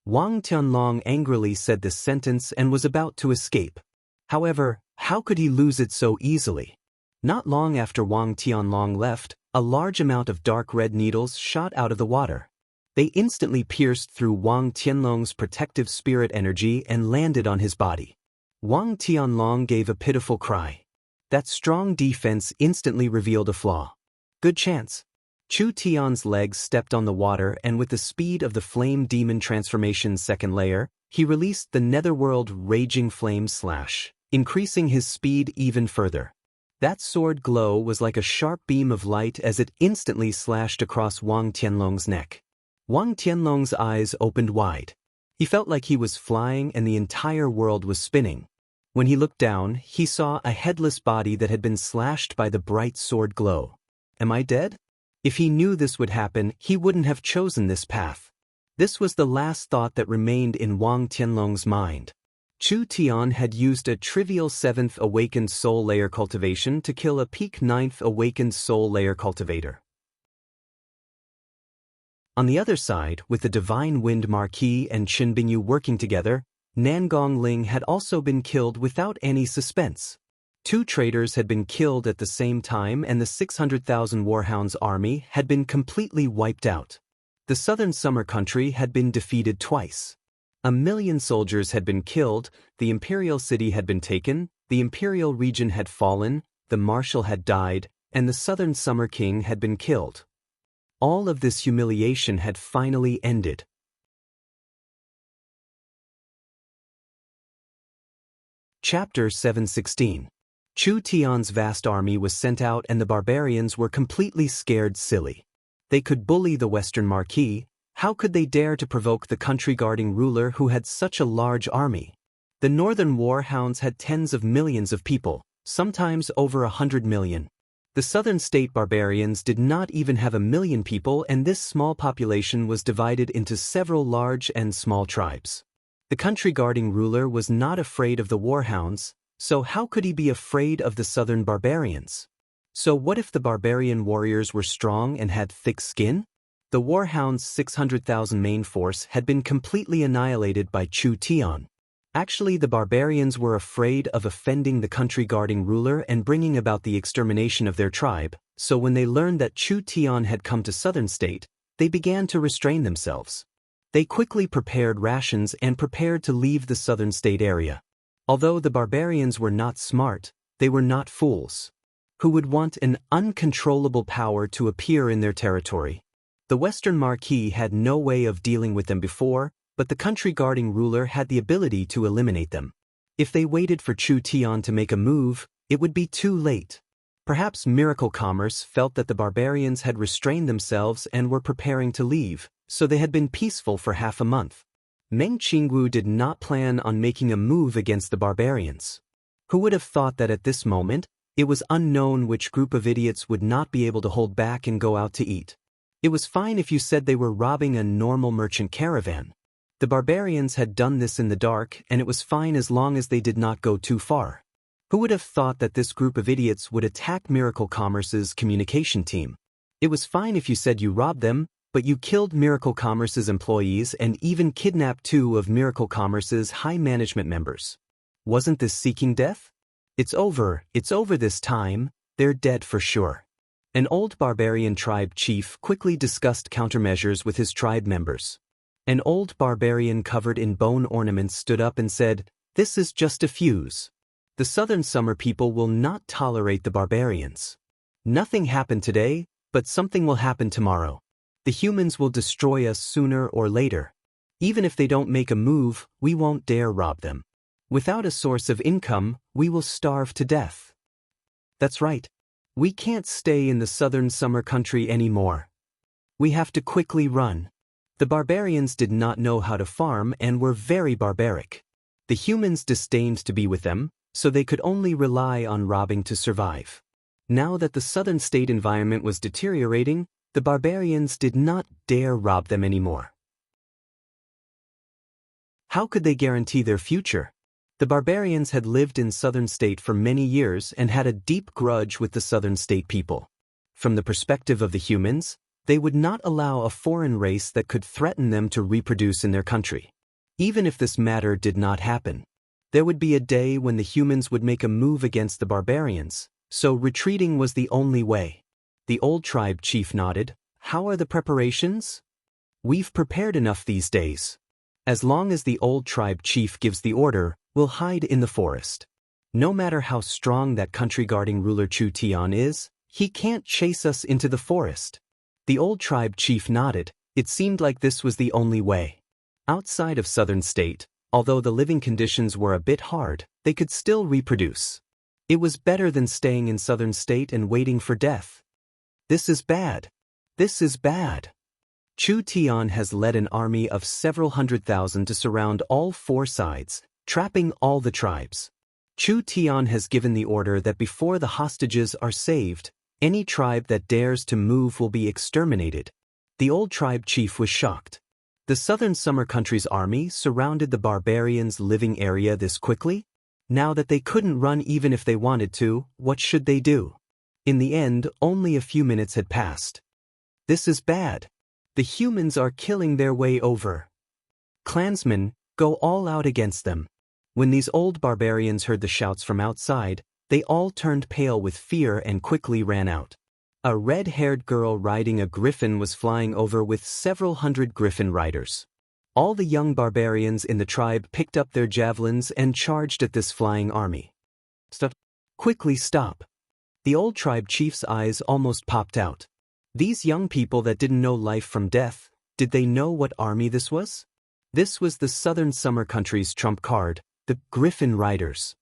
Wang Tianlong angrily said this sentence and was about to escape. However, how could he lose it so easily? Not long after Wang Tianlong left, a large amount of dark red needles shot out of the water. They instantly pierced through Wang Tianlong's protective spirit energy and landed on his body. Wang Tianlong gave a pitiful cry. That strong defense instantly revealed a flaw. Good chance. Chu Tian's legs stepped on the water, and with the speed of the Flame Demon Transformation's second layer, he released the Netherworld Raging Flame Slash, increasing his speed even further. That sword glow was like a sharp beam of light as it instantly slashed across Wang Tianlong's neck. Wang Tianlong's eyes opened wide. He felt like he was flying and the entire world was spinning. When he looked down, he saw a headless body that had been slashed by the bright sword glow. Am I dead? If he knew this would happen, he wouldn't have chosen this path. This was the last thought that remained in Wang Tianlong's mind. Chu Tian had used a trivial 7th Awakened Soul Layer cultivation to kill a peak 9th Awakened Soul Layer cultivator. On the other side, with the Divine Wind Marquis and Qin Bingyu working together, Nangong Ling had also been killed without any suspense. 2 traitors had been killed at the same time, and the 600,000 Warhounds army had been completely wiped out. The southern summer country had been defeated twice. 1 million soldiers had been killed, the imperial city had been taken, the imperial region had fallen, the marshal had died, and the southern summer king had been killed. All of this humiliation had finally ended. Chapter 716. Chu Tian's vast army was sent out, and the barbarians were completely scared silly. They could bully the Western Marquis. How could they dare to provoke the country-guarding ruler who had such a large army? The northern warhounds had tens of millions of people, sometimes over 100 million. The southern state barbarians did not even have 1 million people, and this small population was divided into several large and small tribes. The country-guarding ruler was not afraid of the warhounds, so how could he be afraid of the southern barbarians? So what if the barbarian warriors were strong and had thick skin? The warhounds' 600,000 main force had been completely annihilated by Chu Tian. Actually, the barbarians were afraid of offending the country-guarding ruler and bringing about the extermination of their tribe, so when they learned that Chu Tian had come to southern state, they began to restrain themselves. They quickly prepared rations and prepared to leave the southern state area. Although the barbarians were not smart, they were not fools. Who would want an uncontrollable power to appear in their territory? The Western Marquis had no way of dealing with them before, but the country-guarding ruler had the ability to eliminate them. If they waited for Chu Tian to make a move, it would be too late. Perhaps Miracle Commerce felt that the barbarians had restrained themselves and were preparing to leave, so they had been peaceful for half a month. Meng Qingwu did not plan on making a move against the barbarians. Who would have thought that at this moment, it was unknown which group of idiots would not be able to hold back and go out to eat. It was fine if you said they were robbing a normal merchant caravan. The barbarians had done this in the dark, and it was fine as long as they did not go too far. Who would have thought that this group of idiots would attack Miracle Commerce's communication team? It was fine if you said you robbed them, but you killed Miracle Commerce's employees and even kidnapped 2 of Miracle Commerce's high management members. Wasn't this seeking death? It's over this time, they're dead for sure. An old barbarian tribe chief quickly discussed countermeasures with his tribe members. An old barbarian covered in bone ornaments stood up and said, "This is just a fuse. The southern summer people will not tolerate the barbarians. Nothing happened today, but something will happen tomorrow. The humans will destroy us sooner or later. Even if they don't make a move, we won't dare rob them. Without a source of income, we will starve to death. That's right. We can't stay in the southern summer country anymore. We have to quickly run." The barbarians did not know how to farm and were very barbaric. The humans disdained to be with them, so they could only rely on robbing to survive. Now that the southern state environment was deteriorating, the barbarians did not dare rob them anymore. How could they guarantee their future? The barbarians had lived in southern state for many years and had a deep grudge with the southern state people. From the perspective of the humans, they would not allow a foreign race that could threaten them to reproduce in their country. Even if this matter did not happen, there would be a day when the humans would make a move against the barbarians, so retreating was the only way. The old tribe chief nodded. How are the preparations? We've prepared enough these days. As long as the old tribe chief gives the order, we'll hide in the forest. No matter how strong that country-guarding ruler Chu Tian is, he can't chase us into the forest. The old tribe chief nodded. It seemed like this was the only way. Outside of southern state, although the living conditions were a bit hard, they could still reproduce. It was better than staying in southern state and waiting for death. This is bad. This is bad. Chu Tian has led an army of several 100,000 to surround all four sides, trapping all the tribes. Chu Tian has given the order that before the hostages are saved, any tribe that dares to move will be exterminated. The old tribe chief was shocked. The southern summer country's army surrounded the barbarians' living area this quickly? Now that they couldn't run even if they wanted to, what should they do? In the end, only a few minutes had passed. This is bad. The humans are killing their way over. Clansmen, go all out against them. When these old barbarians heard the shouts from outside, they all turned pale with fear and quickly ran out. A red-haired girl riding a griffin was flying over with several hundred griffin riders. All the young barbarians in the tribe picked up their javelins and charged at this flying army. Stop! Quickly stop! The old tribe chief's eyes almost popped out. These young people that didn't know life from death, did they know what army this was? This was the southern summer country's trump card, the Griffin Riders.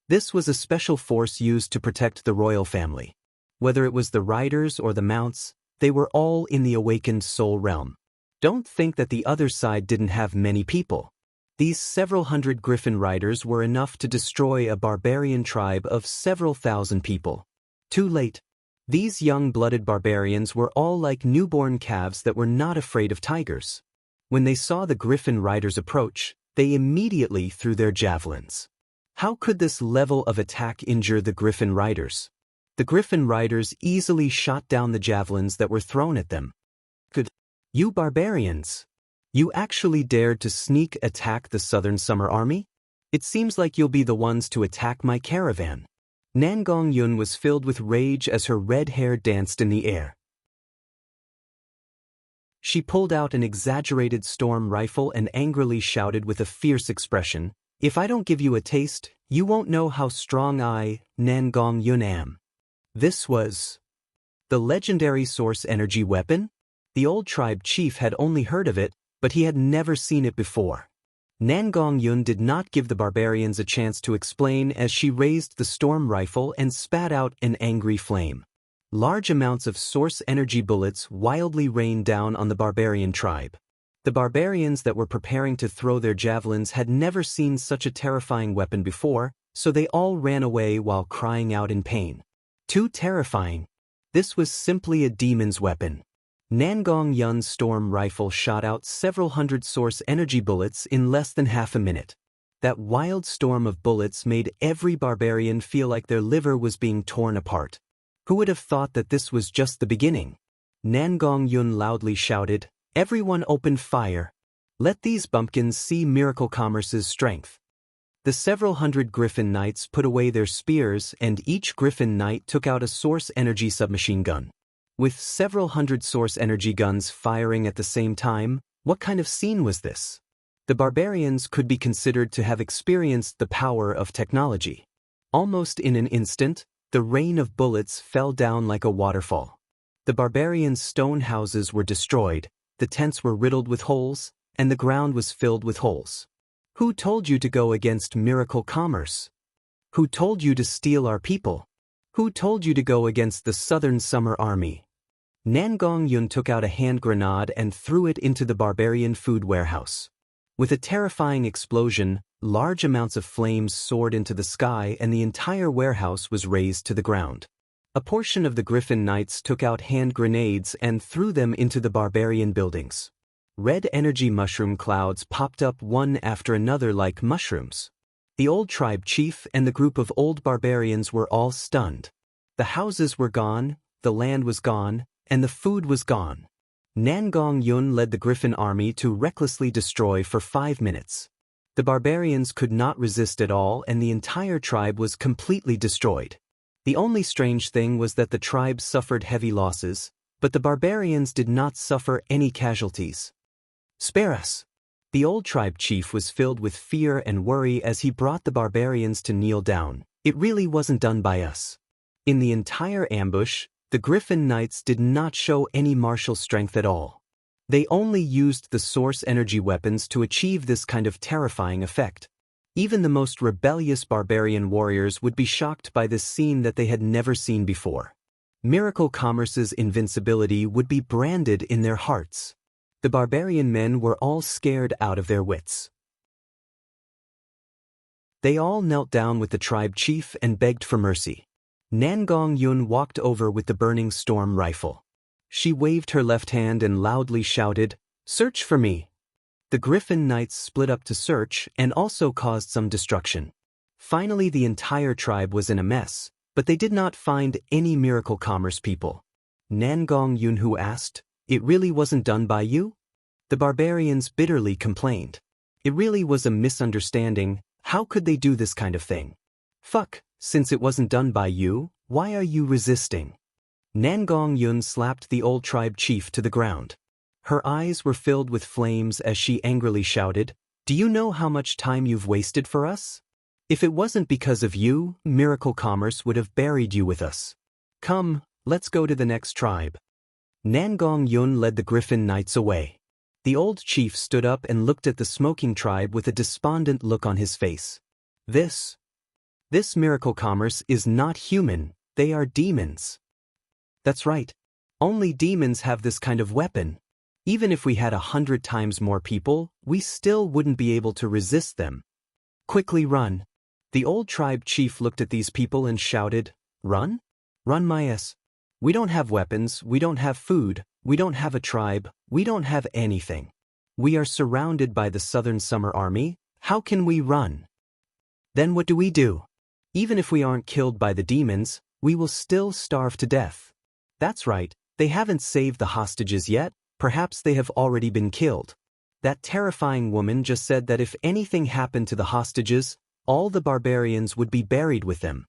This was a special force used to protect the royal family. Whether it was the riders or the mounts, they were all in the awakened soul realm. Don't think that the other side didn't have many people. These several hundred Griffin riders were enough to destroy a barbarian tribe of several thousand people. Too late. These young-blooded barbarians were all like newborn calves that were not afraid of tigers. When they saw the Griffin riders approach, they immediately threw their javelins. How could this level of attack injure the Griffin riders? The Griffin riders easily shot down the javelins that were thrown at them. You barbarians! You actually dared to sneak attack the southern summer army? It seems like you'll be the ones to attack my caravan. Nangong Yun was filled with rage as her red hair danced in the air. She pulled out an exaggerated storm rifle and angrily shouted with a fierce expression, "If I don't give you a taste, you won't know how strong I, Nangong Yun, am." This was the legendary source energy weapon? The old tribe chief had only heard of it, but he had never seen it before. Nangong Yun did not give the barbarians a chance to explain as she raised the storm rifle and spat out an angry flame. Large amounts of source energy bullets wildly rained down on the barbarian tribe. The barbarians that were preparing to throw their javelins had never seen such a terrifying weapon before, so they all ran away while crying out in pain. Too terrifying. This was simply a demon's weapon. Nangong Yun's storm rifle shot out several hundred source energy bullets in less than half a minute. That wild storm of bullets made every barbarian feel like their liver was being torn apart. Who would have thought that this was just the beginning? Nangong Yun loudly shouted, "Everyone open fire! Let these bumpkins see Miracle Commerce's strength." The several hundred Griffin Knights put away their spears and each Griffin Knight took out a source energy submachine gun. With several hundred source energy guns firing at the same time, what kind of scene was this? The barbarians could be considered to have experienced the power of technology. Almost in an instant, the rain of bullets fell down like a waterfall. The barbarians' stone houses were destroyed, the tents were riddled with holes, and the ground was filled with holes. Who told you to go against Miracle Commerce? Who told you to steal our people? Who told you to go against the Southern Summer Army? Nangong Yun took out a hand grenade and threw it into the barbarian food warehouse. With a terrifying explosion, large amounts of flames soared into the sky and the entire warehouse was razed to the ground. A portion of the Griffin Knights took out hand grenades and threw them into the barbarian buildings. Red energy mushroom clouds popped up one after another like mushrooms. The old tribe chief and the group of old barbarians were all stunned. The houses were gone, the land was gone, and the food was gone. Nangong Yun led the Griffin army to recklessly destroy for 5 minutes. The barbarians could not resist at all and the entire tribe was completely destroyed. The only strange thing was that the tribe suffered heavy losses, but the barbarians did not suffer any casualties. "Spare us!" The old tribe chief was filled with fear and worry as he brought the barbarians to kneel down. "It really wasn't done by us." In the entire ambush, the Griffin Knights did not show any martial strength at all. They only used the source energy weapons to achieve this kind of terrifying effect. Even the most rebellious barbarian warriors would be shocked by this scene that they had never seen before. Miracle Commerce's invincibility would be branded in their hearts. The barbarian men were all scared out of their wits. They all knelt down with the tribe chief and begged for mercy. Nangong Yun walked over with the burning storm rifle. She waved her left hand and loudly shouted, "Search for me!" The Griffin Knights split up to search and also caused some destruction. Finally, the entire tribe was in a mess, but they did not find any Miracle Commerce people. Nangong Yunhu asked, "It really wasn't done by you?" The barbarians bitterly complained. "It really was a misunderstanding. How could they do this kind of thing?" "Fuck, since it wasn't done by you, why are you resisting?" Nangong Yun slapped the old tribe chief to the ground. Her eyes were filled with flames as she angrily shouted, "Do you know how much time you've wasted for us? If it wasn't because of you, Miracle Commerce would have buried you with us. Come, let's go to the next tribe." Nangong Yun led the Griffin Knights away. The old chief stood up and looked at the smoking tribe with a despondent look on his face. This Miracle Commerce is not human, they are demons." "That's right. Only demons have this kind of weapon. Even if we had 100 times more people, we still wouldn't be able to resist them. Quickly run." The old tribe chief looked at these people and shouted, "Run? Run my ass. We don't have weapons, we don't have food, we don't have a tribe, we don't have anything. We are surrounded by the Southern Summer Army, how can we run? Then what do? Even if we aren't killed by the demons, we will still starve to death." "That's right, they haven't saved the hostages yet, perhaps they have already been killed. That terrifying woman just said that if anything happened to the hostages, all the barbarians would be buried with them."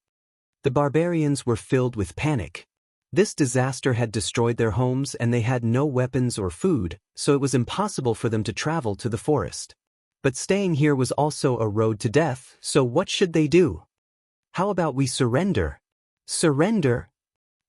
The barbarians were filled with panic. This disaster had destroyed their homes and they had no weapons or food, so it was impossible for them to travel to the forest. But staying here was also a road to death, so what should they do? "How about we surrender?" "Surrender?"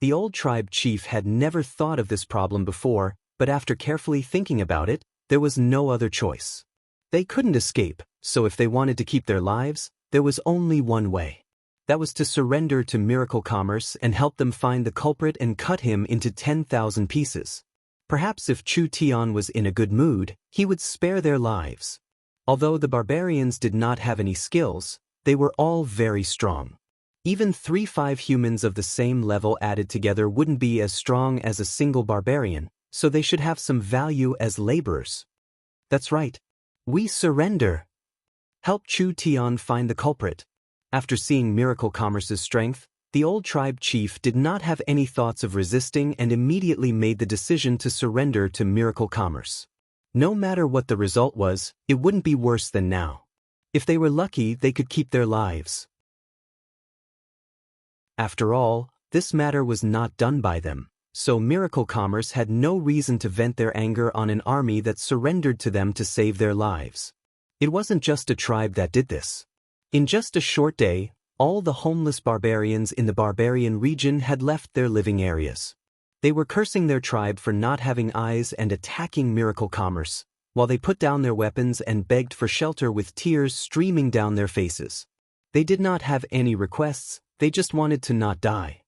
The old tribe chief had never thought of this problem before, but after carefully thinking about it, there was no other choice. They couldn't escape, so if they wanted to keep their lives, there was only one way. That was to surrender to Miracle Commerce and help them find the culprit and cut him into 10,000 pieces. Perhaps if Chu Tian was in a good mood, he would spare their lives. Although the barbarians did not have any skills, they were all very strong. Even 3-5 humans of the same level added together wouldn't be as strong as a single barbarian, so they should have some value as laborers. "That's right. We surrender. Help Chu Tian find the culprit." After seeing Miracle Commerce's strength, the old tribe chief did not have any thoughts of resisting and immediately made the decision to surrender to Miracle Commerce. No matter what the result was, it wouldn't be worse than now. If they were lucky, they could keep their lives. After all, this matter was not done by them, so Miracle Commerce had no reason to vent their anger on an army that surrendered to them to save their lives. It wasn't just a tribe that did this. In just a short day, all the homeless barbarians in the barbarian region had left their living areas. They were cursing their tribe for not having eyes and attacking Miracle Commerce, while they put down their weapons and begged for shelter with tears streaming down their faces. They did not have any requests, they just wanted to not die.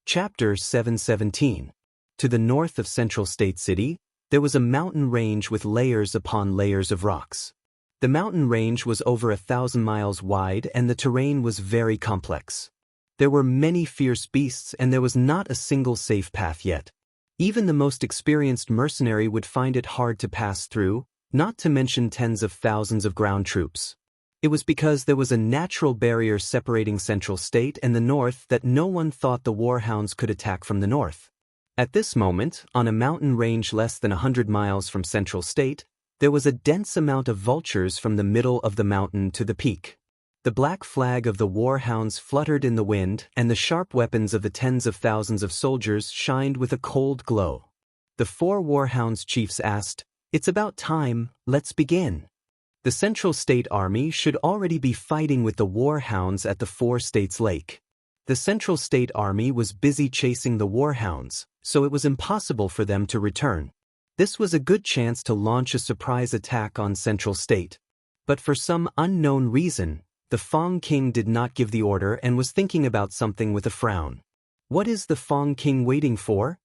Chapter 717. To the north of Central State City, there was a mountain range with layers upon layers of rocks. The mountain range was over 1,000 miles wide and the terrain was very complex. There were many fierce beasts and there was not a single safe path yet. Even the most experienced mercenary would find it hard to pass through, not to mention tens of thousands of ground troops. It was because there was a natural barrier separating Central State and the north that no one thought the warhounds could attack from the north. At this moment, on a mountain range less than 100 miles from Central State, there was a dense amount of vultures from the middle of the mountain to the peak. The black flag of the warhounds fluttered in the wind, and the sharp weapons of the tens of thousands of soldiers shined with a cold glow. The 4 warhounds chiefs asked, "It's about time, let's begin." The Central State Army should already be fighting with the warhounds at the 4 States Lake. The Central State Army was busy chasing the warhounds, so it was impossible for them to return. This was a good chance to launch a surprise attack on Central State. But for some unknown reason, the Fong King did not give the order and was thinking about something with a frown. What is the Fong King waiting for?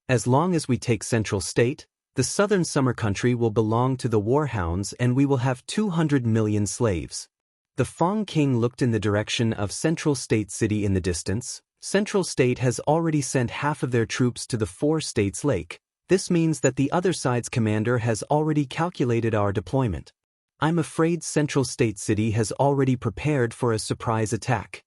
As long as we take Central State, the southern summer country will belong to the warhounds and we will have 200 million slaves. The Fong King looked in the direction of Central State City in the distance. Central State has already sent half of their troops to the 4 States Lake. This means that the other side's commander has already calculated our deployment. I'm afraid Central State City has already prepared for a surprise attack.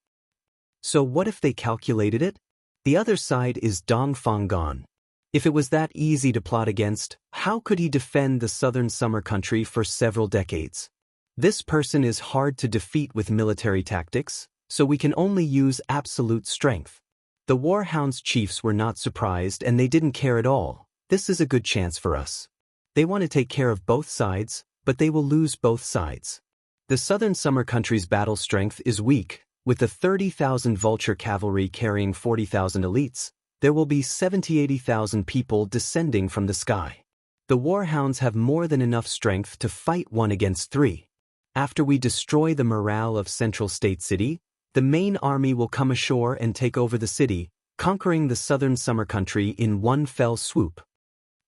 So what if they calculated it? The other side is Dongfanggan. If it was that easy to plot against, how could he defend the southern summer country for several decades? This person is hard to defeat with military tactics, so we can only use absolute strength. The warhounds chiefs were not surprised and they didn't care at all. This is a good chance for us. They want to take care of both sides, but they will lose both sides. The southern summer country's battle strength is weak. With the 30,000 vulture cavalry carrying 40,000 elites, there will be 70,000–80,000 people descending from the sky. The warhounds have more than enough strength to fight 1 against 3. After we destroy the morale of Central State City, the main army will come ashore and take over the city, conquering the southern summer country in one fell swoop.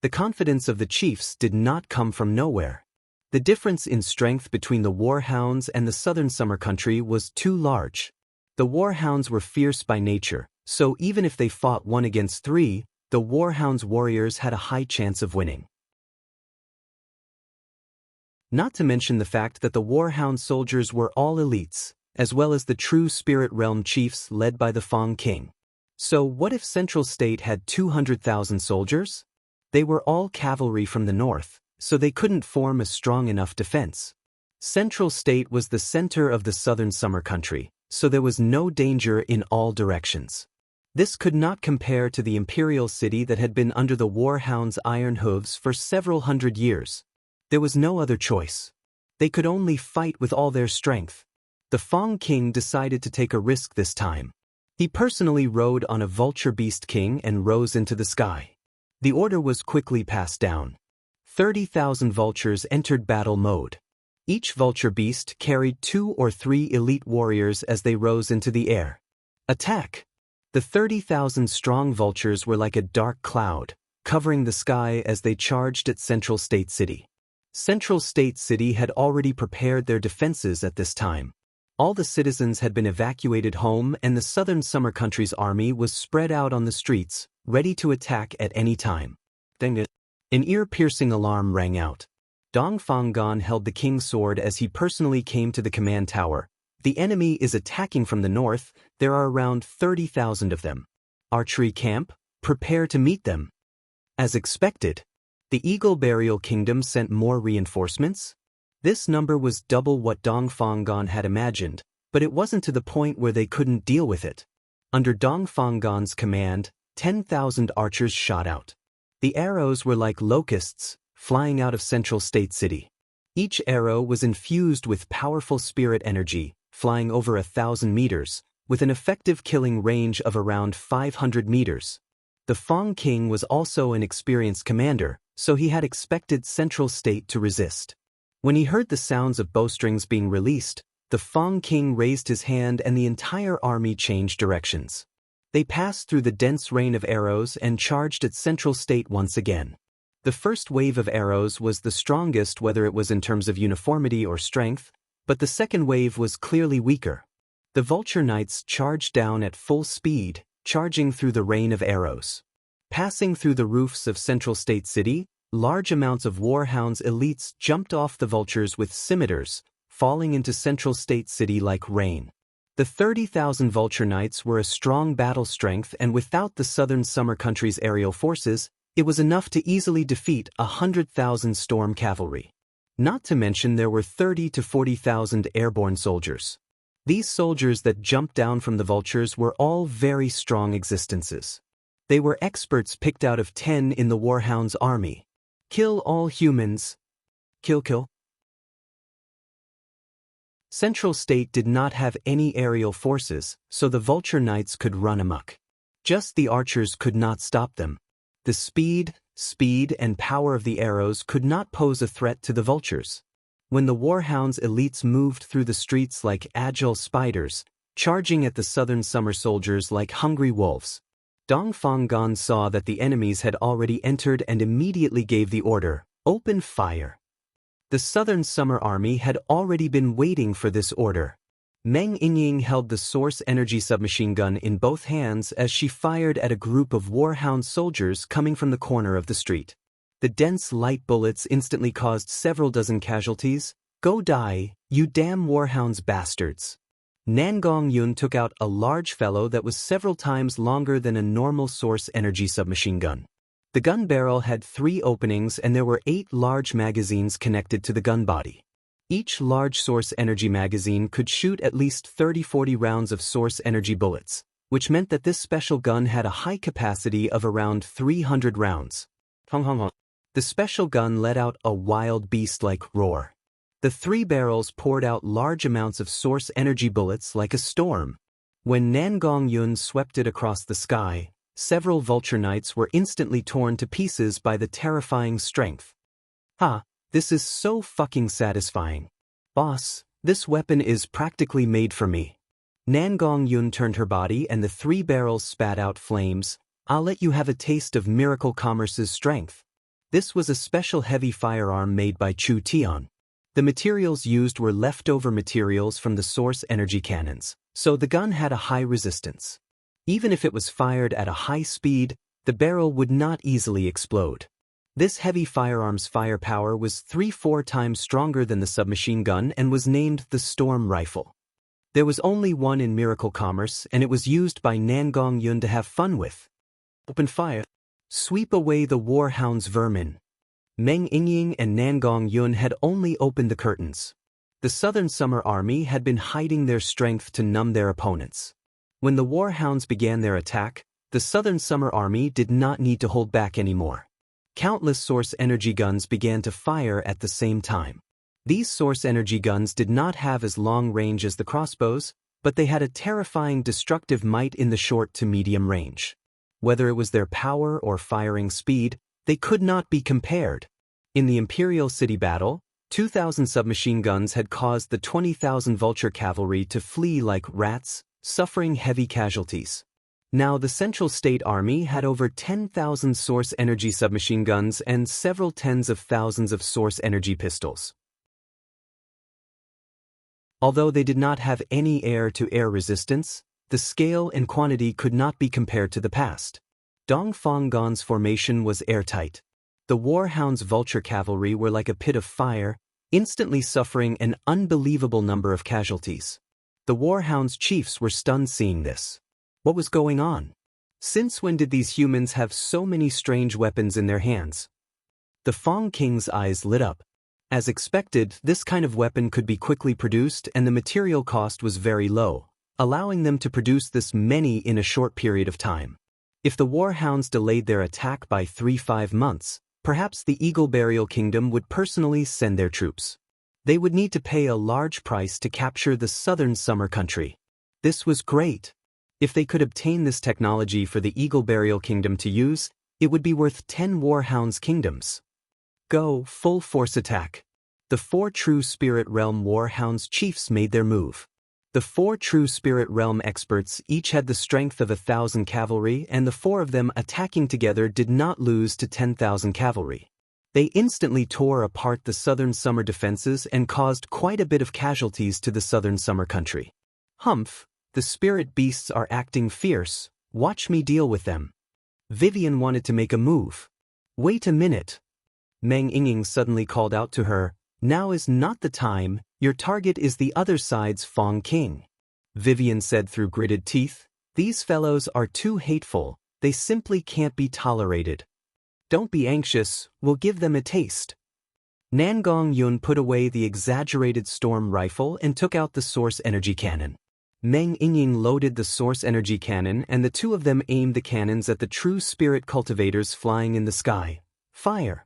The confidence of the chiefs did not come from nowhere. The difference in strength between the warhounds and the southern summer country was too large. The warhounds were fierce by nature, so even if they fought 1 against 3, the warhounds' warriors had a high chance of winning. Not to mention the fact that the warhound soldiers were all elites, as well as the true Spirit Realm chiefs led by the Fong King. So what if Central State had 200,000 soldiers? They were all cavalry from the north, so they couldn't form a strong enough defense. Central State was the center of the southern summer country, so there was no danger in all directions. This could not compare to the imperial city that had been under the warhounds' iron hooves for several hundred years. There was no other choice. They could only fight with all their strength. The Fong King decided to take a risk this time. He personally rode on a vulture beast king and rose into the sky. The order was quickly passed down. 30,000 vultures entered battle mode. Each vulture beast carried 2 or 3 elite warriors as they rose into the air. Attack! The 30,000 strong vultures were like a dark cloud, covering the sky as they charged at Central State City. Central State City had already prepared their defenses at this time. All the citizens had been evacuated home and the southern summer country's army was spread out on the streets, ready to attack at any time. Dang it. An ear-piercing alarm rang out. Dongfanggan held the king's sword as he personally came to the command tower. The enemy is attacking from the north. There are around 30,000 of them. Archery camp, prepare to meet them. As expected, the Eagle Burial Kingdom sent more reinforcements. This number was double what Dongfanggan had imagined, but it wasn't to the point where they couldn't deal with it. Under Dongfanggan's command, 10,000 archers shot out. The arrows were like locusts, flying out of Central State City. Each arrow was infused with powerful spirit energy, flying over 1,000 meters, with an effective killing range of around 500 meters. The Fong King was also an experienced commander, so he had expected Central State to resist. When he heard the sounds of bowstrings being released, the Fong King raised his hand and the entire army changed directions. They passed through the dense rain of arrows and charged at Central State once again. The first wave of arrows was the strongest whether it was in terms of uniformity or strength, but the second wave was clearly weaker. The Vulture Knights charged down at full speed, charging through the rain of arrows. Passing through the roofs of Central State City, large amounts of Warhounds elites jumped off the vultures with scimitars, falling into Central State City like rain. The 30,000 Vulture Knights were a strong battle strength, and without the Southern Summer Country's aerial forces, it was enough to easily defeat 100,000 storm cavalry. Not to mention there were 30 to 40,000 airborne soldiers. These soldiers that jumped down from the vultures were all very strong existences. They were experts picked out of 10 in the Warhound's army. Kill all humans. Kill kill. Central State did not have any aerial forces, so the Vulture Knights could run amok. Just the archers could not stop them. The speed, and power of the arrows could not pose a threat to the vultures. When the Warhound's elites moved through the streets like agile spiders, charging at the Southern Summer soldiers like hungry wolves, Dong Fanggan saw that the enemies had already entered and immediately gave the order, "Open fire." The Southern Summer Army had already been waiting for this order. Meng Yingying held the source energy submachine gun in both hands as she fired at a group of Warhound soldiers coming from the corner of the street. The dense light bullets instantly caused several dozen casualties. "Go die, you damn Warhounds bastards." Nangong Yun took out a large fellow that was several times longer than a normal source energy submachine gun. The gun barrel had 3 openings and there were 8 large magazines connected to the gun body. Each large source energy magazine could shoot at least 30-40 rounds of source energy bullets, which meant that this special gun had a high capacity of around 300 rounds. The special gun let out a wild beast-like roar. The 3 barrels poured out large amounts of source energy bullets like a storm. When Nangong Yun swept it across the sky, several Vulture Knights were instantly torn to pieces by the terrifying strength. This is so fucking satisfying. Boss, this weapon is practically made for me. Nangong Yun turned her body and the 3 barrels spat out flames. "I'll let you have a taste of Miracle Commerce's strength." This was a special heavy firearm made by Chu Tian. The materials used were leftover materials from the source energy cannons, so the gun had a high resistance. Even if it was fired at a high speed, the barrel would not easily explode. This heavy firearm's firepower was 3-4 times stronger than the submachine gun and was named the Storm Rifle. There was only one in Miracle Commerce, and it was used by Nangong Yun to have fun with. "Open fire. Sweep away the Warhound's vermin." Meng Yingying and Nangong Yun had only opened the curtains. The Southern Summer Army had been hiding their strength to numb their opponents. When the Warhounds began their attack, the Southern Summer Army did not need to hold back anymore. Countless source energy guns began to fire at the same time. These source energy guns did not have as long range as the crossbows, but they had a terrifying destructive might in the short to medium range. Whether it was their power or firing speed, they could not be compared. In the Imperial City battle, 2,000 submachine guns had caused the 20,000 Vulture cavalry to flee like rats, suffering heavy casualties. Now the Central State Army had over 10,000 source energy submachine guns and several tens of thousands of source energy pistols. Although they did not have any air-to-air resistance, the scale and quantity could not be compared to the past. Dong Fanggan's formation was airtight. The Warhound's Vulture cavalry were like a pit of fire, instantly suffering an unbelievable number of casualties. The Warhound's chiefs were stunned seeing this. What was going on? Since when did these humans have so many strange weapons in their hands? The Fang King's eyes lit up. As expected, this kind of weapon could be quickly produced and the material cost was very low, allowing them to produce this many in a short period of time. If the Warhounds delayed their attack by 3-5 months, perhaps the Eagle Burial Kingdom would personally send their troops. They would need to pay a large price to capture the Southern Summer Country. This was great. If they could obtain this technology for the Eagle Burial Kingdom to use, it would be worth 10 Warhounds' kingdoms. Go, full force attack. The 4 True Spirit Realm Warhounds chiefs made their move. The 4 True Spirit Realm experts each had the strength of 1,000 cavalry, and the 4 of them attacking together did not lose to 10,000 cavalry. They instantly tore apart the Southern Summer defenses and caused quite a bit of casualties to the Southern Summer Country. Humph. The spirit beasts are acting fierce, watch me deal with them. Vivian wanted to make a move. Wait a minute. Meng Yingying suddenly called out to her, "Now is not the time, Your target is the other side's Fong King. Vivian said through gritted teeth. These fellows are too hateful, they simply can't be tolerated. Don't be anxious, we'll give them a taste. Nangong Yun put away the exaggerated storm rifle and took out the source energy cannon. Meng Yingying loaded the source energy cannon and the two of them aimed the cannons at the true spirit cultivators flying in the sky. Fire!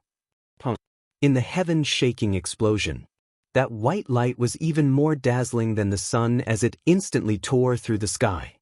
Punk! In the heaven-shaking explosion. That white light was even more dazzling than the sun as it instantly tore through the sky.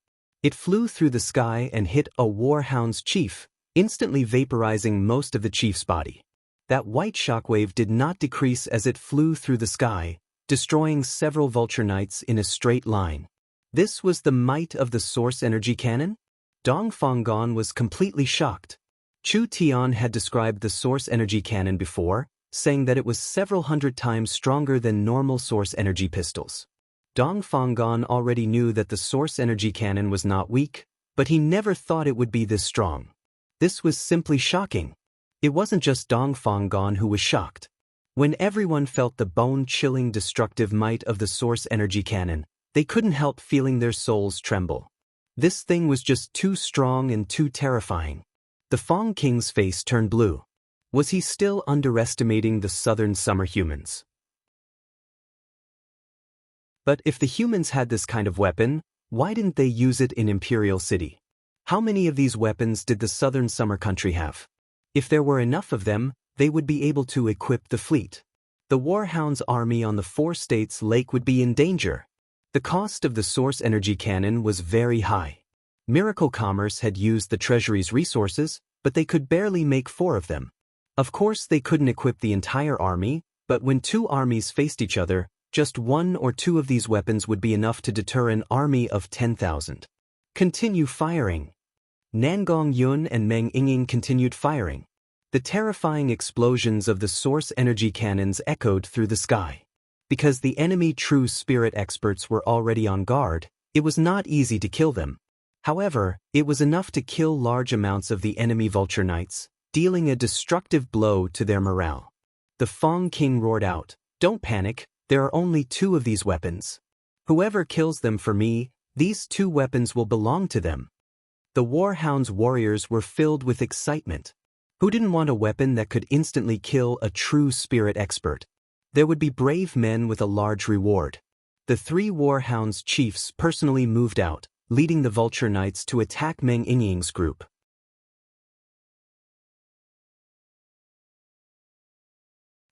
It flew through the sky and hit a warhound's chief, instantly vaporizing most of the chief's body. That white shockwave did not decrease as it flew through the sky, destroying several vulture knights in a straight line. This was the might of the source energy cannon? Dong Fanggon was completely shocked. Chu Tian had described the source energy cannon before, saying that it was several hundred times stronger than normal source energy pistols. Dong Fanggon already knew that the source energy cannon was not weak, but he never thought it would be this strong. This was simply shocking. It wasn't just Dong Fanggon who was shocked. When everyone felt the bone-chilling destructive might of the source energy cannon, they couldn't help feeling their souls tremble. This thing was just too strong and too terrifying. The Fong King's face turned blue. Was he still underestimating the southern summer humans? But if the humans had this kind of weapon, why didn't they use it in Imperial City? How many of these weapons did the southern summer country have? If there were enough of them, they would be able to equip the fleet. The Warhound's army on the four states' lake would be in danger. The cost of the source energy cannon was very high. Miracle Commerce had used the treasury's resources, but they could barely make 4 of them. Of course, they couldn't equip the entire army, but when 2 armies faced each other, just 1 or 2 of these weapons would be enough to deter an army of 10,000. Continue firing. Nangong Yun and Meng Yingying continued firing. The terrifying explosions of the source energy cannons echoed through the sky. Because the enemy true spirit experts were already on guard, it was not easy to kill them. However, it was enough to kill large amounts of the enemy vulture knights, dealing a destructive blow to their morale. The Fong King roared out, "Don't panic. There are only 2 of these weapons. Whoever kills them for me, these 2 weapons will belong to them." The Warhound's warriors were filled with excitement. Who didn't want a weapon that could instantly kill a true spirit expert? There would be brave men with a large reward. The 3 Warhound's chiefs personally moved out, leading the vulture knights to attack Meng Yingying's group.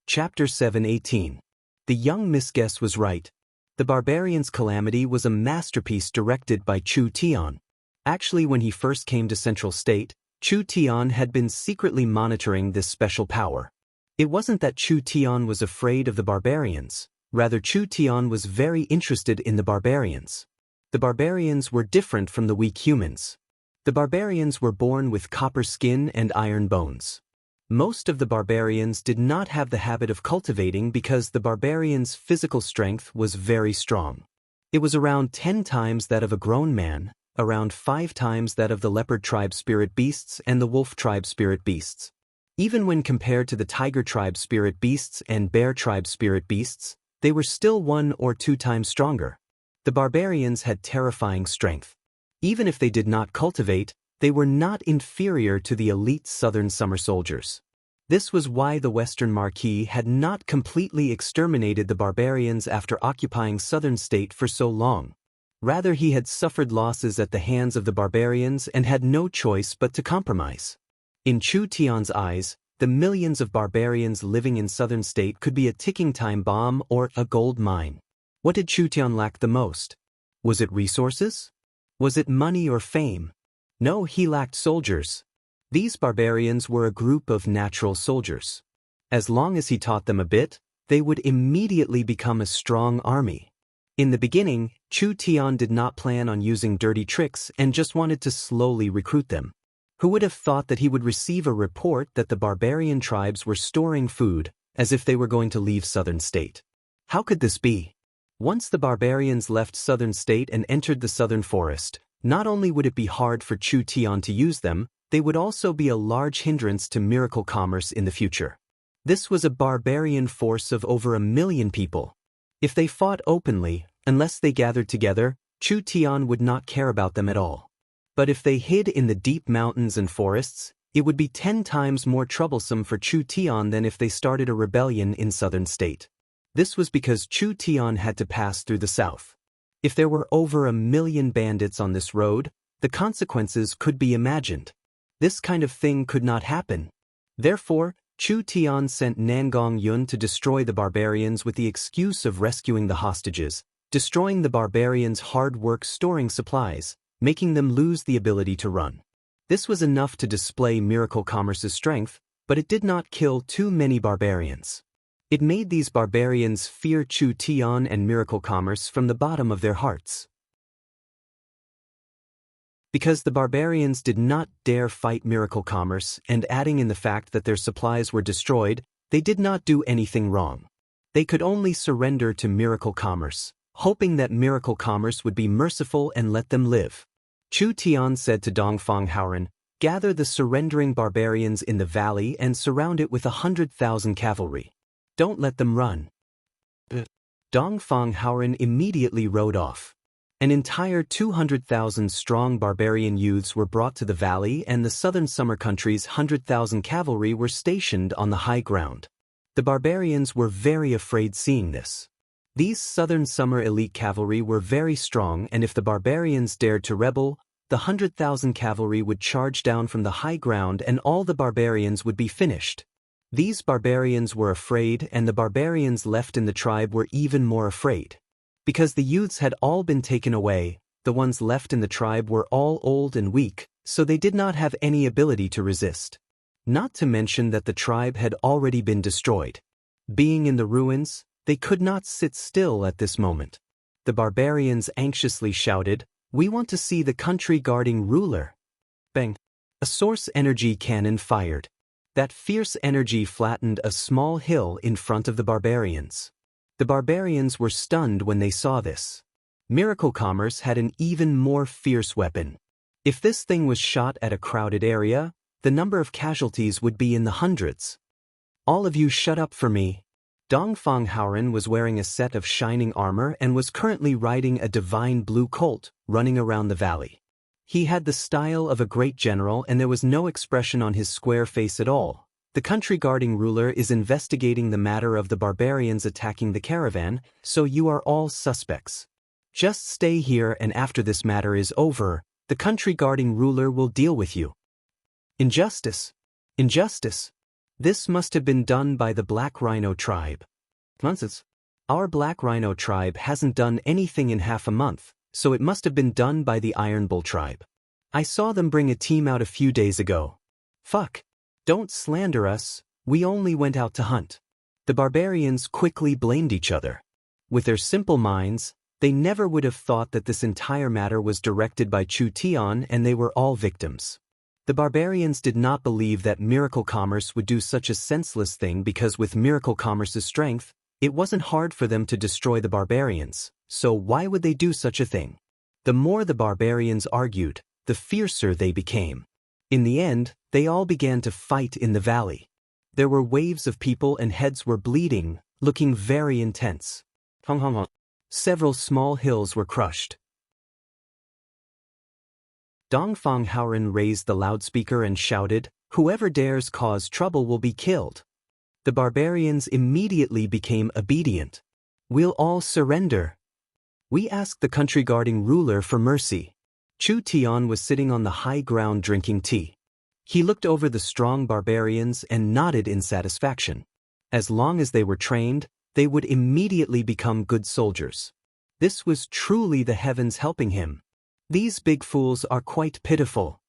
Chapter 7:18. The young misguess was right. The Barbarian's Calamity was a masterpiece directed by Chu Tian. Actually, when he first came to Central State, Chu Tian had been secretly monitoring this special power. It wasn't that Chu Tian was afraid of the barbarians, rather Chu Tian was very interested in the barbarians. The barbarians were different from the weak humans. The barbarians were born with copper skin and iron bones. Most of the barbarians did not have the habit of cultivating because the barbarians' physical strength was very strong. It was around 10 times that of a grown man, around 5 times that of the leopard tribe spirit beasts and the wolf tribe spirit beasts. Even when compared to the tiger tribe spirit beasts and bear tribe spirit beasts, they were still 1 or 2 times stronger. The barbarians had terrifying strength. Even if they did not cultivate, they were not inferior to the elite southern summer soldiers. This was why the Western Marquis had not completely exterminated the barbarians after occupying southern state for so long. Rather, he had suffered losses at the hands of the barbarians and had no choice but to compromise. In Chu Tian's eyes, the millions of barbarians living in southern state could be a ticking time bomb or a gold mine. What did Chu Tian lack the most? Was it resources? Was it money or fame? No, he lacked soldiers. These barbarians were a group of natural soldiers. As long as he taught them a bit, they would immediately become a strong army. In the beginning, Chu Tian did not plan on using dirty tricks and just wanted to slowly recruit them. Who would have thought that he would receive a report that the barbarian tribes were storing food, as if they were going to leave southern state? How could this be? Once the barbarians left southern state and entered the southern forest, not only would it be hard for Chu Tian to use them, they would also be a large hindrance to miracle commerce in the future. This was a barbarian force of over 1 million people. If they fought openly, unless they gathered together, Chu Tian would not care about them at all. But if they hid in the deep mountains and forests, it would be 10 times more troublesome for Chu Tian than if they started a rebellion in southern state. This was because Chu Tian had to pass through the south. If there were over 1 million bandits on this road, the consequences could be imagined. This kind of thing could not happen. Therefore, Chu Tian sent Nangong Yun to destroy the barbarians with the excuse of rescuing the hostages, destroying the barbarians' hard work storing supplies, making them lose the ability to run. This was enough to display Miracle Commerce's strength, but it did not kill too many barbarians. It made these barbarians fear Chu Tian and Miracle Commerce from the bottom of their hearts. Because the barbarians did not dare fight Miracle Commerce, and adding in the fact that their supplies were destroyed, they did not do anything wrong. They could only surrender to Miracle Commerce, hoping that Miracle Commerce would be merciful and let them live. Chu Tian said to Dongfang Haoren, "Gather the surrendering barbarians in the valley and surround it with 100,000 cavalry. Don't let them run." Dongfang Haoren immediately rode off. An entire 200,000 strong barbarian youths were brought to the valley, and the southern summer country's 100,000 cavalry were stationed on the high ground. The barbarians were very afraid seeing this. These southern summer elite cavalry were very strong, and if the barbarians dared to rebel, the 100,000 cavalry would charge down from the high ground and all the barbarians would be finished. These barbarians were afraid, and the barbarians left in the tribe were even more afraid. Because the youths had all been taken away, the ones left in the tribe were all old and weak, so they did not have any ability to resist. Not to mention that the tribe had already been destroyed. Being in the ruins, they could not sit still at this moment. The barbarians anxiously shouted, "We want to see the country guarding ruler." Bang! A source energy cannon fired. That fierce energy flattened a small hill in front of the barbarians. The barbarians were stunned when they saw this. Miracle Commerce had an even more fierce weapon. If this thing was shot at a crowded area, the number of casualties would be in the hundreds. "All of you shut up for me." Dongfang Haoren was wearing a set of shining armor and was currently riding a divine blue colt, running around the valley. He had the style of a great general, and there was no expression on his square face at all. The country guarding ruler is investigating the matter of the barbarians attacking the caravan, so you are all suspects. Just stay here, and after this matter is over, the country guarding ruler will deal with you. Injustice! Injustice! This must have been done by the Black Rhino tribe. Nonsense. Our Black Rhino tribe hasn't done anything in half a month, so it must have been done by the Iron Bull tribe. I saw them bring a team out a few days ago. Fuck. Don't slander us, we only went out to hunt. The barbarians quickly blamed each other. With their simple minds, they never would have thought that this entire matter was directed by Chu Tian, and they were all victims. The barbarians did not believe that Miracle Commerce would do such a senseless thing, because with Miracle Commerce's strength, it wasn't hard for them to destroy the barbarians, so why would they do such a thing? The more the barbarians argued, the fiercer they became. In the end, they all began to fight in the valley. There were waves of people and heads were bleeding, looking very intense. Several small hills were crushed. Dongfang Haoren raised the loudspeaker and shouted, "Whoever dares cause trouble will be killed." The barbarians immediately became obedient. "We'll all surrender. We ask the country guarding ruler for mercy." Chu Tian was sitting on the high ground drinking tea. He looked over the strong barbarians and nodded in satisfaction. As long as they were trained, they would immediately become good soldiers. This was truly the heavens helping him. These big fools are quite pitiful.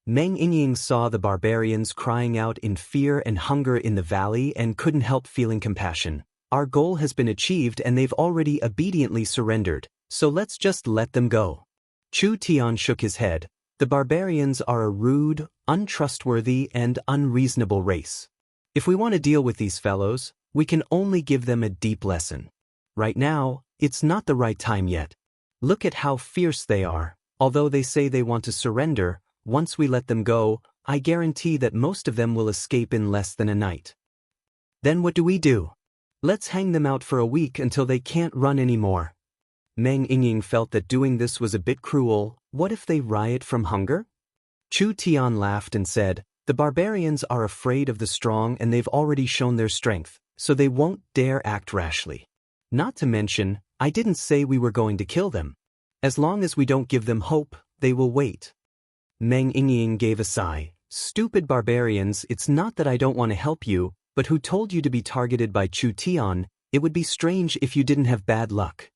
Meng Yingying saw the barbarians crying out in fear and hunger in the valley and couldn't help feeling compassion. Our goal has been achieved and they've already obediently surrendered, so let's just let them go. Chu Tian shook his head. The barbarians are a rude, untrustworthy, and unreasonable race. If we want to deal with these fellows, we can only give them a deep lesson. Right now, it's not the right time yet. Look at how fierce they are. Although they say they want to surrender, once we let them go, I guarantee that most of them will escape in less than a night. Then what do we do? Let's hang them out for a week until they can't run anymore. Meng Yingying felt that doing this was a bit cruel. What if they riot from hunger? Chu Tian laughed and said, the barbarians are afraid of the strong and they've already shown their strength, so they won't dare act rashly. Not to mention, I didn't say we were going to kill them. As long as we don't give them hope, they will wait. Meng Yingying gave a sigh. Stupid barbarians, it's not that I don't want to help you, but who told you to be targeted by Chu Tian? It would be strange if you didn't have bad luck.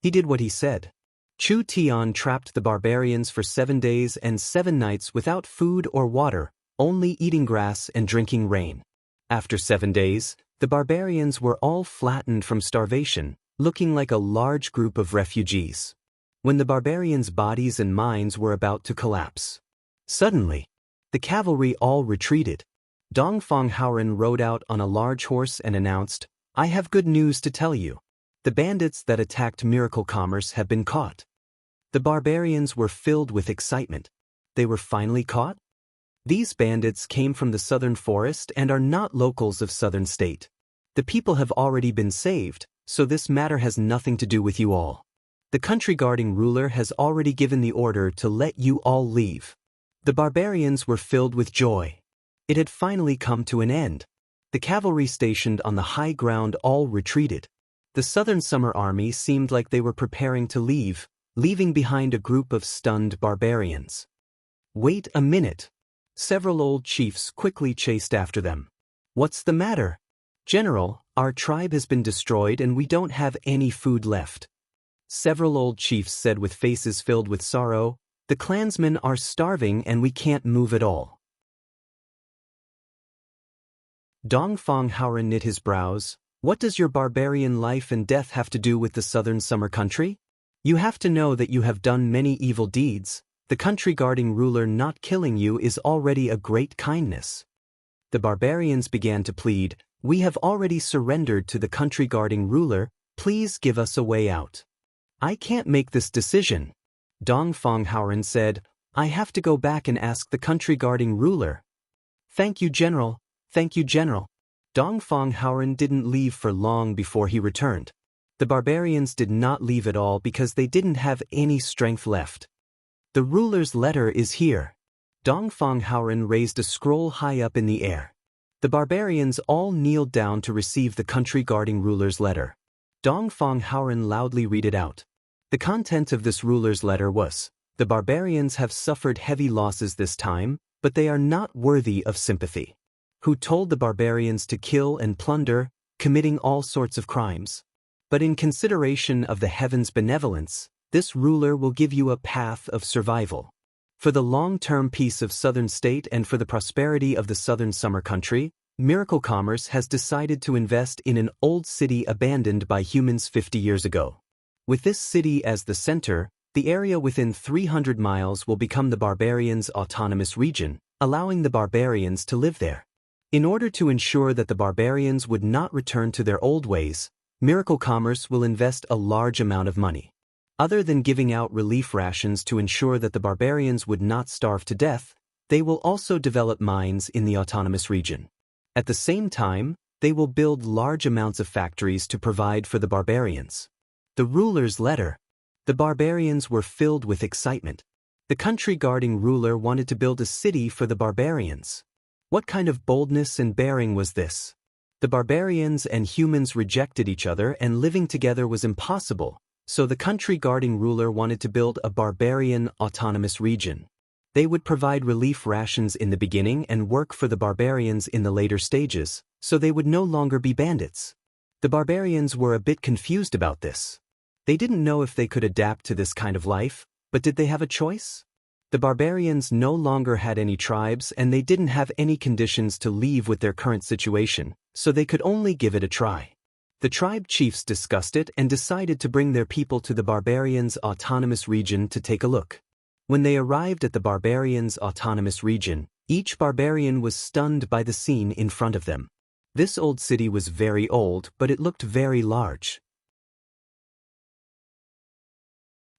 He did what he said. Chu Tian trapped the barbarians for 7 days and 7 nights without food or water, only eating grass and drinking rain. After 7 days, the barbarians were all flattened from starvation, looking like a large group of refugees. When the barbarians' bodies and minds were about to collapse, suddenly, the cavalry all retreated. Dongfang Haoren rode out on a large horse and announced, I have good news to tell you. The bandits that attacked Miracle Commerce have been caught. The barbarians were filled with excitement. They were finally caught? These bandits came from the southern forest and are not locals of southern state. The people have already been saved, so this matter has nothing to do with you all. The country guarding ruler has already given the order to let you all leave. The barbarians were filled with joy. It had finally come to an end. The cavalry stationed on the high ground all retreated. The Southern Summer Army seemed like they were preparing to leave, leaving behind a group of stunned barbarians. Wait a minute. Several old chiefs quickly chased after them. What's the matter? General, our tribe has been destroyed and we don't have any food left. Several old chiefs said with faces filled with sorrow, the clansmen are starving and we can't move at all. Dongfang Haoren knit his brows. What does your barbarian life and death have to do with the southern summer country? You have to know that you have done many evil deeds. The country guarding ruler not killing you is already a great kindness. The barbarians began to plead, we have already surrendered to the country guarding ruler, please give us a way out. I can't make this decision. Dongfang Haoren said, I have to go back and ask the country guarding ruler. Thank you, General. Thank you, General. Dongfang Haoren didn't leave for long before he returned. The barbarians did not leave at all because they didn't have any strength left. The ruler's letter is here. Dongfang Haoren raised a scroll high up in the air. The barbarians all kneeled down to receive the country guarding ruler's letter. Dongfang Haoren loudly read it out. The content of this ruler's letter was, the barbarians have suffered heavy losses this time, but they are not worthy of sympathy. Who told the barbarians to kill and plunder, committing all sorts of crimes. But in consideration of the heavens' benevolence, this ruler will give you a path of survival. For the long-term peace of southern state and for the prosperity of the southern summer country, Miracle Commerce has decided to invest in an old city abandoned by humans 50 years ago. With this city as the center, the area within 300 miles will become the barbarians' autonomous region, allowing the barbarians to live there. In order to ensure that the barbarians would not return to their old ways, Miracle Commerce will invest a large amount of money. Other than giving out relief rations to ensure that the barbarians would not starve to death, they will also develop mines in the autonomous region. At the same time, they will build large amounts of factories to provide for the barbarians. The ruler's letter. The barbarians were filled with excitement. The country guarding ruler wanted to build a city for the barbarians. What kind of boldness and bearing was this? The barbarians and humans rejected each other and living together was impossible, so the country guarding ruler wanted to build a barbarian autonomous region. They would provide relief rations in the beginning and work for the barbarians in the later stages, so they would no longer be bandits. The barbarians were a bit confused about this. They didn't know if they could adapt to this kind of life, but did they have a choice? The barbarians no longer had any tribes and they didn't have any conditions to leave with their current situation, so they could only give it a try. The tribe chiefs discussed it and decided to bring their people to the barbarians' autonomous region to take a look. When they arrived at the barbarians' autonomous region, each barbarian was stunned by the scene in front of them. This old city was very old, but it looked very large.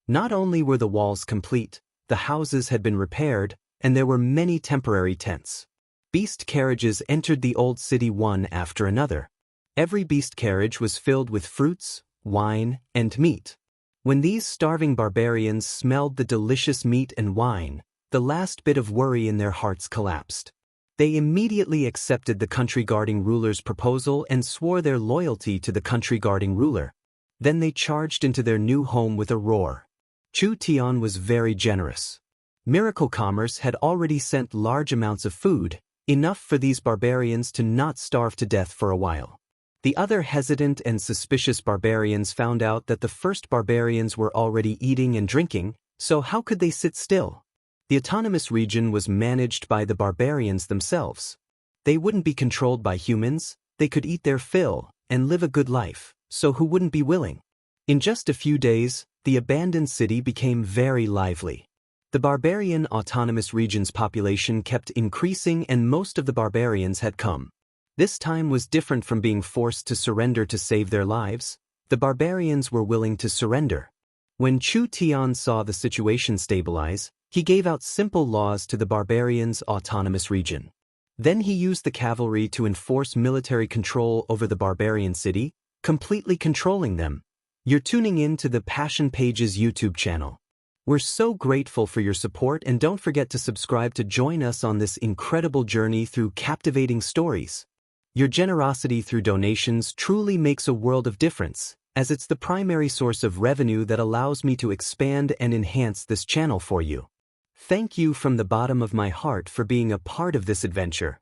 Not only were the walls complete, the houses had been repaired, and there were many temporary tents. Beast carriages entered the old city one after another. Every beast carriage was filled with fruits, wine, and meat. When these starving barbarians smelled the delicious meat and wine, the last bit of worry in their hearts collapsed. They immediately accepted the country-guarding ruler's proposal and swore their loyalty to the country-guarding ruler. Then they charged into their new home with a roar. Chu Tian was very generous. Miracle Commerce had already sent large amounts of food, enough for these barbarians to not starve to death for a while. The other hesitant and suspicious barbarians found out that the first barbarians were already eating and drinking, so how could they sit still? The autonomous region was managed by the barbarians themselves. They wouldn't be controlled by humans, they could eat their fill and live a good life, so who wouldn't be willing? In just a few days, the abandoned city became very lively. The barbarian autonomous region's population kept increasing and most of the barbarians had come. This time was different from being forced to surrender to save their lives. The barbarians were willing to surrender. When Chu Tian saw the situation stabilize, he gave out simple laws to the barbarians' autonomous region. Then he used the cavalry to enforce military control over the barbarian city, completely controlling them. You're tuning in to the Passion Pages YouTube channel. We're so grateful for your support and don't forget to subscribe to join us on this incredible journey through captivating stories. Your generosity through donations truly makes a world of difference, as it's the primary source of revenue that allows me to expand and enhance this channel for you. Thank you from the bottom of my heart for being a part of this adventure.